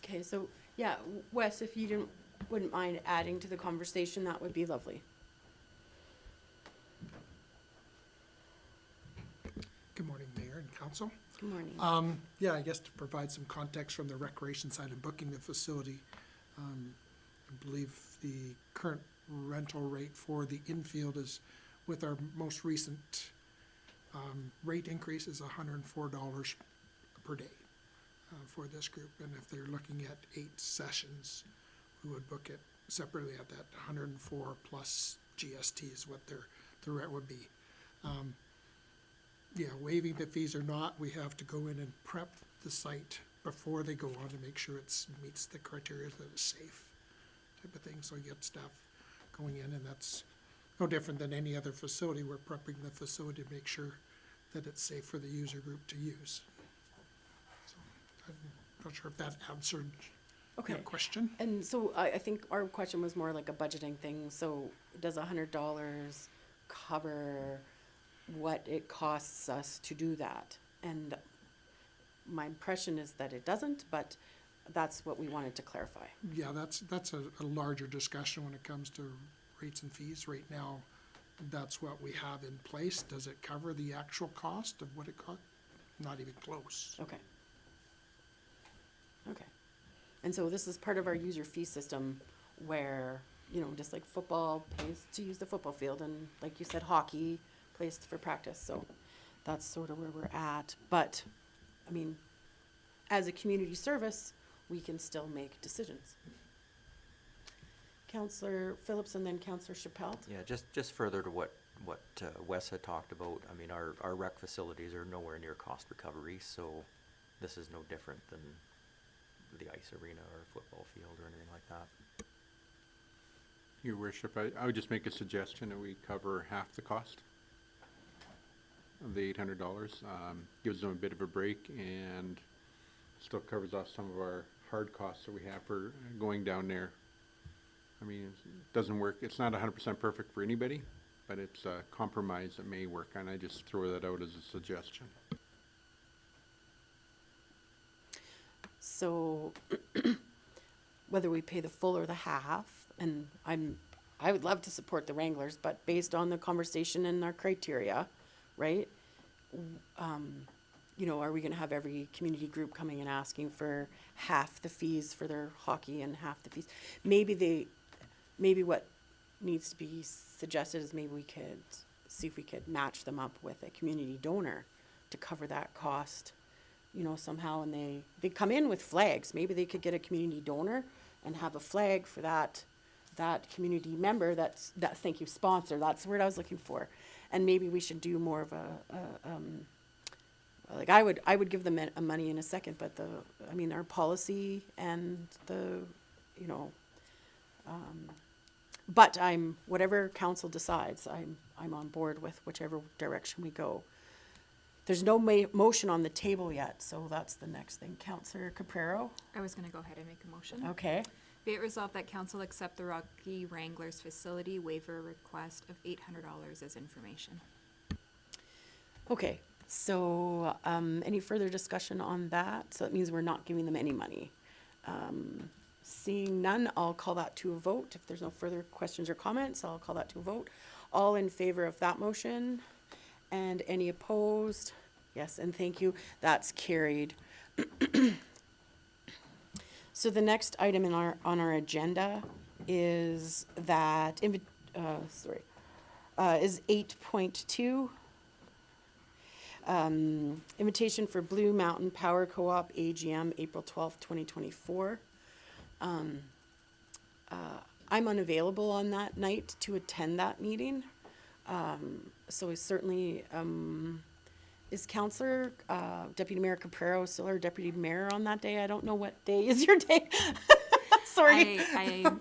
A: Okay, so, yeah, Wes, if you wouldn't mind adding to the conversation, that would be lovely.
P: Good morning, Mayor and Council.
A: Good morning.
P: Yeah, I guess to provide some context from the recreation side of booking the facility, I believe the current rental rate for the infield is, with our most recent rate increase, is $104 per day for this group. And if they're looking at 8 sessions, we would book it separately at that 104 plus GST is what the rent would be. Yeah, waiving the fees or not, we have to go in and prep the site before they go on to make sure it meets the criteria that it's safe type of thing. So you get staff going in, and that's no different than any other facility. We're prepping the facility to make sure that it's safe for the user group to use. So I'm not sure if that answered your question.
A: And so I think our question was more like a budgeting thing. So does $100 cover what it costs us to do that? And my impression is that it doesn't, but that's what we wanted to clarify.
P: Yeah, that's a larger discussion when it comes to rates and fees. Right now, that's what we have in place. Does it cover the actual cost of what it cost? Not even close.
A: Okay. Okay. And so this is part of our user fee system where, you know, just like football pays to use the football field, and like you said, hockey plays for practice. So that's sort of where we're at. But, I mean, as a community service, we can still make decisions. Councillor Phillips and then Councillor Chappelle.
G: Yeah, just further to what Wes had talked about, I mean, our rec facilities are nowhere near cost recovery, so this is no different than the ice arena or football field or anything like that.
B: Your worship, I would just make a suggestion that we cover half the cost of the $800. Gives them a bit of a break and still covers off some of our hard costs that we have for going down there. I mean, it doesn't work, it's not 100% perfect for anybody, but it's a compromise that may work, and I just throw that out as a suggestion.
A: So whether we pay the full or the half, and I would love to support the Wranglers, but based on the conversation and our criteria, right? You know, are we gonna have every community group coming and asking for half the fees for their hockey and half the fees? Maybe what needs to be suggested is maybe we could see if we could match them up with a community donor to cover that cost, you know, somehow. And they come in with flags. Maybe they could get a community donor and have a flag for that community member, that thank you, sponsor, that's the word I was looking for. And maybe we should do more of like I would give them money in a second, but our policy and you know, but whatever council decides, I'm on board with whichever direction we go. There's no motion on the table yet, so that's the next thing. Councillor Caprero?
L: I was gonna go ahead and make a motion.
A: Okay.
L: Be it resolved that council accept the Rocky Wranglers facility waiver request of $800 as information.
A: Okay, so, any further discussion on that? So that means we're not giving them any money. Seeing none, I'll call that to a vote. If there's no further questions or comments, I'll call that to a vote. All in favor of that motion? And any opposed? Yes, and thank you. That's carried. So the next item on our agenda is that, is 8.2. Invitation for Blue Mountain Power Co-op AGM, April 12th, 2024. I'm unavailable on that night to attend that meeting. So we certainly, is Councillor, Deputy Mayor Caprero still our Deputy Mayor on that day? I don't know what day is your day. Sorry.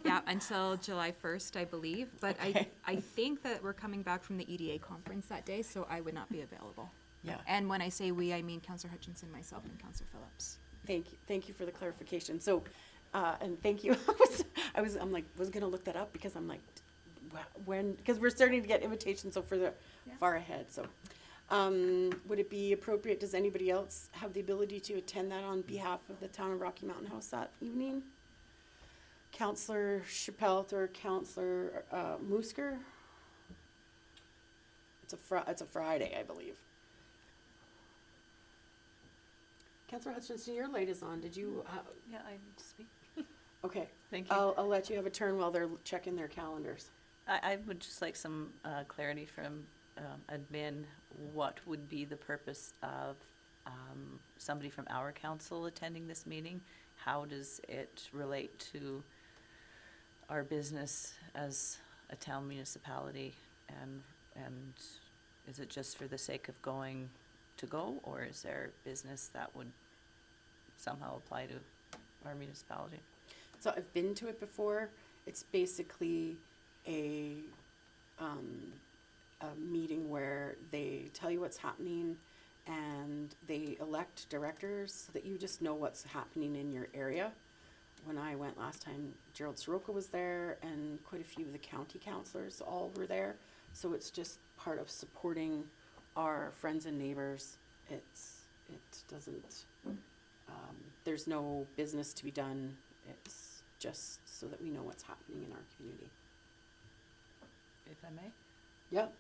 L: Yeah, until July 1st, I believe, but
A: Okay.
L: I think that we're coming back from the EDA conference that day, so I would not be available.
A: Yeah.
L: And when I say we, I mean Councillor Hutchinson, myself, and Councillor Phillips.
A: Thank you for the clarification. So, and thank you. I'm like, was gonna look that up because I'm like, when, because we're starting to get invitations so far ahead, so. Would it be appropriate, does anybody else have the ability to attend that on behalf of the town of Rocky Mountain House that evening? Councillor Chappelle or Councillor, Musker? It's a Friday, I believe. Councillor Hutchinson, your light is on. Did you,
I: Yeah, I speak.
A: okay.
I: Thank you.
A: I'll let you have a turn while they're checking their calendars.
I: I would just like some clarity from admin. What would be the purpose of somebody from our council attending this meeting? How does it relate to our business as a town municipality? And is it just for the sake of going to go, or is there business that would somehow apply to our municipality?
A: So I've been to it before. It's basically a meeting where they tell you what's happening and they elect directors so that you just know what's happening in your area. When I went last time, Gerald Soroka was there and quite a few of the county councillors all were there. So it's just part of supporting our friends and neighbors. It doesn't, there's no business to be done. It's just so that we know what's happening in our community.
I: If I may?
A: Yep.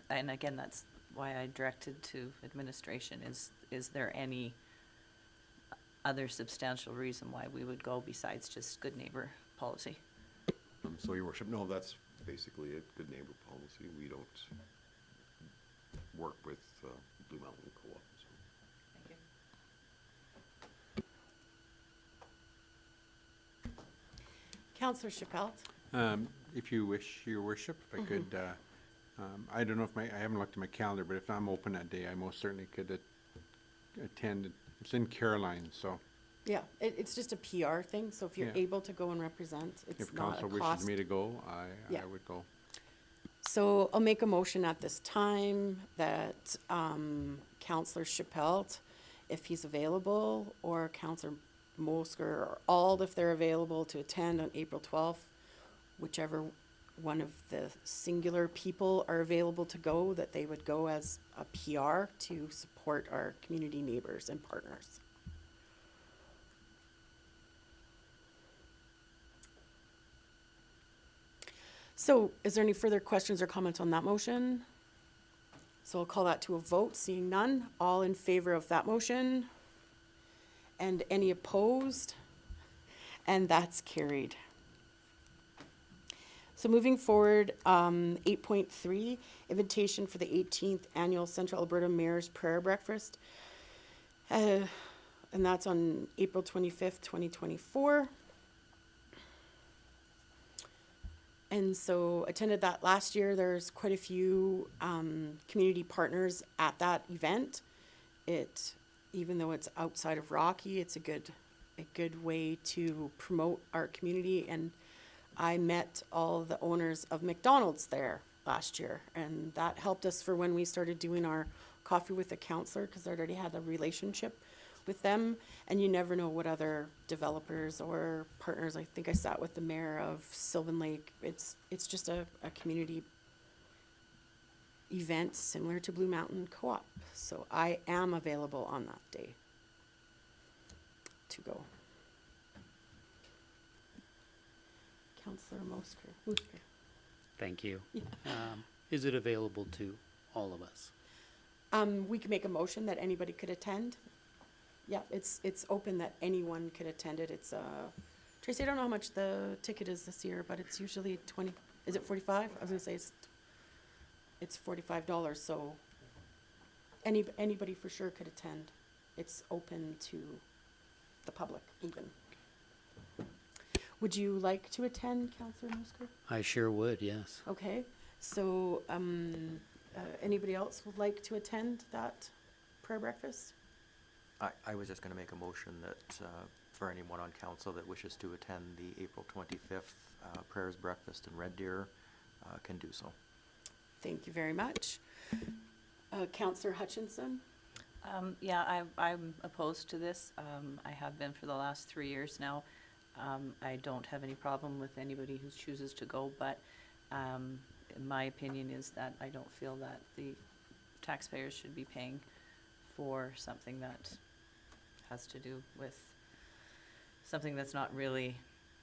I: And again, that's why I directed to administration. Is there any other substantial reason why we would go besides just good neighbor policy?
M: So, Your Worship, no, that's basically it, good neighbor policy. We don't work with Blue Mountain Co-op. So.
I: Thank you.
A: Councillor Chappelle?
B: If you wish, Your Worship, if I could, I don't know if I haven't looked at my calendar, but if I'm open that day, I most certainly could attend. It's in Caroline, so
A: Yeah, it's just a PR thing, so if you're
B: Yeah.
A: able to go and represent, it's
B: if
A: not
B: council
A: a
B: wishes
A: cost.
B: me to go, I
A: Yeah.
B: would go.
A: So I'll make a motion at this time that Councillor Chappelle, if he's available, or Councillor Mosker, or Ald, if they're available, to attend on April 12th, whichever one of the singular people are available to go, that they would go as a PR to support our community neighbors and partners. So is there any further questions or comments on that motion? So I'll call that to a vote. Seeing none, all in favor of that motion? And any opposed? And that's carried. So moving forward, 8.3, invitation for the 18th Annual Central Alberta Mayor's Prayer Breakfast. And that's on April 25th, 2024. And so attended that last year. There's quite a few community partners at that event. Even though it's outside of Rocky, it's a good way to promote our community. And I met all the owners of McDonald's there last year, and that helped us for when we started doing our coffee with the counselor, because I already had a relationship with them. And you never know what other developers or partners. I think I sat with the mayor of Sylvan Lake. It's just a community event similar to Blue Mountain Co-op. So I am available on that day to go. Councillor Mosker.
J: Thank you. Is it available to all of us?
A: We can make a motion that anybody could attend. Yeah, it's open that anyone could attend it. It's Tracy, I don't know how much the ticket is this year, but it's usually 20. Is it 45? I was gonna say it's $45. So anybody for sure could attend. It's open to the public even. Would you like to attend, Councillor Mosker?
J: I sure would, yes.
A: Okay, so anybody else would like to attend that prayer breakfast?
G: I was just going to make a motion that for anyone on council that wishes to attend the April 25th prayers breakfast in Red Deer can do so.
A: Thank you very much. Councillor Hutchinson?
I: Yeah, I'm opposed to this. I have been for the last 3 years now. I don't have any problem with anybody who chooses to go, but my opinion is that I don't feel that the taxpayers should be paying for something that has to do with something that's not really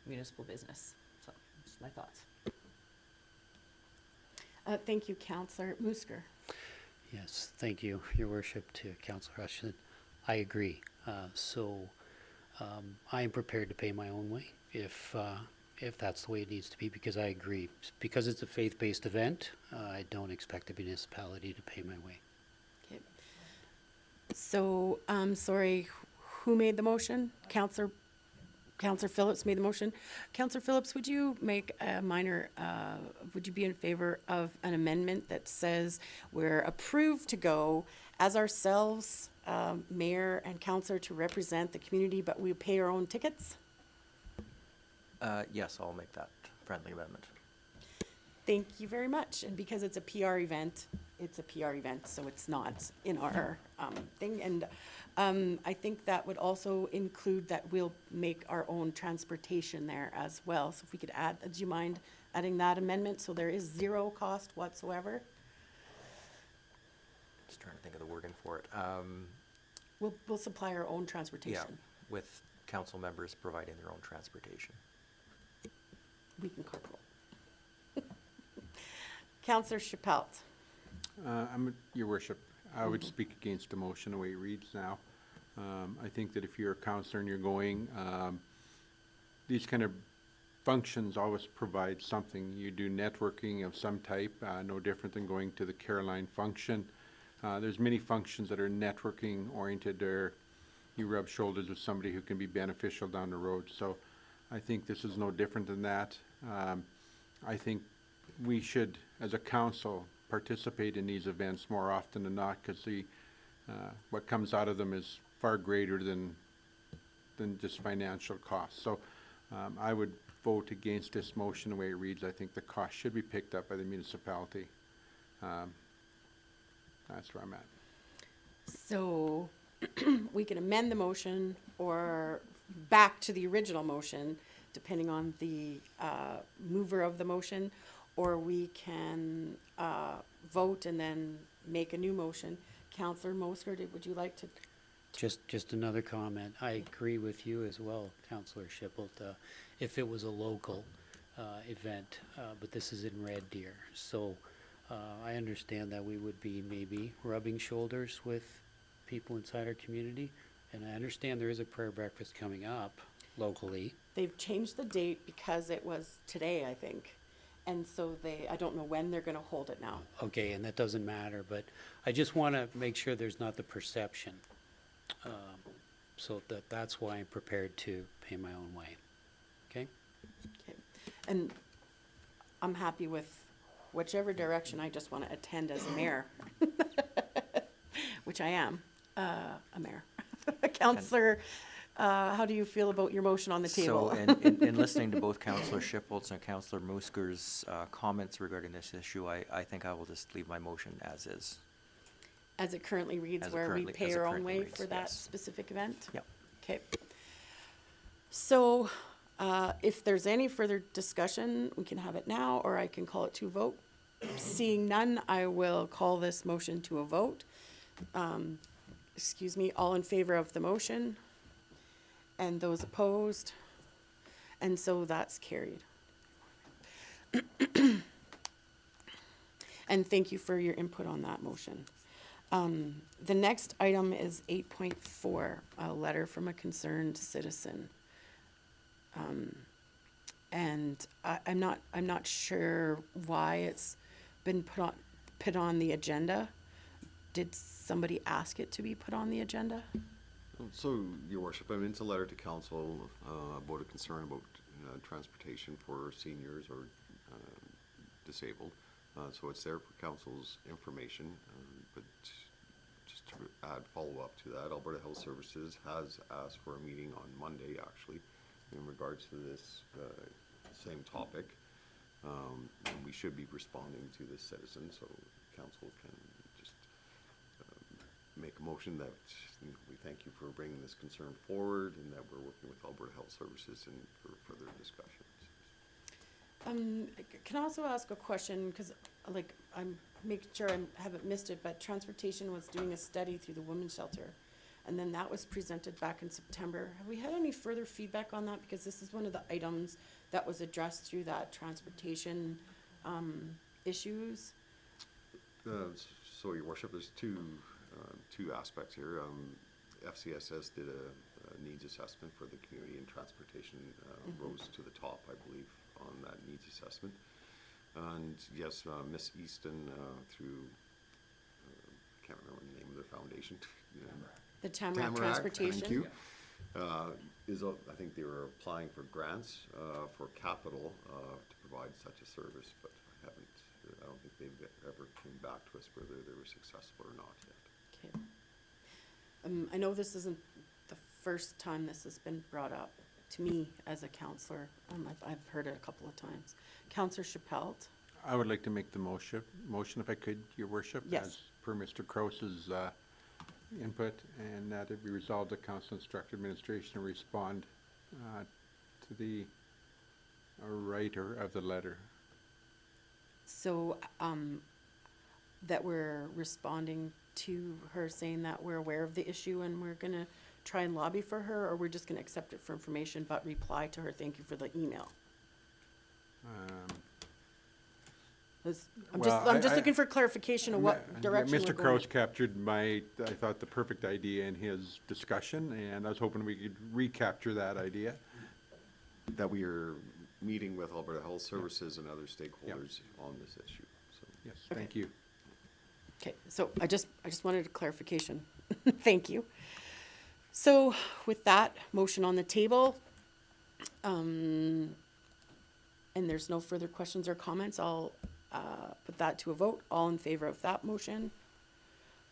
I: municipal business. So, just my thoughts.
A: Thank you, Councillor Musker.
J: Yes, thank you, Your Worship, to Councillor Hutchinson. I agree. I am prepared to pay my own way if that's the way it needs to be, because I agree. Because it's a faith-based event, I don't expect a municipality to pay my way.
A: Okay. So, sorry, who made the motion? Councillor Phillips made the motion. Councillor Phillips, would you make a minor, would you be in favor of an amendment that says we're approved to go as ourselves, mayor and councillor, to represent the community, but we pay our own tickets?
G: Yes, I'll make that friendly amendment.
A: Thank you very much. And because it's a PR event, so it's not in our thing. And I think that would also include that we'll make our own transportation there as well. So if we could add, do you mind adding that amendment so there is zero cost whatsoever?
G: Just trying to think of the wording for it.
A: We'll supply our own transportation.
G: Yeah, with council members providing their own transportation.
A: We can carpool. Councillor Chappelle.
B: Your Worship, I would speak against the motion the way it reads now. I think that if you're a councillor and you're going, these kind of functions always provide something. You do networking of some type, no different than going to the Caroline function. There's many functions that are networking oriented, or you rub shoulders with somebody who can be beneficial down the road. So I think this is no different than that. I think we should, as a council, participate in these events more often than not, because what comes out of them is far greater than just financial costs. So I would vote against this motion the way it reads. I think the cost should be picked up by the municipality. That's where I'm at.
A: So we can amend the motion or back to the original motion, depending on the mover of the motion, or we can vote and then make a new motion. Councillor Mosker, would you like to?
J: Just another comment. I agree with you as well, Councillor Schipholt. If it was a local event, but this is in Red Deer, so I understand that we would be maybe rubbing shoulders with people inside our community, and I understand there is a prayer breakfast coming up locally.
A: They've changed the date because it was today, I think. And so I don't know when they're gonna hold it now.
J: Okay, and that doesn't matter, but I just want to make sure there's not the perception. So that's why I'm prepared to pay my own way. Okay?
A: Okay. And I'm happy with whichever direction. I just want to attend as a mayor, which I am, a mayor. Counselor, how do you feel about your motion on the table?
G: So in listening to both Councillor Shipholtz and Councillor Moosker's comments regarding this issue, I think I will just leave my motion as is.
A: As it currently reads,
G: As it
A: where we
G: currently-
A: pay
G: as it
A: our own
G: currently
A: way
G: reads,
A: for that
G: yes.
A: specific event?
G: Yep.
A: Okay. So, if there's any further discussion, we can have it now, or I can call it to a vote. Seeing none, I will call this motion to a vote. Excuse me, all in favor of the motion? And those opposed? And so that's carried. And thank you for your input on that motion. The next item is 8.4, a letter from a concerned citizen. And I'm not sure why it's been put on the agenda. Did somebody ask it to be put on the agenda?
M: So, Your Worship, I mean, it's a letter to council about a concern about transportation for seniors or disabled. So it's there for council's information, but just to add follow-up to that, Alberta Health Services has asked for a meeting on Monday, actually, in regards to this same topic. And we should be responding to this citizen, so council can just make a motion that we thank you for bringing this concern forward and that we're working with Alberta Health Services and for further discussions.
A: Can I also ask a question, because like I'm making sure I haven't missed it, but Transportation was doing a study through the women's shelter, and then that was presented back in September. Have we had any further feedback on that? Because this is one of the items that was addressed through that transportation issues.
M: So, Your Worship, there's two aspects here. FCSS did a needs assessment for the community, and transportation rose to the top, I believe, on that needs assessment. And yes, Miss Easton through, I can't remember the name of their foundation.
A: The Tamarack Transportation.
M: Thank you. I think they were applying for grants for capital to provide such a service, but I don't think they've ever came back to us whether they were successful or not yet.
A: Okay. I know this isn't the first time this has been brought up to me as a counselor. I've heard it a couple of times. Councillor Chappelle.
B: I would like to make the motion if I could, Your Worship.
A: Yes.
B: As per Mr. Krous's input, and that it be resolved that council instruct administration to respond to the writer of the letter.
A: So, that we're responding to her saying that we're aware of the issue and we're gonna try and lobby for her, or we're just gonna accept it for information but reply to her, thank you for the email? I'm just looking for clarification of what direction we're
B: Mr.
A: going.
B: Kroos captured I thought, the perfect idea in his discussion, and I was hoping we could recapture that idea.
M: That we are meeting with Alberta Health Services and other stakeholders on this issue. So.
B: Yes, thank you.
A: Okay, so I just wanted a clarification. Thank you. So with that motion on the table, and there's no further questions or comments, I'll put that to a vote. All in favor of that motion?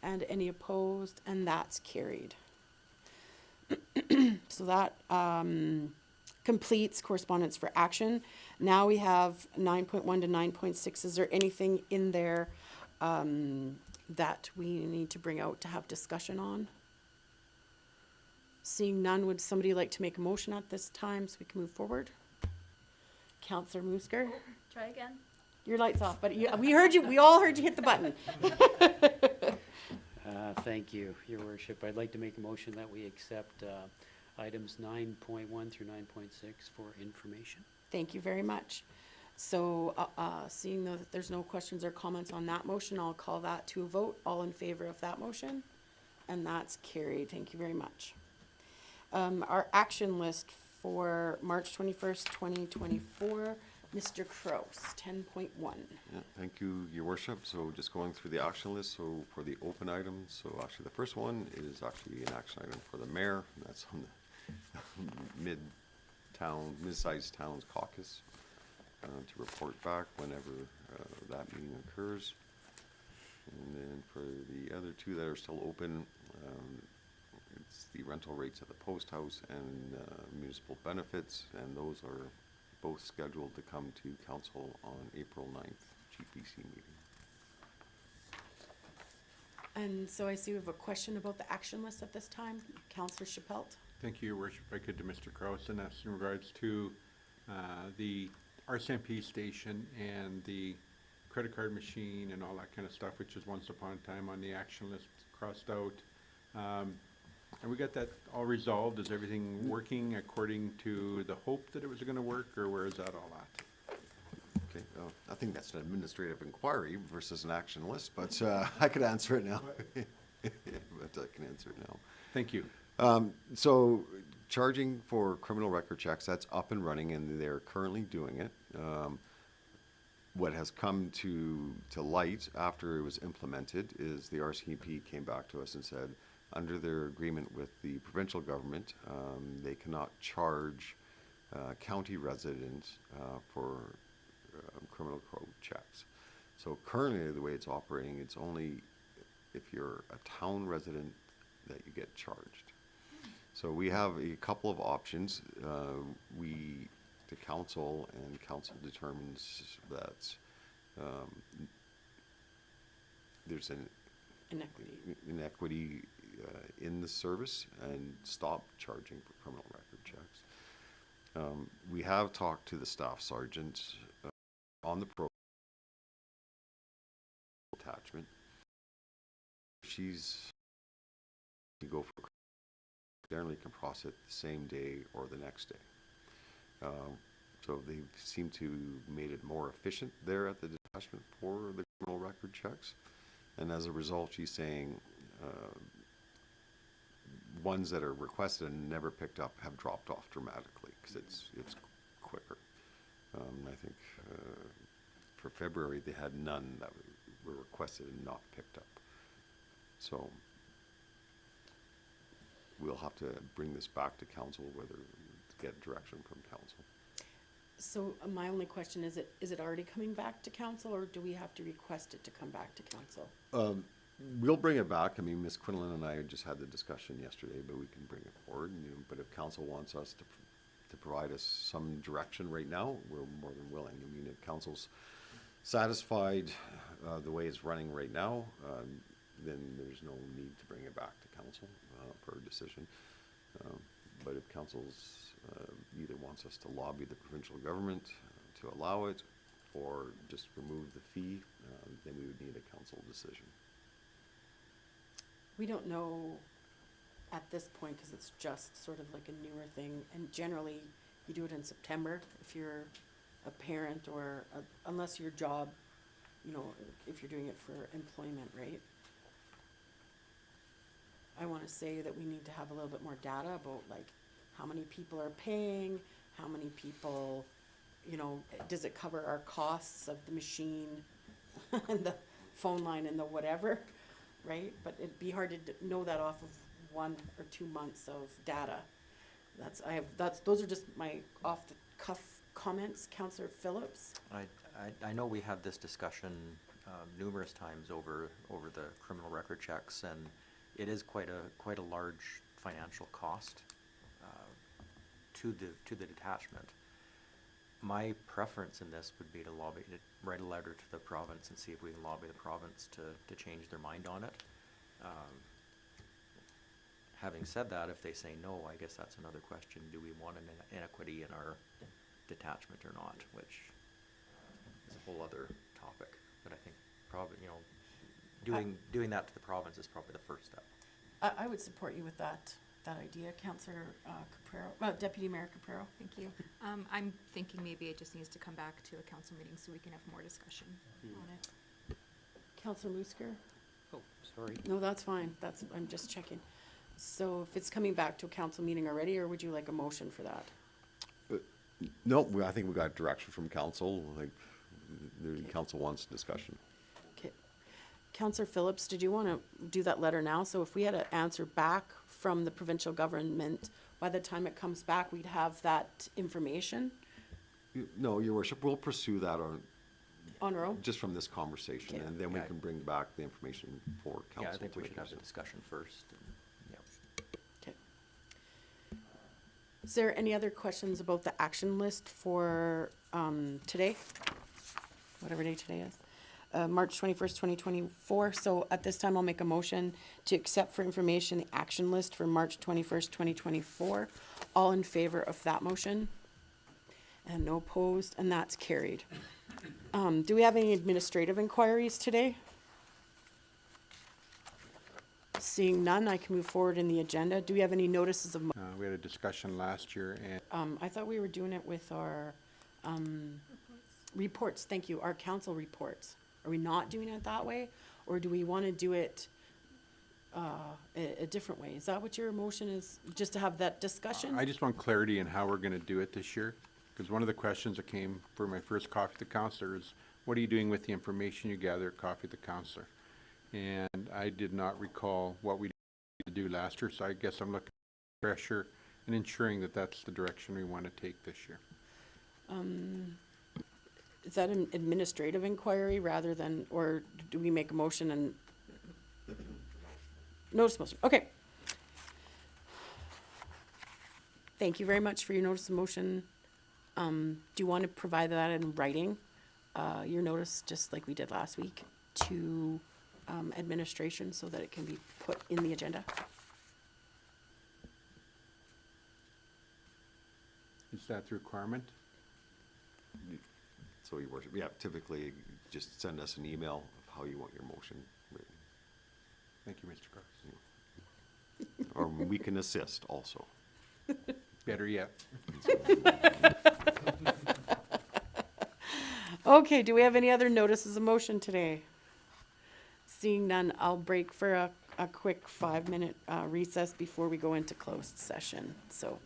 A: And any opposed? And that's carried. So that completes correspondence for action. Now we have 9.1 to 9.6. Is there anything in there that we need to bring out to have discussion on? Seeing none, would somebody like to make a motion at this time so we can move forward? Councillor Moosker?
Q: Try again.
A: Your light's off, but we heard you. We all heard you hit the button.
J: Thank you, Your Worship. I'd like to make a motion that we accept items 9.1 through 9.6 for information.
A: Thank you very much. So, seeing though that there's no questions or comments on that motion, I'll call that to a vote. All in favor of that motion? And that's carried. Thank you very much. Our action list for March 21st, 2024, Mr. Kraus, 10.1.
M: Yeah, thank you, Your Worship. So just going through the action list, so for the open items, so actually the first one is actually an action item for the mayor, and that's on the mid-sized towns caucus, to report back whenever that meeting occurs. And then for the other two that are still open, it's the rental rates at the post house and municipal benefits, and those are both scheduled to come to council on April 9th GPC meeting.
A: And so I see we have a question about the action list at this time. Councillor Chappelle.
B: Thank you, Your Worship. If I could, to Mr. Kraus, and that's in regards to the RCMP station and the credit card machine and all that kind of stuff, which is once upon a time on the action list crossed out. And we got that all resolved? Is everything working according to the hope that it was going to work, or where is that all at?
M: Okay, I think that's an administrative inquiry versus an action list, but I could answer it now. But I can answer it now.
B: Thank you.
M: So charging for criminal record checks, that's up and running, and they're currently doing it. What has come to light after it was implemented is the RCMP came back to us and said, under their agreement with the provincial government, they cannot charge county residents for criminal code checks. So currently, the way it's operating, it's only if you're a town resident that you get charged. So we have a couple of options. The council, and council determines that there's an inequity in the service and stop charging for criminal record checks. We have talked to the staff sergeant on the program attachment. She's to go for generally can process it the same day or the next day. So they seem to made it more efficient there at the detachment for the criminal record checks. And as a result, she's saying ones that are requested and never picked up have dropped off dramatically because it's quicker. I think for February they had none that were requested and not picked up. So we'll have to bring this back to council, whether to get direction from council.
A: So my only question is it already coming back to council, or do we have to request it to come back to council?
M: We'll bring it back. I mean, Ms. Quinlan and I just had the discussion yesterday, but we can bring it forward. But if council wants us to provide us some direction right now, we're more than willing. I mean, if council's satisfied the way it's running right now, then there's no need to bring it back to council for a decision. But if council's either wants us to lobby the provincial government to allow it, or just remove the fee, then we would need a council decision.
A: We don't know at this point because it's just sort of like a newer thing, and generally you do it in September if you're a parent or unless your job, if you're doing it for employment, right? I want to say that we need to have a little bit more data about like how many people are paying, how many people, does it cover our costs of the machine and the phone line and the whatever, right? But it'd be hard to know that off of 1 or 2 months of data. Those are just my off the cuff comments. Councillor Phillips.
G: I know we had this discussion numerous times over the criminal record checks, and it is quite a large financial cost to the detachment. My preference in this would be to write a letter to the province and see if we can lobby the province to change their mind on it. Having said that, if they say no, I guess that's another question. Do we want an inequity in our detachment or not, which is a whole other topic. But I think probably, doing that to the province is probably the first step.
A: I would support you with that idea, Councillor Caprero, Deputy Mayor Caprero.
L: Thank you. I'm thinking maybe it just needs to come back to a council meeting so we can have more discussion on it.
A: Councillor Musker?
J: Oh, sorry.
A: No, that's fine. I'm just checking. So if it's coming back to a council meeting already, or would you like a motion for that?
M: No, I think we got direction from council, like, the council wants discussion.
A: Okay. Counselor Phillips, did you want to do that letter now? So if we had an answer back from the provincial government, by the time it comes back, we'd have that information
M: No, your worship, we'll pursue that
A: on our own?
M: just from this conversation,
A: Okay.
M: and then we
G: Yeah.
M: can bring back the information for council.
G: Yeah, I think
M: to
G: we
M: make
G: should
M: a
G: have the
M: decision.
G: discussion first. and- yeah.
A: Okay. Is there any other questions about the action list for today? Whatever day today is. March 21st, 2024. So at this time, I'll make a motion to accept for information the action list for March 21st, 2024. All in favor of that motion? And no opposed, and that's carried. Do we have any administrative inquiries today? Seeing none, I can move forward in the agenda. Do we have any notices of,
B: We had a discussion last year, and
A: I thought we were doing it with our, reports, thank you, our council reports. Are we not doing it that way? Or do we want to do it, a different way? Is that what your motion is, just to have that discussion?
B: I just want clarity in how we're gonna do it this year. Because one of the questions that came for my first Coffee with the Counselor is, what are you doing with the information you gather at Coffee with the Counselor? And I did not recall what we did do last year, so I guess I'm looking for pressure and ensuring that that's the direction we want to take this year.
A: Is that an administrative inquiry rather than, or do we make a motion and? Notice motion, okay. Thank you very much for your notice of motion. Do you want to provide that in writing? Your notice, just like we did last week, to administration so that it can be put in the agenda?
B: Is that the requirement?
M: So your worship, yeah, typically, just send us an email of how you want your motion written.
B: Thank you, Mr. Cross.
M: Or we can assist also.
B: Better yet.
A: Okay, do we have any other notices of motion today? Seeing none, I'll break for a quick 5-minute recess before we go into closed session, so.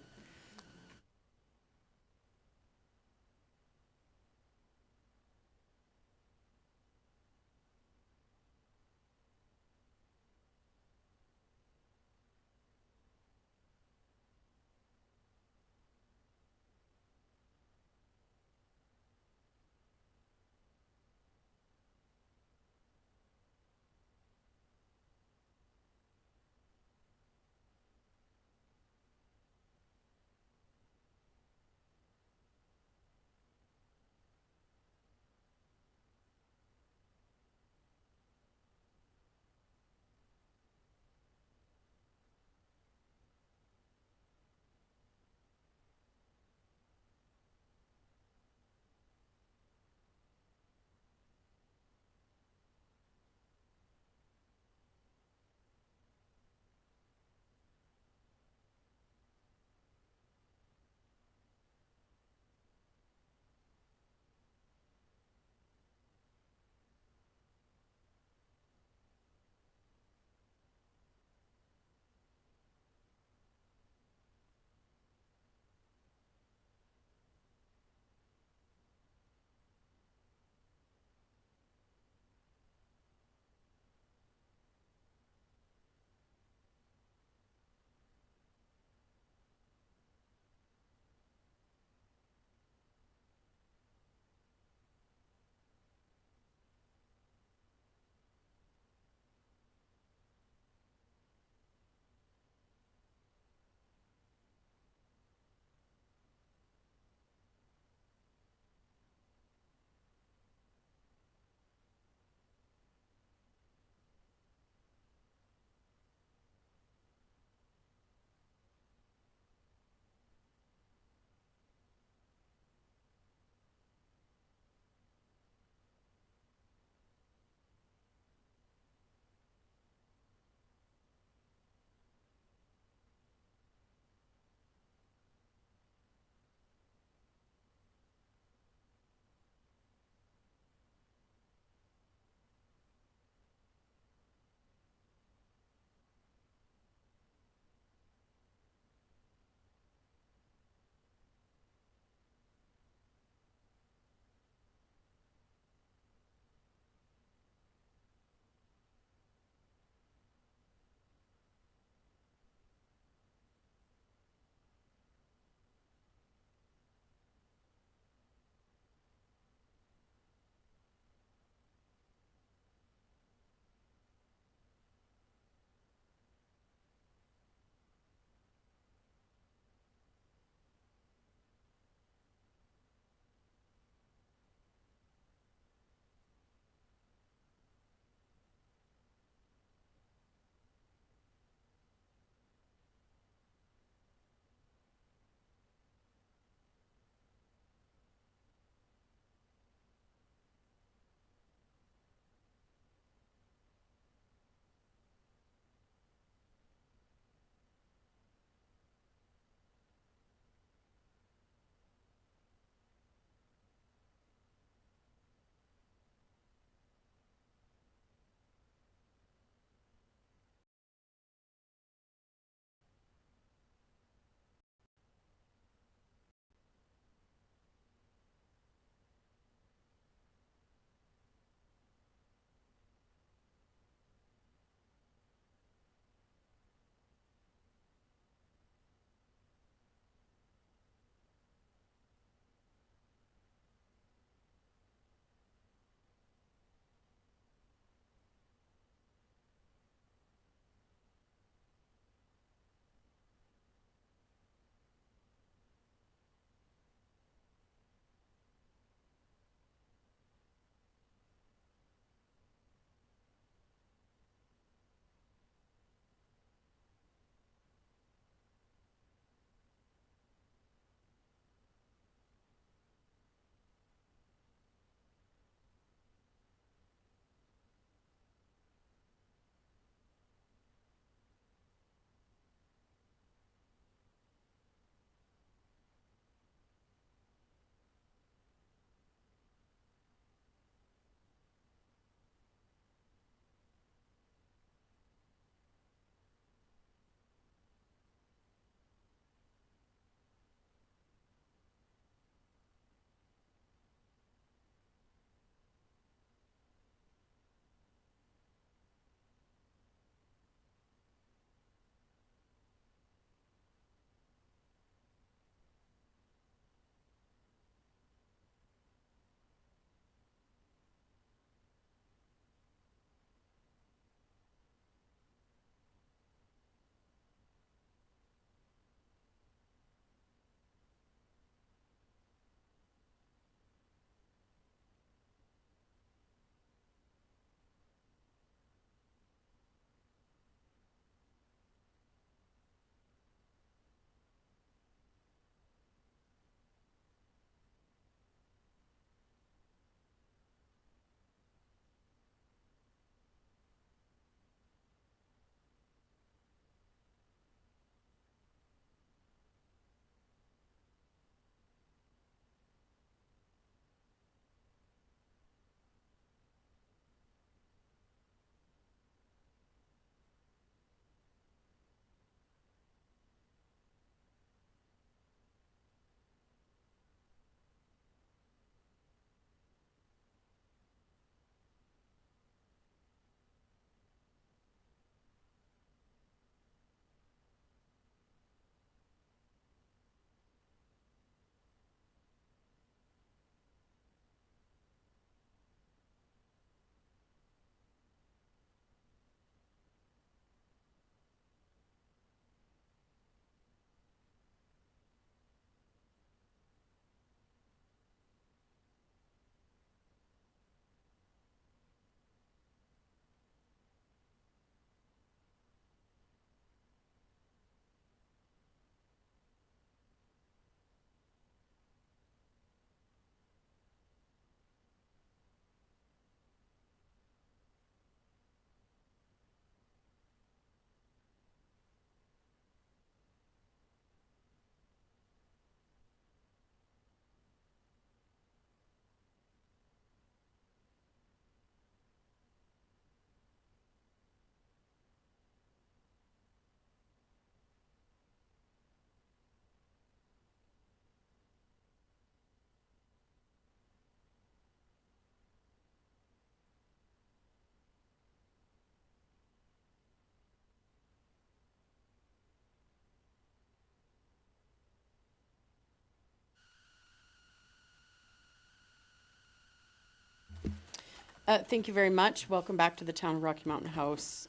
A: Thank you very much. Welcome back to the Town of Rocky Mountain House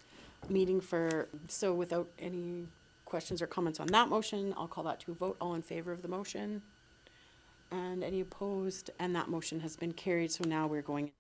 A: meeting so without any questions or comments on that motion, I'll call that to a vote. All in favor of the motion? And any opposed? And that motion has been carried, so now we're going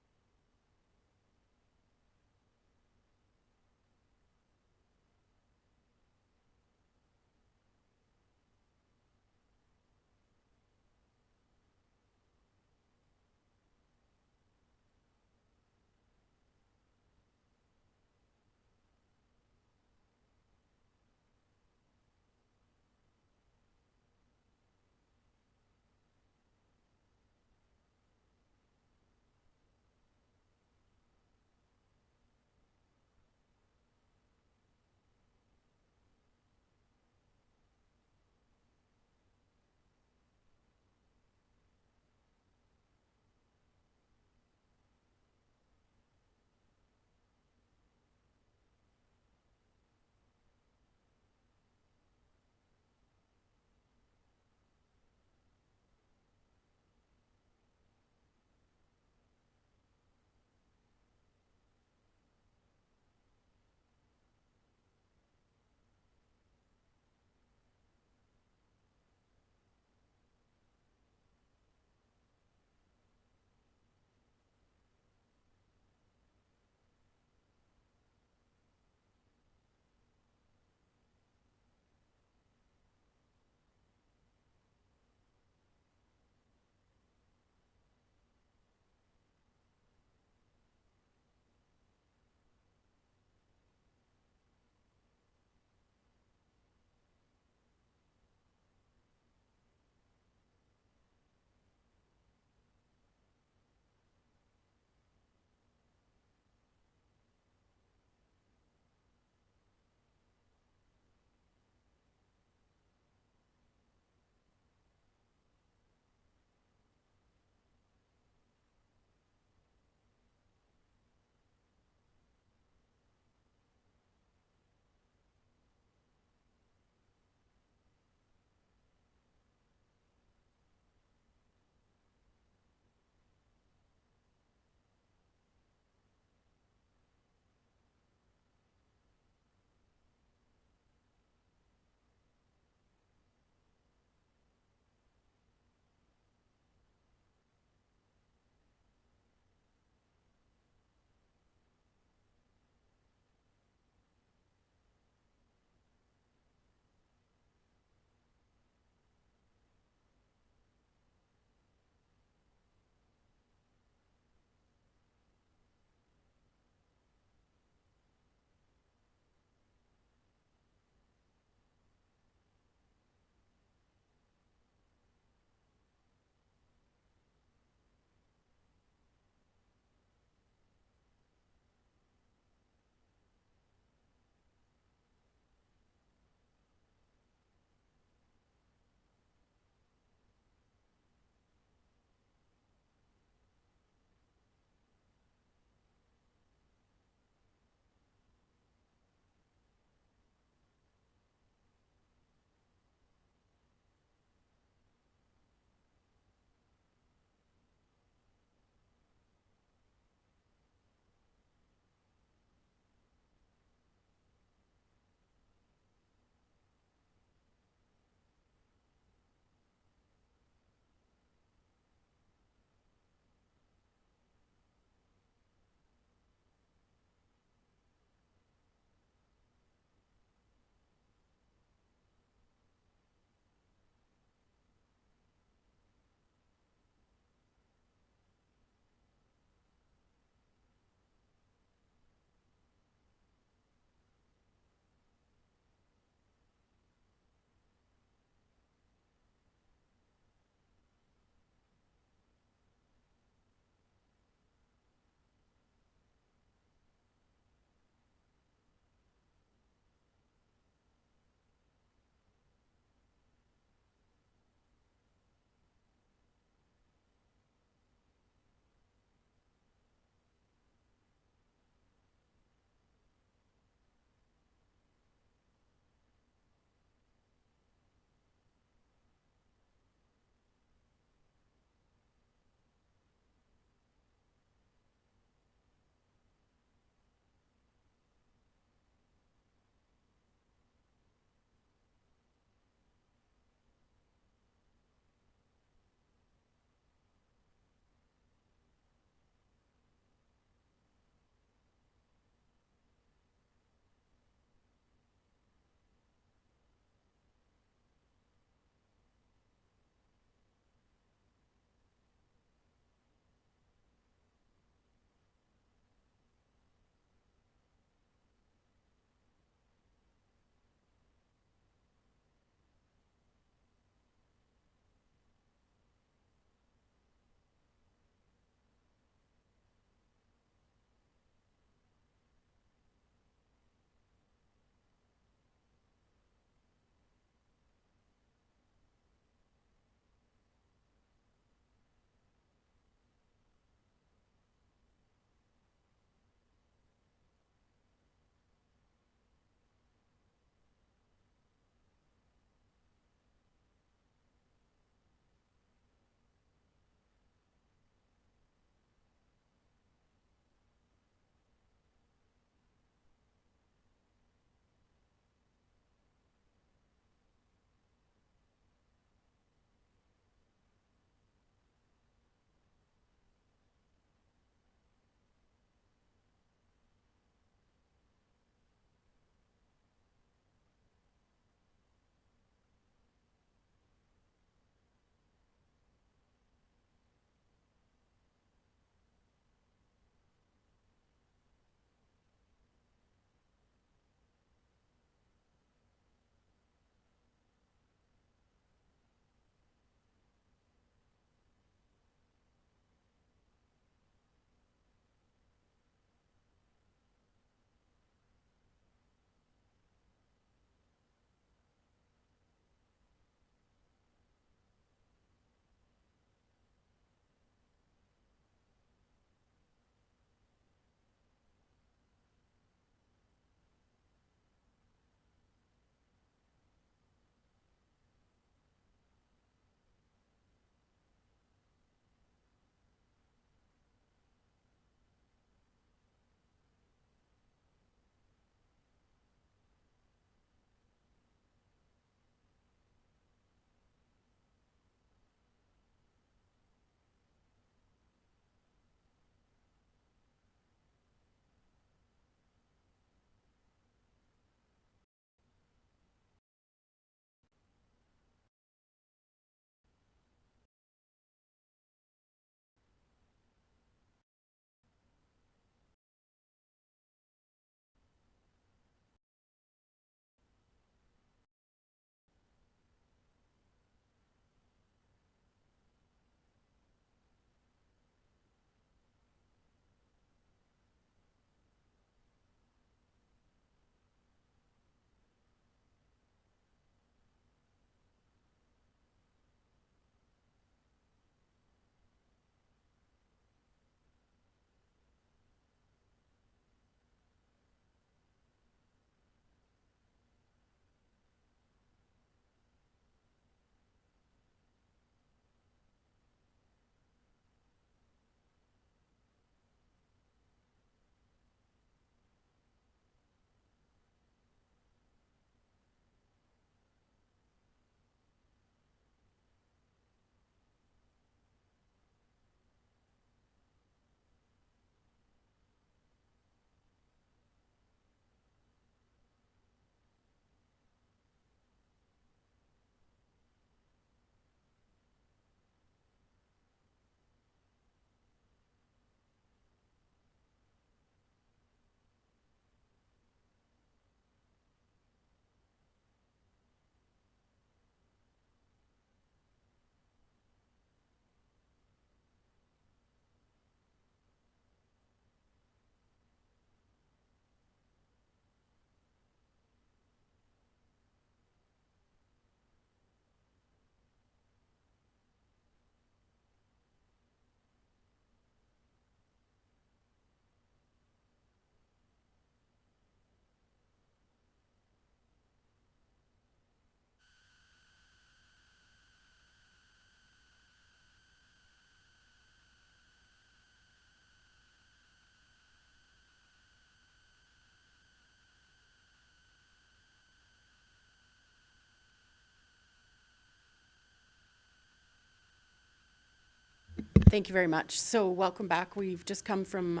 A: Thank you very much. So welcome back. We've just come from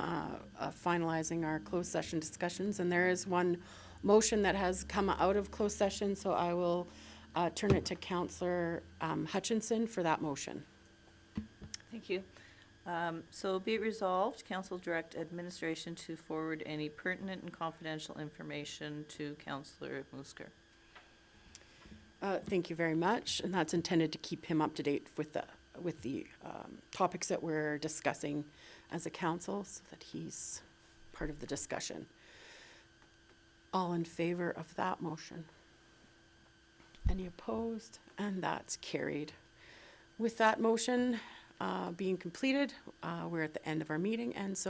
A: finalizing our closed session discussions, and there is one motion that has come out of closed session, so I will turn it to Councillor Hutchinson for that motion.
I: Thank you. So be it resolved, council direct administration to forward any pertinent and confidential information to Councillor Musker.
A: Thank you very much, and that's intended to keep him up to date with the topics that we're discussing as a council, so that he's part of the discussion. All in favor of that motion? Any opposed? And that's carried. With that motion being completed, we're at the end of our meeting, and so